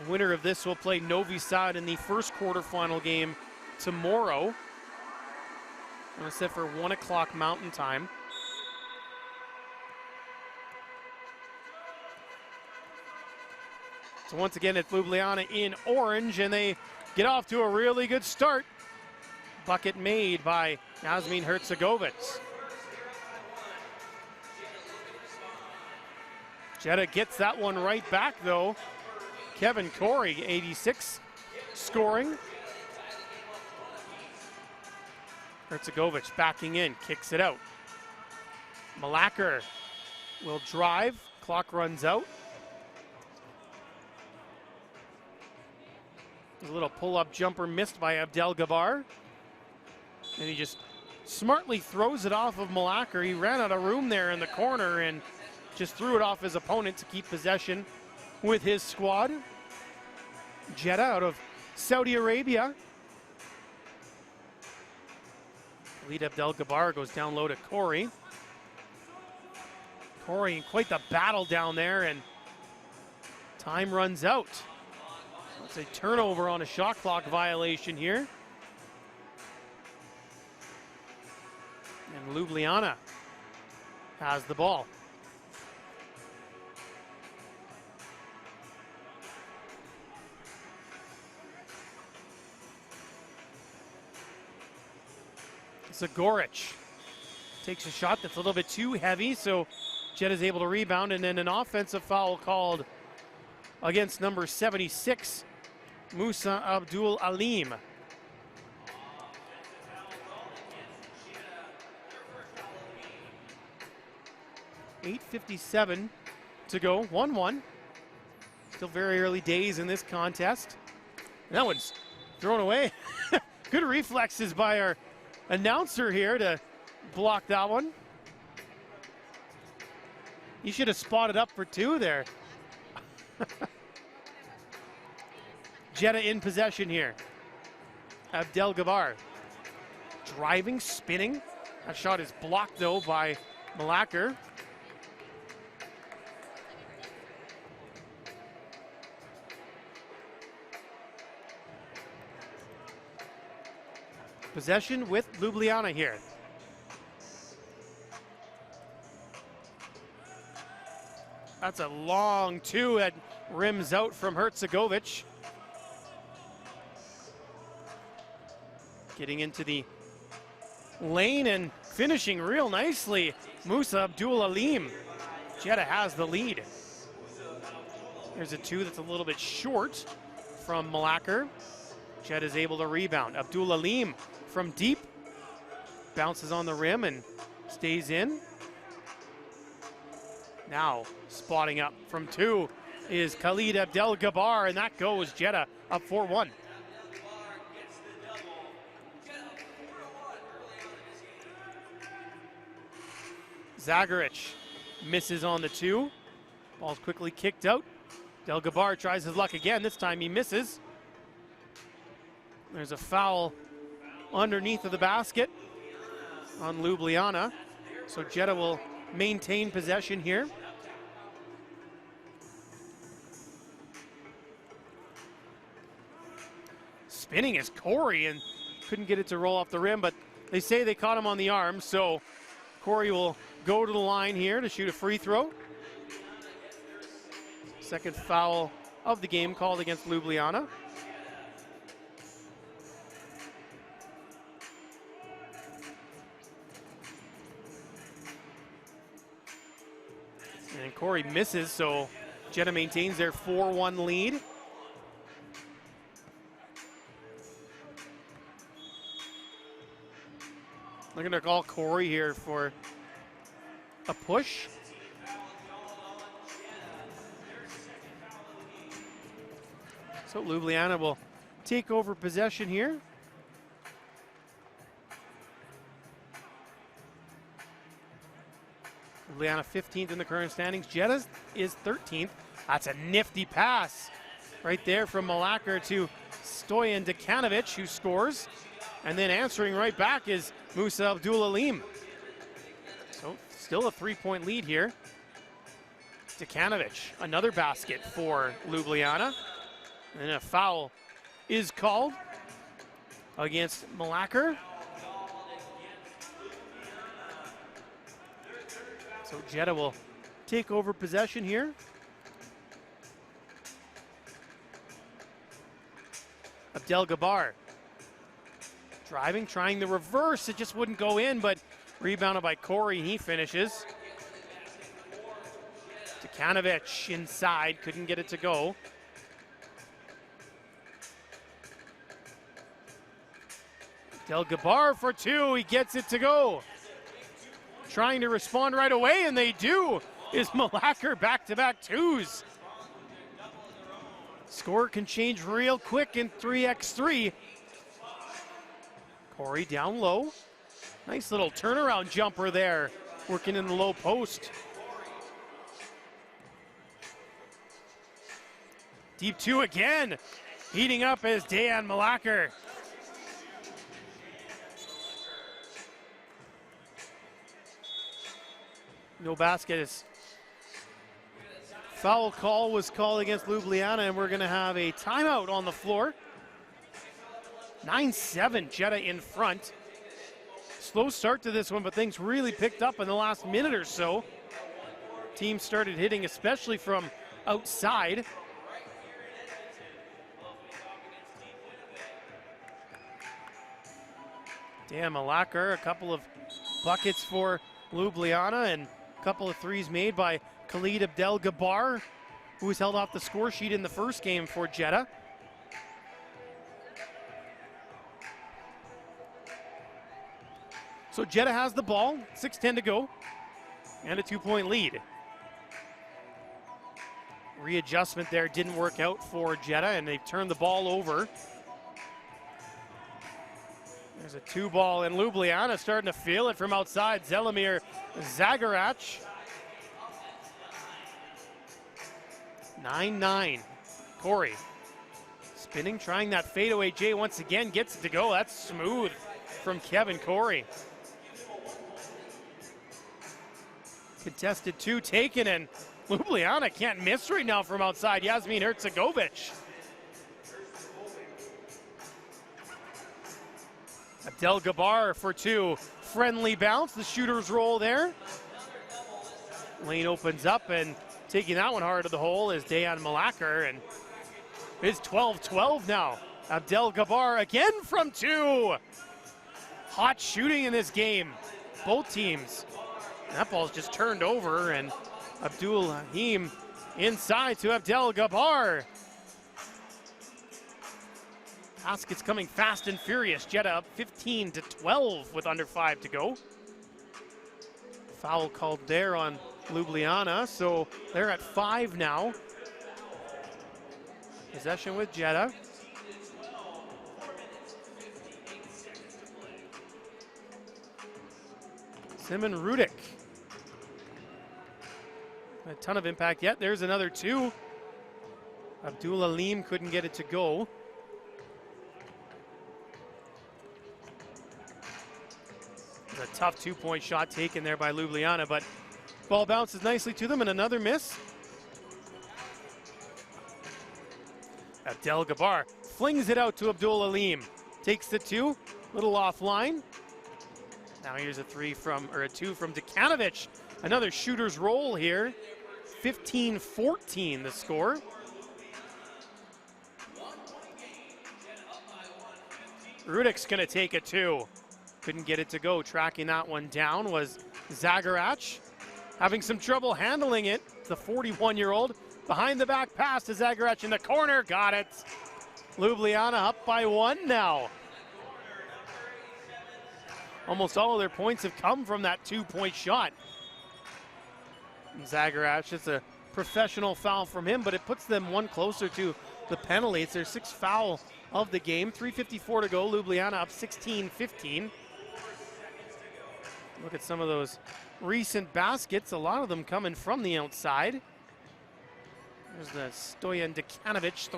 The winner of this will play Novi Sad in the first quarterfinal game tomorrow. I'm set for 1 o'clock Mountain Time. So once again, it's Ljubljana in orange, and they get off to a really good start. Bucket made by Jasmin Hercegovic. Jetta gets that one right back, though. Kevin Corey, 86, scoring. Hercegovic backing in, kicks it out. Malakar will drive, clock runs out. A little pull-up jumper missed by Abdelgabar. And he just smartly throws it off of Malakar. He ran out of room there in the corner and just threw it off his opponent to keep possession with his squad. Jetta out of Saudi Arabia. Lead Abdelgabar goes down low to Corey. Corey in quite the battle down there, and time runs out. It's a turnover on a shot clock violation here. And Ljubljana has the ball. Zagoric takes a shot that's a little bit too heavy, so Jett is able to rebound, and then an offensive foul called against number 76, Musa Abdul Alim. .8:57 to go, 1-1. Still very early days in this contest. And that one's thrown away. Good reflexes by our announcer here to block that one. He should have spotted up for two there. Jetta in possession here. Abdelgabar driving, spinning. That shot is blocked though by Malaker. Possession with Ljubljana here. That's a long two that rims out from Herzegovich. Getting into the lane and finishing real nicely. Musa Abdul Alim. Jetta has the lead. There's a two that's a little bit short from Malaker. Jetta is able to rebound. Abdul Alim from deep. Bounces on the rim and stays in. Now spotting up from two is Khalid Abdelgabar, and that goes. Jetta up 4-1. Zagaric misses on the two. Ball's quickly kicked out. Abdelgabar tries his luck again. This time he misses. There's a foul underneath of the basket on Ljubljana. So Jetta will maintain possession here. Spinning is Corey and couldn't get it to roll off the rim, but they say they caught him on the arm, so Corey will go to the line here to shoot a free throw. Second foul of the game called against Ljubljana. And Corey misses, so Jetta maintains their 4-1 lead. They're going to call Corey here for a push. So Ljubljana will take over possession here. Ljubljana 15th in the current standings. Jetta is 13th. That's a nifty pass right there from Malaker to Stoyan Dekanovic, who scores. And then answering right back is Musa Abdul Alim. So still a 3-point lead here. Dekanovic, another basket for Ljubljana. And a foul is called against Malaker. So Jetta will take over possession here. Abdelgabar driving, trying the reverse. It just wouldn't go in, but rebounded by Corey. He finishes. Dekanovic inside, couldn't get it to go. Abdelgabar for two, he gets it to go. Trying to respond right away, and they do, is Malaker back-to-back twos. Score can change real quick in 3x3. Corey down low. Nice little turnaround jumper there, working in the low post. Deep two again. Heating up is Dan Malaker. No basket. Is foul call was called against Ljubljana, and we're going to have a timeout on the floor. 9-7, Jetta in front. Slow start to this one, but things really picked up in the last minute or so. Team started hitting, especially from outside. Dan Malaker, a couple of buckets for Ljubljana, and a couple of threes made by Khalid Abdelgabar, who was held off the score sheet in the first game for Jetta. So Jetta has the ball, 6:10 to go, and a 2-point lead. Readjustment there didn't work out for Jetta, and they turned the ball over. There's a two ball, and Ljubljana starting to feel it from outside. Zelimir Zagarac. 9-9. Corey spinning, trying that fadeaway J once again, gets it to go. That's smooth from Kevin Corey. Contested 2 taken, and Ljubljana can't miss right now from outside. Yasmin Herzegovich. Abdel Gabar for 2. Friendly bounce, the shooter's roll there. Lane opens up, and taking that one hard to the hole is Dejan Malakar, and it's 12-12 now. Abdel Gabar again from 2. Hot shooting in this game, both teams. That ball's just turned over, and Abdul Haim inside to Abdel Gabar. Basket's coming fast and furious. Jetta up 15-12 with under 5 to go. Foul called there on Ljubljana, so they're at 5 now. Possession with Jetta. Simon Rudik. A ton of impact yet. There's another 2. Abdul Alim couldn't get it to go. A tough 2-point shot taken there by Ljubljana, but ball bounces nicely to them, and another miss. Abdel Gabar flings it out to Abdul Alim. Takes the 2, little offline. Now here's a 2 from Dekanovic. Another shooter's roll here. 15-14 the score. Rudik's gonna take it 2. Couldn't get it to go. Tracking that one down was Zagarach. Having some trouble handling it. The 41-year-old. Behind the back pass to Zagarach in the corner. Got it. Ljubljana up by 1 now. Almost all of their points have come from that 2-point shot. Zagarach, it's a professional foul from him, but it puts them 1 closer to the penalty. It's their 6th foul of the game. 3:54 to go. Ljubljana up 16-15. Look at some of those recent baskets. A lot of them coming from the outside. There's the Stoyan Dekanovic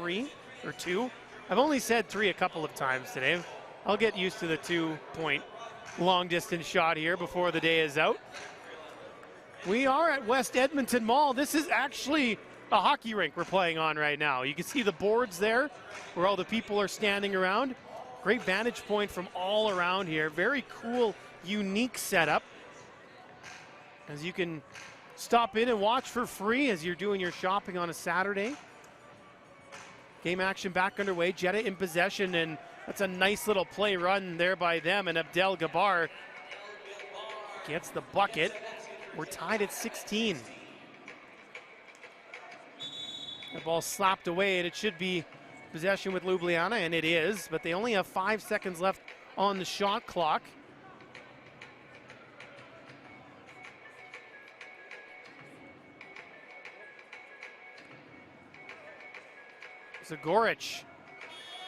2. I've only said 3 a couple of times today. I'll get used to the 2-point long distance shot here before the day is out. We are at West Edmonton Mall. This is actually a hockey rink we're playing on right now. You can see the boards there where all the people are standing around. Great vantage point from all around here. Very cool, unique setup. As you can stop in and watch for free as you're doing your shopping on a Saturday. Game action back underway. Jetta in possession, and that's a nice little play run there by them, and Abdel Gabar gets the bucket. We're tied at 16. The ball slapped away, and it should be possession with Ljubljana, and it is, but they only have 5 seconds left on the shot clock. Zagoric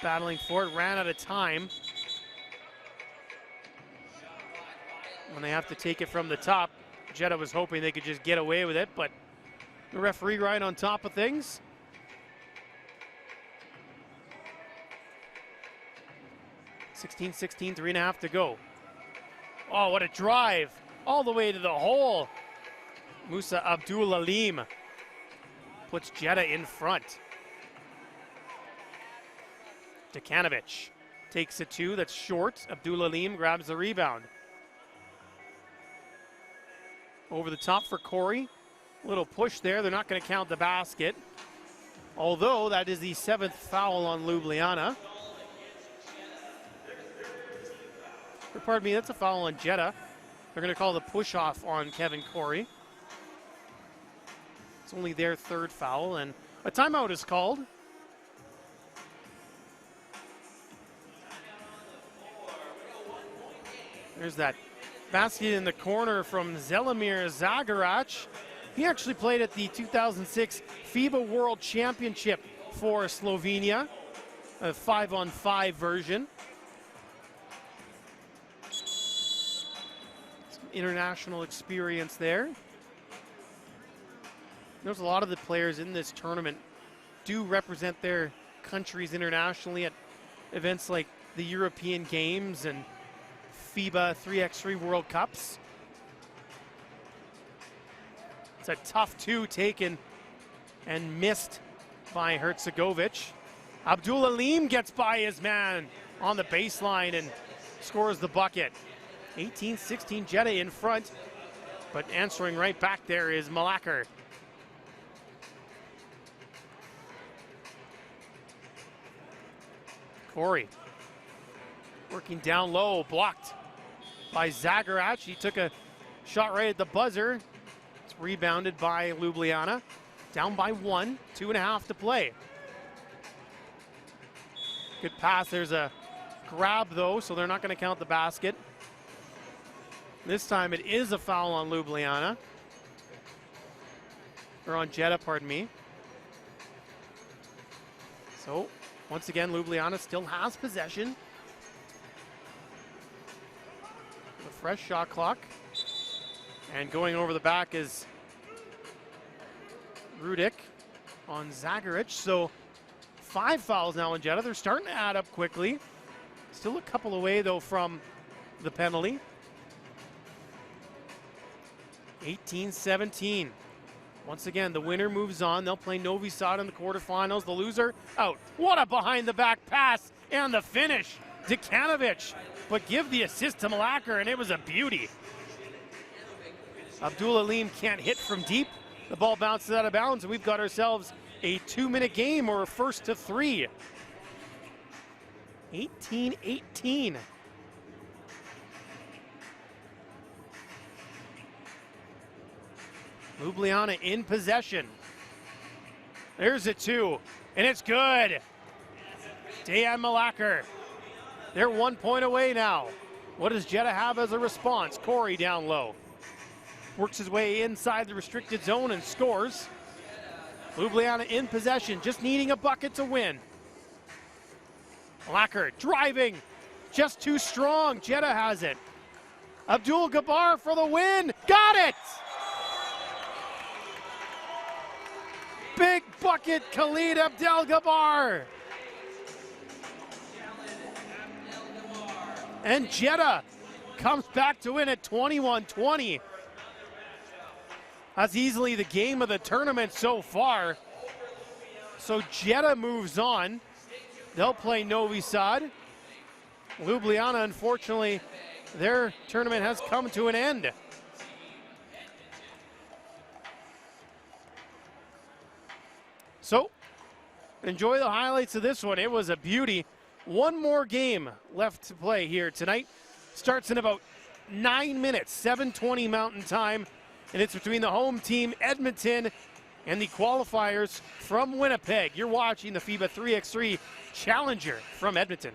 battling for it, ran out of time. When they have to take it from the top, Jetta was hoping they could just get away with it, but the referee right on top of things. (16-16), 3.5 to go. Oh, what a drive. All the way to the hole. Musa Abdul Alim puts Jetta in front. Dekanovic takes a 2, that's short. Abdul Alim grabs the rebound. Over the top for Corey. Little push there, they're not going to count the basket. Although that is the 7th foul on Ljubljana. Or pardon me, that's a foul on Jetta. They're going to call the push off on Kevin Corey. It's only their 3rd foul, and a timeout is called. There's that basket in the corner from Zelimir Zagarach. He actually played at the 2006 FIBA World Championship for Slovenia, a 5-on-5 version. Some international experience there. There's a lot of the players in this tournament do represent their countries internationally at events like the European Games and FIBA 3x3 World Cups. It's a tough two taken and missed by Herzegovich. Abdul Alim gets by his man on the baseline and scores the bucket. 18-16 Jetta in front, but answering right back there is Malaker. Corey working down low, blocked by Zagarach. He took a shot right at the buzzer. It's rebounded by Ljubljana. Down by 1, 2.5 to play. Good pass. There's a grab though, so they're not going to count the basket. This time it is a foul on Ljubljana. Or on Jetta, pardon me. So, once again, Ljubljana still has possession. A fresh shot clock. And going over the back is Rudik on Zagarach. So 5 fouls now in Jetta. They're starting to add up quickly. Still a couple away though from the penalty. 18-17. Once again, the winner moves on. They'll play Novi Sad in the quarterfinals. The loser out. What a behind the back pass and the finish. Dekanovic, but give the assist to Malaker, and it was a beauty. Abdul Alim can't hit from deep. The ball bounces out of bounds, and we've got ourselves a 2-minute game or a first to 3. 18-18. Ljubljana in possession. There's a 2, and it's good. Dejan Malaker. They're 1 point away now. What does Jetta have as a response? Corey down low. Works his way inside the restricted zone and scores. Ljubljana in possession, just needing a bucket to win. Malaker driving, just too strong. Jetta has it. Abdul Gabar for the win. Got it! Big bucket, Khalid Abdel Gabar. And Jetta comes back to win at 21-20. That's easily the game of the tournament so far. So Jetta moves on. They'll play Novi Sad. Ljubljana, unfortunately, their tournament has come to an end. So, enjoy the highlights of this one. It was a beauty. One more game left to play here tonight. Starts in about 9 minutes, 7:20 Mountain Time. And it's between the home team, Edmonton, and the qualifiers from Winnipeg. You're watching the FIBA 3x3 Challenger from Edmonton.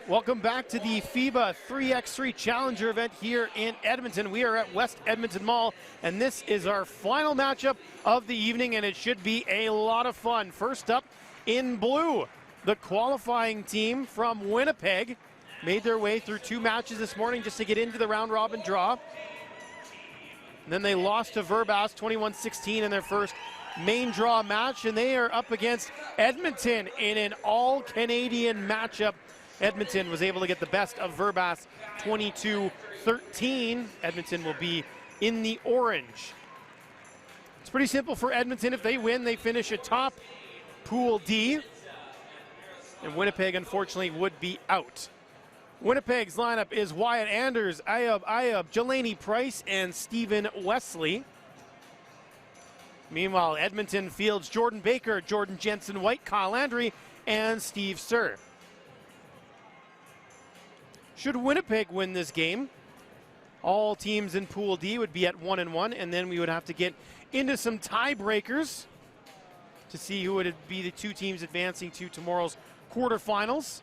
Welcome back to the FIBA 3x3 Challenger event here in Edmonton. We are at West Edmonton Mall, and this is our final matchup of the evening, and it should be a lot of fun. First up in blue, the qualifying team from Winnipeg made their way through 2 matches this morning just to get into the round-robin draw. And then they lost to Verbas 21-16 in their first main draw match, and they are up against Edmonton in an all-Canadian matchup. Edmonton was able to get the best of Verbas 22-13. Edmonton will be in the orange. It's pretty simple for Edmonton. If they win, they finish atop Pool D. And Winnipeg, unfortunately, would be out. Winnipeg's lineup is Wyatt Anders, Ayub, Jelani Price, and Stephen Wesley. Meanwhile, Edmonton fields Jordan Baker, Jordan Jensen-White, Kyle Landry, and Steve Sir. Should Winnipeg win this game, all teams in Pool D would be at 1-1, and then we would have to get into some tiebreakers to see who would be the 2 teams advancing to tomorrow's quarterfinals.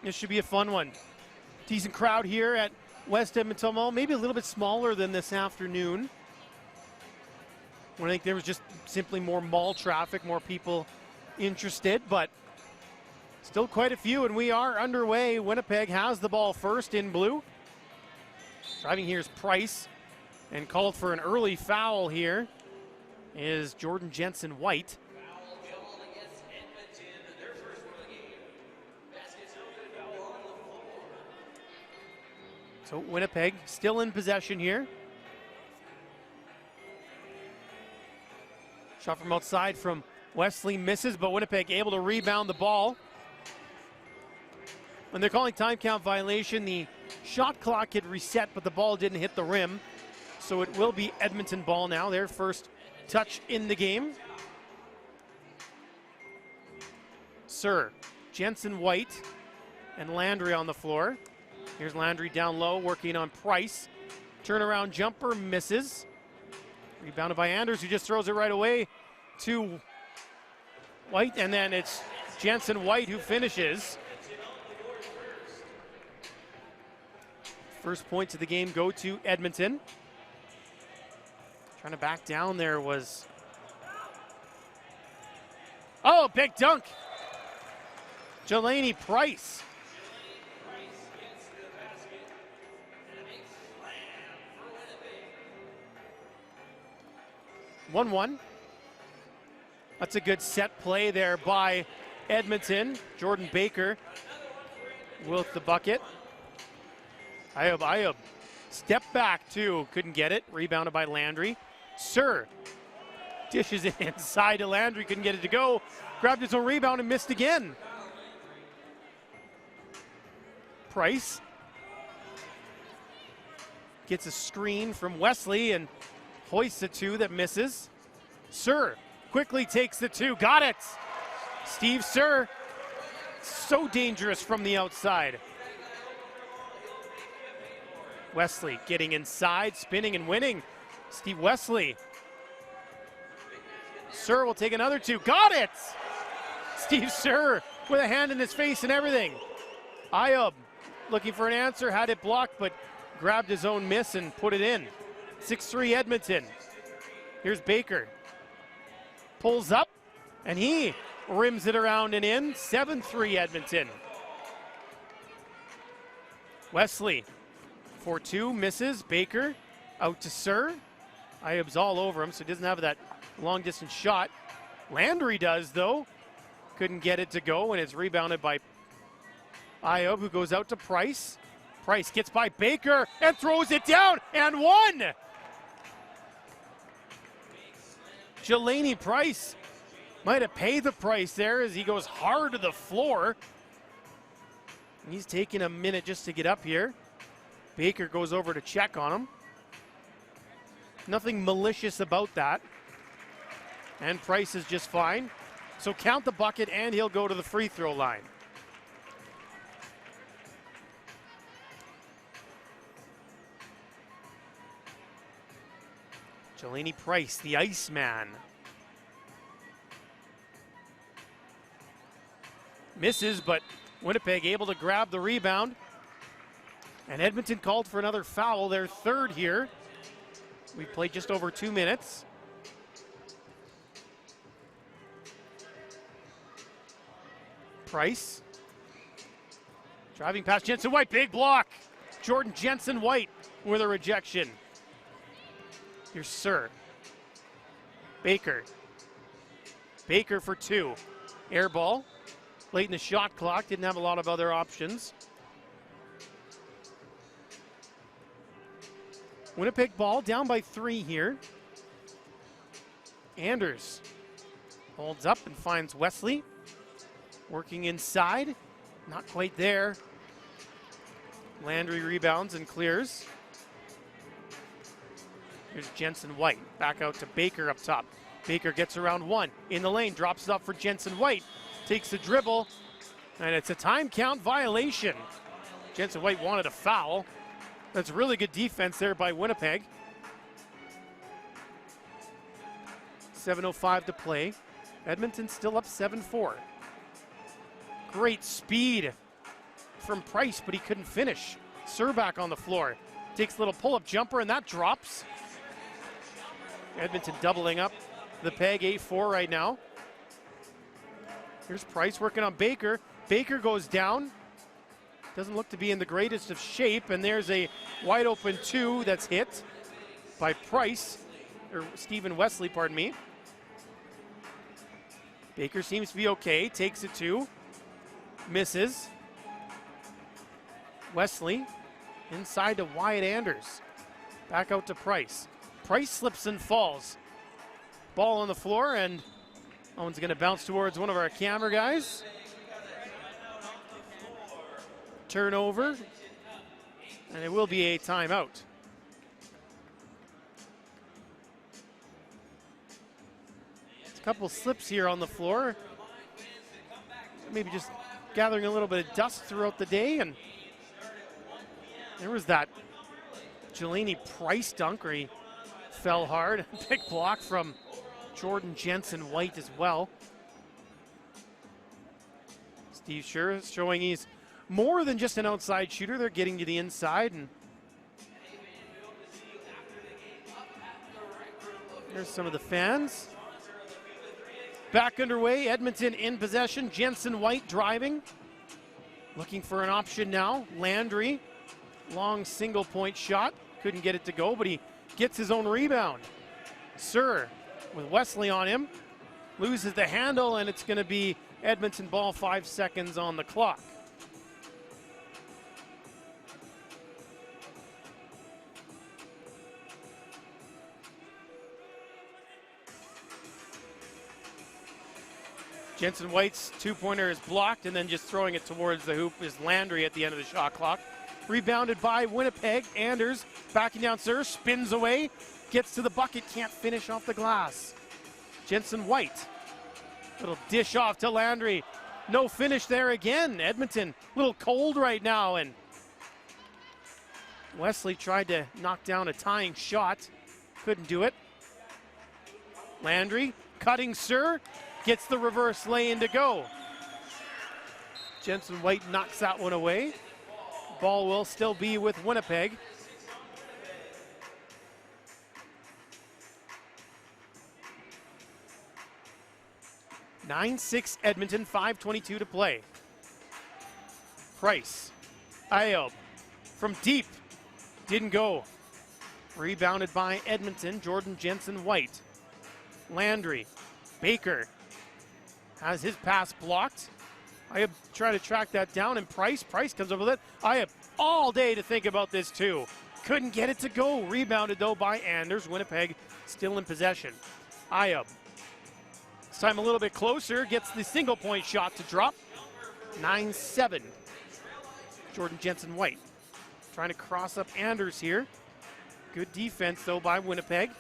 This should be a fun one. Decent crowd here at West Edmonton Mall, maybe a little bit smaller than this afternoon, when I think there was just simply more mall traffic, more people interested, but still quite a few, and we are underway. Winnipeg has the ball first in blue. Driving here is Price, and called for an early foul here is Jordan Jensen-White. So Winnipeg still in possession here. Shot from outside from Wesley misses, but Winnipeg able to rebound the ball. When they're calling time count violation, the shot clock had reset, but the ball didn't hit the rim. So it will be Edmonton ball now, their first touch in the game. Sir, Jensen-White, and Landry on the floor. Here's Landry down low, working on Price. Turnaround jumper misses. Rebounded by Anders, who just throws it right away to White, and then it's Jensen-White who finishes. First points of the game go to Edmonton. Trying to back down there was... Oh, big dunk! Jelani Price. 1-1. That's a good set play there by Edmonton. Jordan Baker with the bucket. Ayub. Step back too, couldn't get it. Rebounded by Landry. Sir dishes it inside to Landry, couldn't get it to go. Grabbed his own rebound and missed again. Price gets a screen from Wesley and hoists a 2 that misses. Sir quickly takes the 2, got it! Steve Sir, so dangerous from the outside. Wesley getting inside, spinning and winning. Steve Wesley. Sir will take another 2, got it! Steve Sir with a hand in his face and everything. Ayub looking for an answer, had it blocked, but grabbed his own miss and put it in. 6-3 Edmonton. Here's Baker. Pulls up, and he rims it around and in. 7-3 Edmonton. Wesley, 4-2, misses. Baker out to Sir. Ayub's all over him, so he doesn't have that long-distance shot. Landry does, though. Couldn't get it to go, and it's rebounded by Ayub, who goes out to Price. Price gets by Baker and throws it down, and one! Jelani Price might have paid the price there as he goes hard to the floor. And he's taking a minute just to get up here. Baker goes over to check on him. Nothing malicious about that. And Price is just fine. So count the bucket and he'll go to the free throw line. Jelani Price, the Iceman. Misses, but Winnipeg able to grab the rebound. And Edmonton called for another foul, their third here. We played just over 2 minutes. Price. Driving past Jensen White, big block. Jordan Jensen White with a rejection. Here's Sir. Baker. Baker for 2. Air ball. Late in the shot clock, didn't have a lot of other options. Winnipeg ball down by 3 here. Anders holds up and finds Wesley. Working inside, not quite there. Landry rebounds and clears. Here's Jensen White, back out to Baker up top. Baker gets around 1, in the lane, drops it up for Jensen White. Takes the dribble, and it's a time count violation. Jensen White wanted a foul. That's really good defense there by Winnipeg. 7:05 to play. Edmonton still up 7-4. Great speed from Price, but he couldn't finish. Surbach on the floor. Takes a little pull-up jumper, and that drops. Edmonton doubling up the peg, 8-4 right now. Here's Price working on Baker. Baker goes down. Doesn't look to be in the greatest of shape, and there's a wide open 2 that's hit by Price, or Stephen Wesley, pardon me. Baker seems to be okay, takes it 2, misses. Wesley inside to Wyatt Anders. Back out to Price. Price slips and falls. Ball on the floor, and Owen's going to bounce towards one of our camera guys. Turnover, and it will be a timeout. A couple slips here on the floor. Maybe just gathering a little bit of dust throughout the day, and there was that Jelani Price dunk where he fell hard. Big block from Jordan Jensen White as well. Steve Scher showing he's more than just an outside shooter. They're getting to the inside, and there's some of the fans. Back underway, Edmonton in possession. Jensen White driving, looking for an option now. Landry, long single point shot, couldn't get it to go, but he gets his own rebound. Sir with Wesley on him, loses the handle, and it's going to be Edmonton ball, 5 seconds on the clock. Jensen White's 2-pointer is blocked, and then just throwing it towards the hoop is Landry at the end of the shot clock. Rebounded by Winnipeg. Anders backing down Sir, spins away, gets to the bucket, can't finish off the glass. Jensen White, little dish off to Landry. No finish there again. Edmonton a little cold right now, and Wesley tried to knock down a tying shot, couldn't do it. Landry cutting Sir, gets the reverse lay-in to go. Jensen White knocks that one away. Ball will still be with Winnipeg. (9-6) Edmonton, 5:22 to play. Price, Ayob from deep, didn't go. Rebounded by Edmonton, Jordan Jensen White. Landry, Baker has his pass blocked. I have tried to track that down, and Price comes up with it. I have all day to think about this too. Couldn't get it to go. Rebounded though by Anders. Winnipeg still in possession. Ayob, this time a little bit closer, gets the single point shot to drop. 9-7. Jordan Jensen White trying to cross up Anders here. Good defense though by Winnipeg.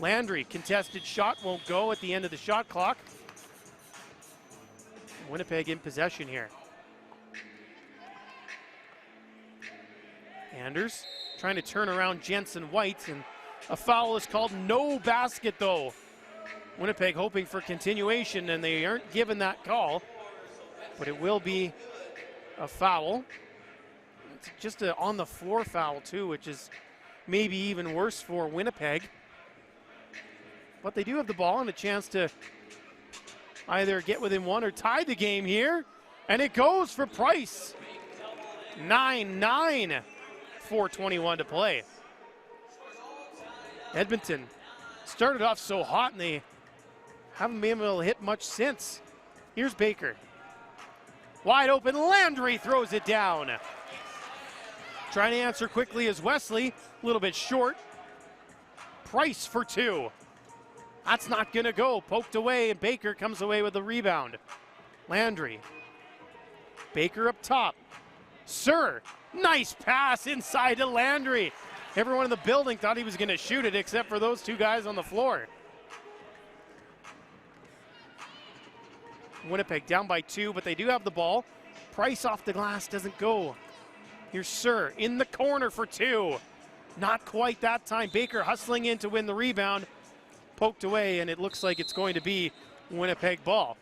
Landry, contested shot, won't go at the end of the shot clock. Winnipeg in possession here. Anders trying to turn around Jensen White, and A foul is called. No basket, though. Winnipeg hoping for continuation, and they aren't given that call. But it will be a foul. It's just an on-the-floor foul, too, which is maybe even worse for Winnipeg. But they do have the ball and a chance to either get within one or tie the game here. And it goes for Price. 9-9, 4:21 to play. Edmonton started off so hot, and they haven't been able to hit much since. Here's Baker. Wide open, Landry throws it down. Trying to answer quickly is Wesley, a little bit short. Price for two. That's not gonna go, poked away, and Baker comes away with the rebound. Landry. Baker up top. Sir, nice pass inside to Landry. Everyone in the building thought he was gonna shoot it except for those two guys on the floor. Winnipeg down by 2, but they do have the ball. Price off the glass, doesn't go. Here's Sir in the corner for 2. Not quite that time. Baker hustling in to win the rebound. Poked away, and it looks like it's going to be Winnipeg ball.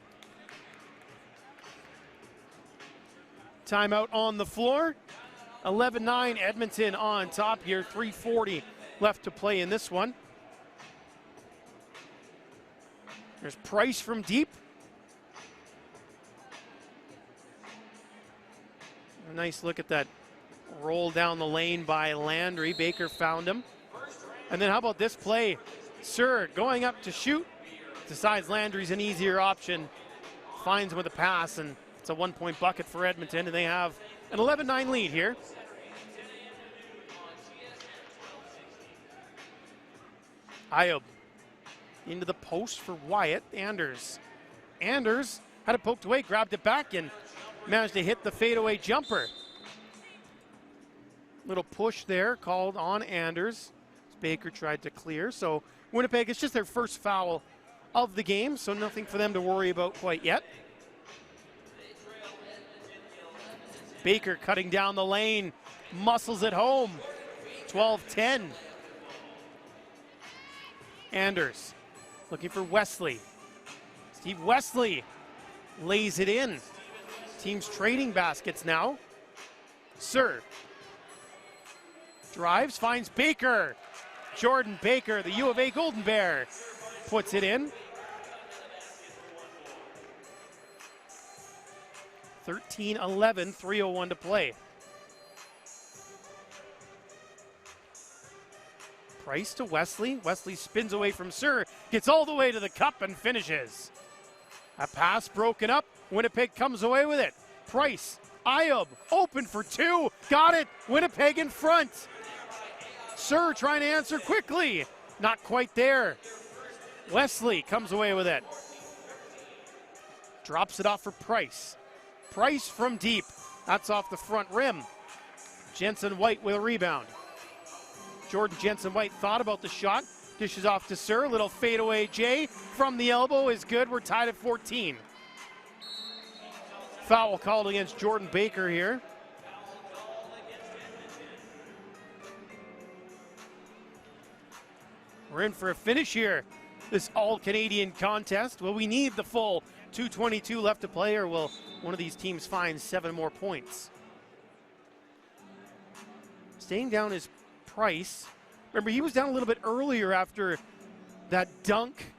Timeout on the floor. 11-9, Edmonton on top here. 3:40 left to play in this one. There's Price from deep. A nice look at that roll down the lane by Landry. Baker found him. And then how about this play? Sir going up to shoot. Decides Landry's an easier option. Finds him with a pass, and it's a 1-point bucket for Edmonton, and they have an 11-9 lead here. Ayoub into the post for Wyatt. Anders had it poked away, grabbed it back, and managed to hit the fadeaway jumper. Little push there called on Anders. Baker tried to clear, so Winnipeg, it's just their first foul of the game, so nothing for them to worry about quite yet. Baker cutting down the lane, muscles it home. 12-10. Anders looking for Wesley. Steve Wesley lays it in. Teams trading baskets now. Sir drives, finds Baker. Jordan Baker, the U of A Golden Bear, puts it in. 13-11, 3:01 to play. Price to Wesley. Wesley spins away from Sir, gets all the way to the cup and finishes. A pass broken up. Winnipeg comes away with it. Price, Ayoub, open for 2. Got it. Winnipeg in front. Sir trying to answer quickly. Not quite there. Wesley comes away with it. Drops it off for Price. Price from deep. That's off the front rim. Jensen White with a rebound. Jordan Jensen White thought about the shot. Dishes off to Sir. Little fadeaway J from the elbow is good. We're tied at 14. Foul called against Jordan Baker here. We're in for a finish here. This all-Canadian contest. Will we need the full 2:22 left to play, or will one of these teams find 7 more points? Staying down is Price. Remember, he was down a little bit earlier after that dunk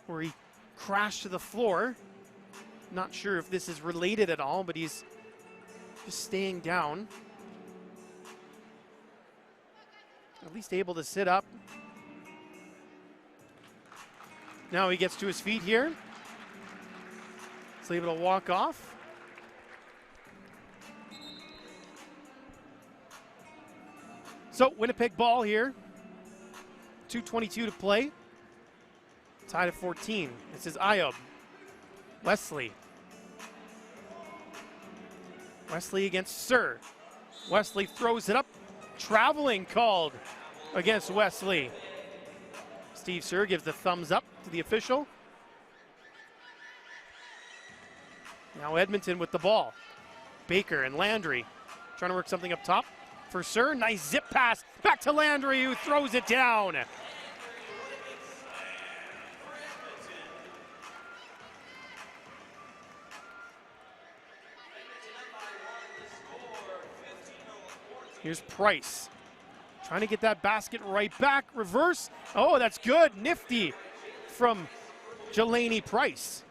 where he crashed to the floor. Not sure if this is related at all, but he's just staying down. At least able to sit up. Now he gets to his feet here. He's able to walk off. So Winnipeg ball here. 2:22 to play. Tied at 14. This is Ayoub. Wesley. Wesley against Sir. Wesley throws it up. Traveling called against Wesley. Steve Sir gives the thumbs up to the official. Now Edmonton with the ball. Baker and Landry trying to work something up top for Sir. Nice zip pass back to Landry, who throws it down. Here's Price. Trying to get that basket right back. Reverse. Oh, that's good. Nifty from Jelani Price.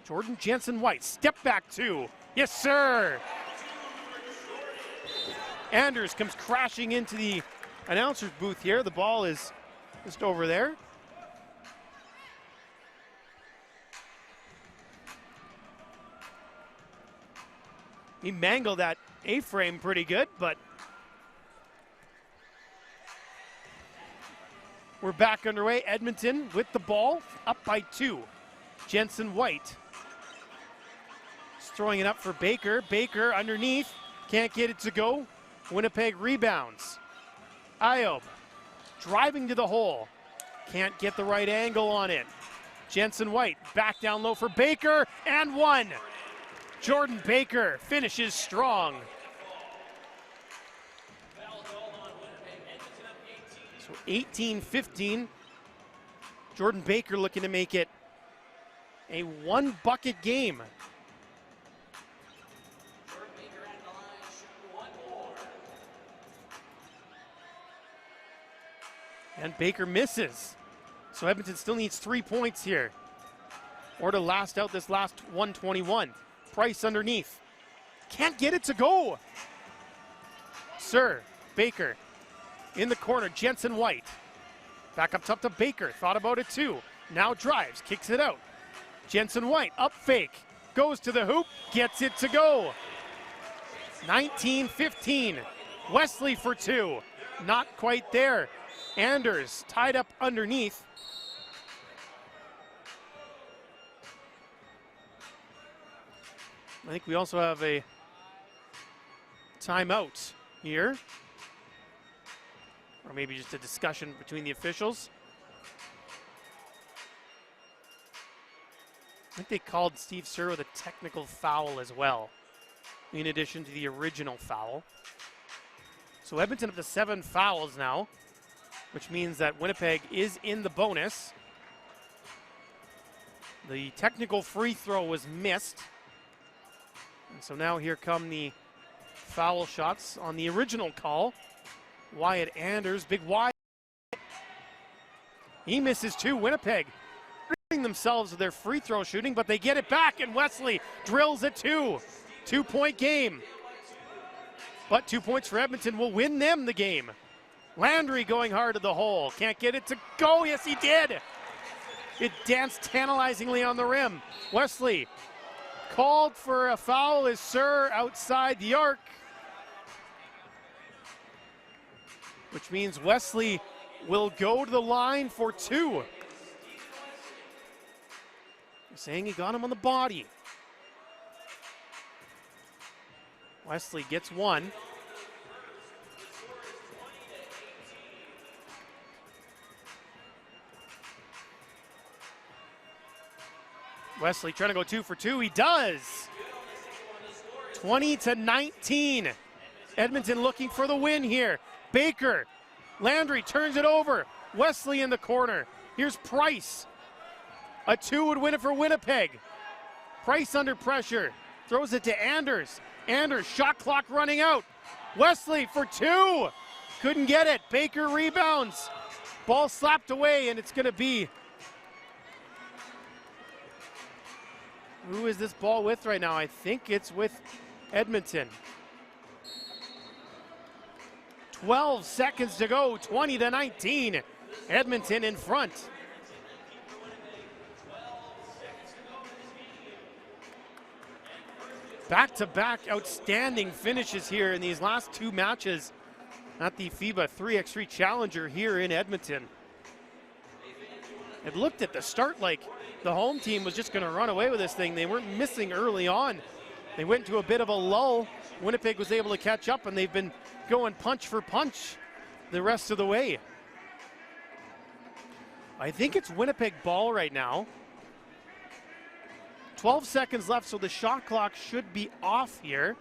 Jordan Jensen-White. Step back two. Yes, sir. Anders comes crashing into the announcer's booth here. The ball is just over there. He mangled that A-frame pretty good, but we're back underway. Edmonton with the ball, up by 2. Jensen-White is throwing it up for Baker. Baker underneath, can't get it to go. Winnipeg rebounds. Ayob driving to the hole, can't get the right angle on it. Jensen-White back down low for Baker, and one. Jordan Baker finishes strong. So 18-15. Jordan Baker looking to make it a 1-bucket game. And Baker misses. So Edmonton still needs 3 points here, or to last out this last 121. Price underneath. Can't get it to go. Sir, Baker in the corner. Jensen-White. Back up top to Baker. Thought about it too. Now drives, kicks it out. Jensen-White, up fake. Goes to the hoop, gets it to go. 19-15. Wesley for 2. Not quite there. Anders tied up underneath. I think we also have a timeout here, or maybe just a discussion between the officials. I think they called Steve Sir with a technical foul as well, in addition to the original foul. So Edmonton up to 7 fouls now, which means that Winnipeg is in the bonus. The technical free throw was missed. And so now here come the foul shots on the original call. Wyatt Anders, big Wyatt. He misses 2. Winnipeg ridding themselves of their free throw shooting, but they get it back, and Wesley drills a 2. 2-point game. But 2 points for Edmonton will win them the game. Landry going hard to the hole. Can't get it to go. Yes, he did. It danced tantalizingly on the rim. Wesley called for a foul is Sir outside the arc, which means Wesley will go to the line for 2. They're saying he got him on the body. Wesley gets 1. Wesley trying to go 2 for 2. He does. 20-19. Edmonton looking for the win here. Baker. Landry turns it over. Wesley in the corner. Here's Price. A 2 would win it for Winnipeg. Price under pressure. Throws it to Anders. Anders, shot clock running out. Wesley for 2. Couldn't get it. Baker rebounds. Ball slapped away, and it's going to be... Who is this ball with right now? I think it's with Edmonton. 12 seconds to go, 20-19. Edmonton in front. Back-to-back outstanding finishes here in these last 2 matches at the FIBA 3x3 Challenger here in Edmonton. It looked at the start like the home team was just going to run away with this thing. They weren't missing early on. They went into a bit of a lull. Winnipeg was able to catch up, and they've been going punch for punch the rest of the way. I think it's Winnipeg ball right now. 12 seconds left, so the shot clock should be off here.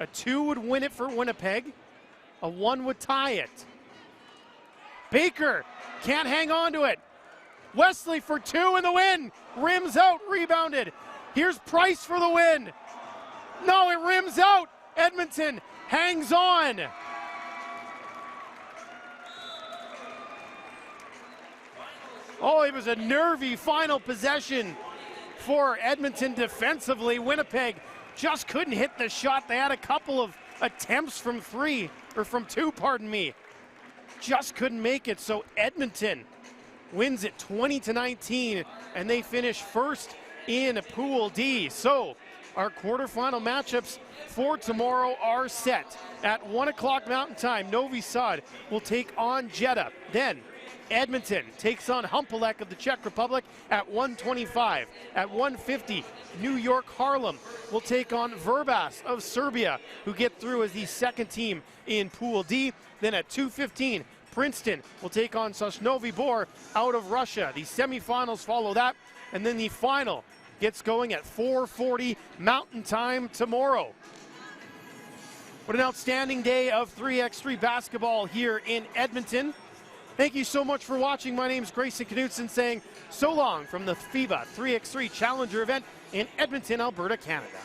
A 2 would win it for Winnipeg. A 1 would tie it. Baker can't hang on to it. Wesley for 2 in the win. Rims out, rebounded. Here's Price for the win. No, it rims out. Edmonton hangs on. Oh, it was a nervy final possession for Edmonton defensively. Winnipeg just couldn't hit the shot. They had a couple of attempts from from two, pardon me. Just couldn't make it, so Edmonton wins it 20-19, and they finish first in Pool D. So our quarterfinal matchups for tomorrow are set. At 1 o'clock Mountain Time, Novi Sad will take on Jetta. Then Edmonton takes on Humpalek of the Czech Republic at 1:25. At 1:50, New York Harlem will take on Verbas of Serbia, who get through as the second team in Pool D. Then at 2:15, Princeton will take on Sosnovyy Bor out of Russia. The semifinals follow that, and then the final gets going at 4:40 Mountain Time tomorrow. What an outstanding day of 3x3 basketball here in Edmonton. Thank you so much for watching. My name is Grayson Knutson saying so long from the FIBA 3x3 Challenger event in Edmonton, Alberta, Canada.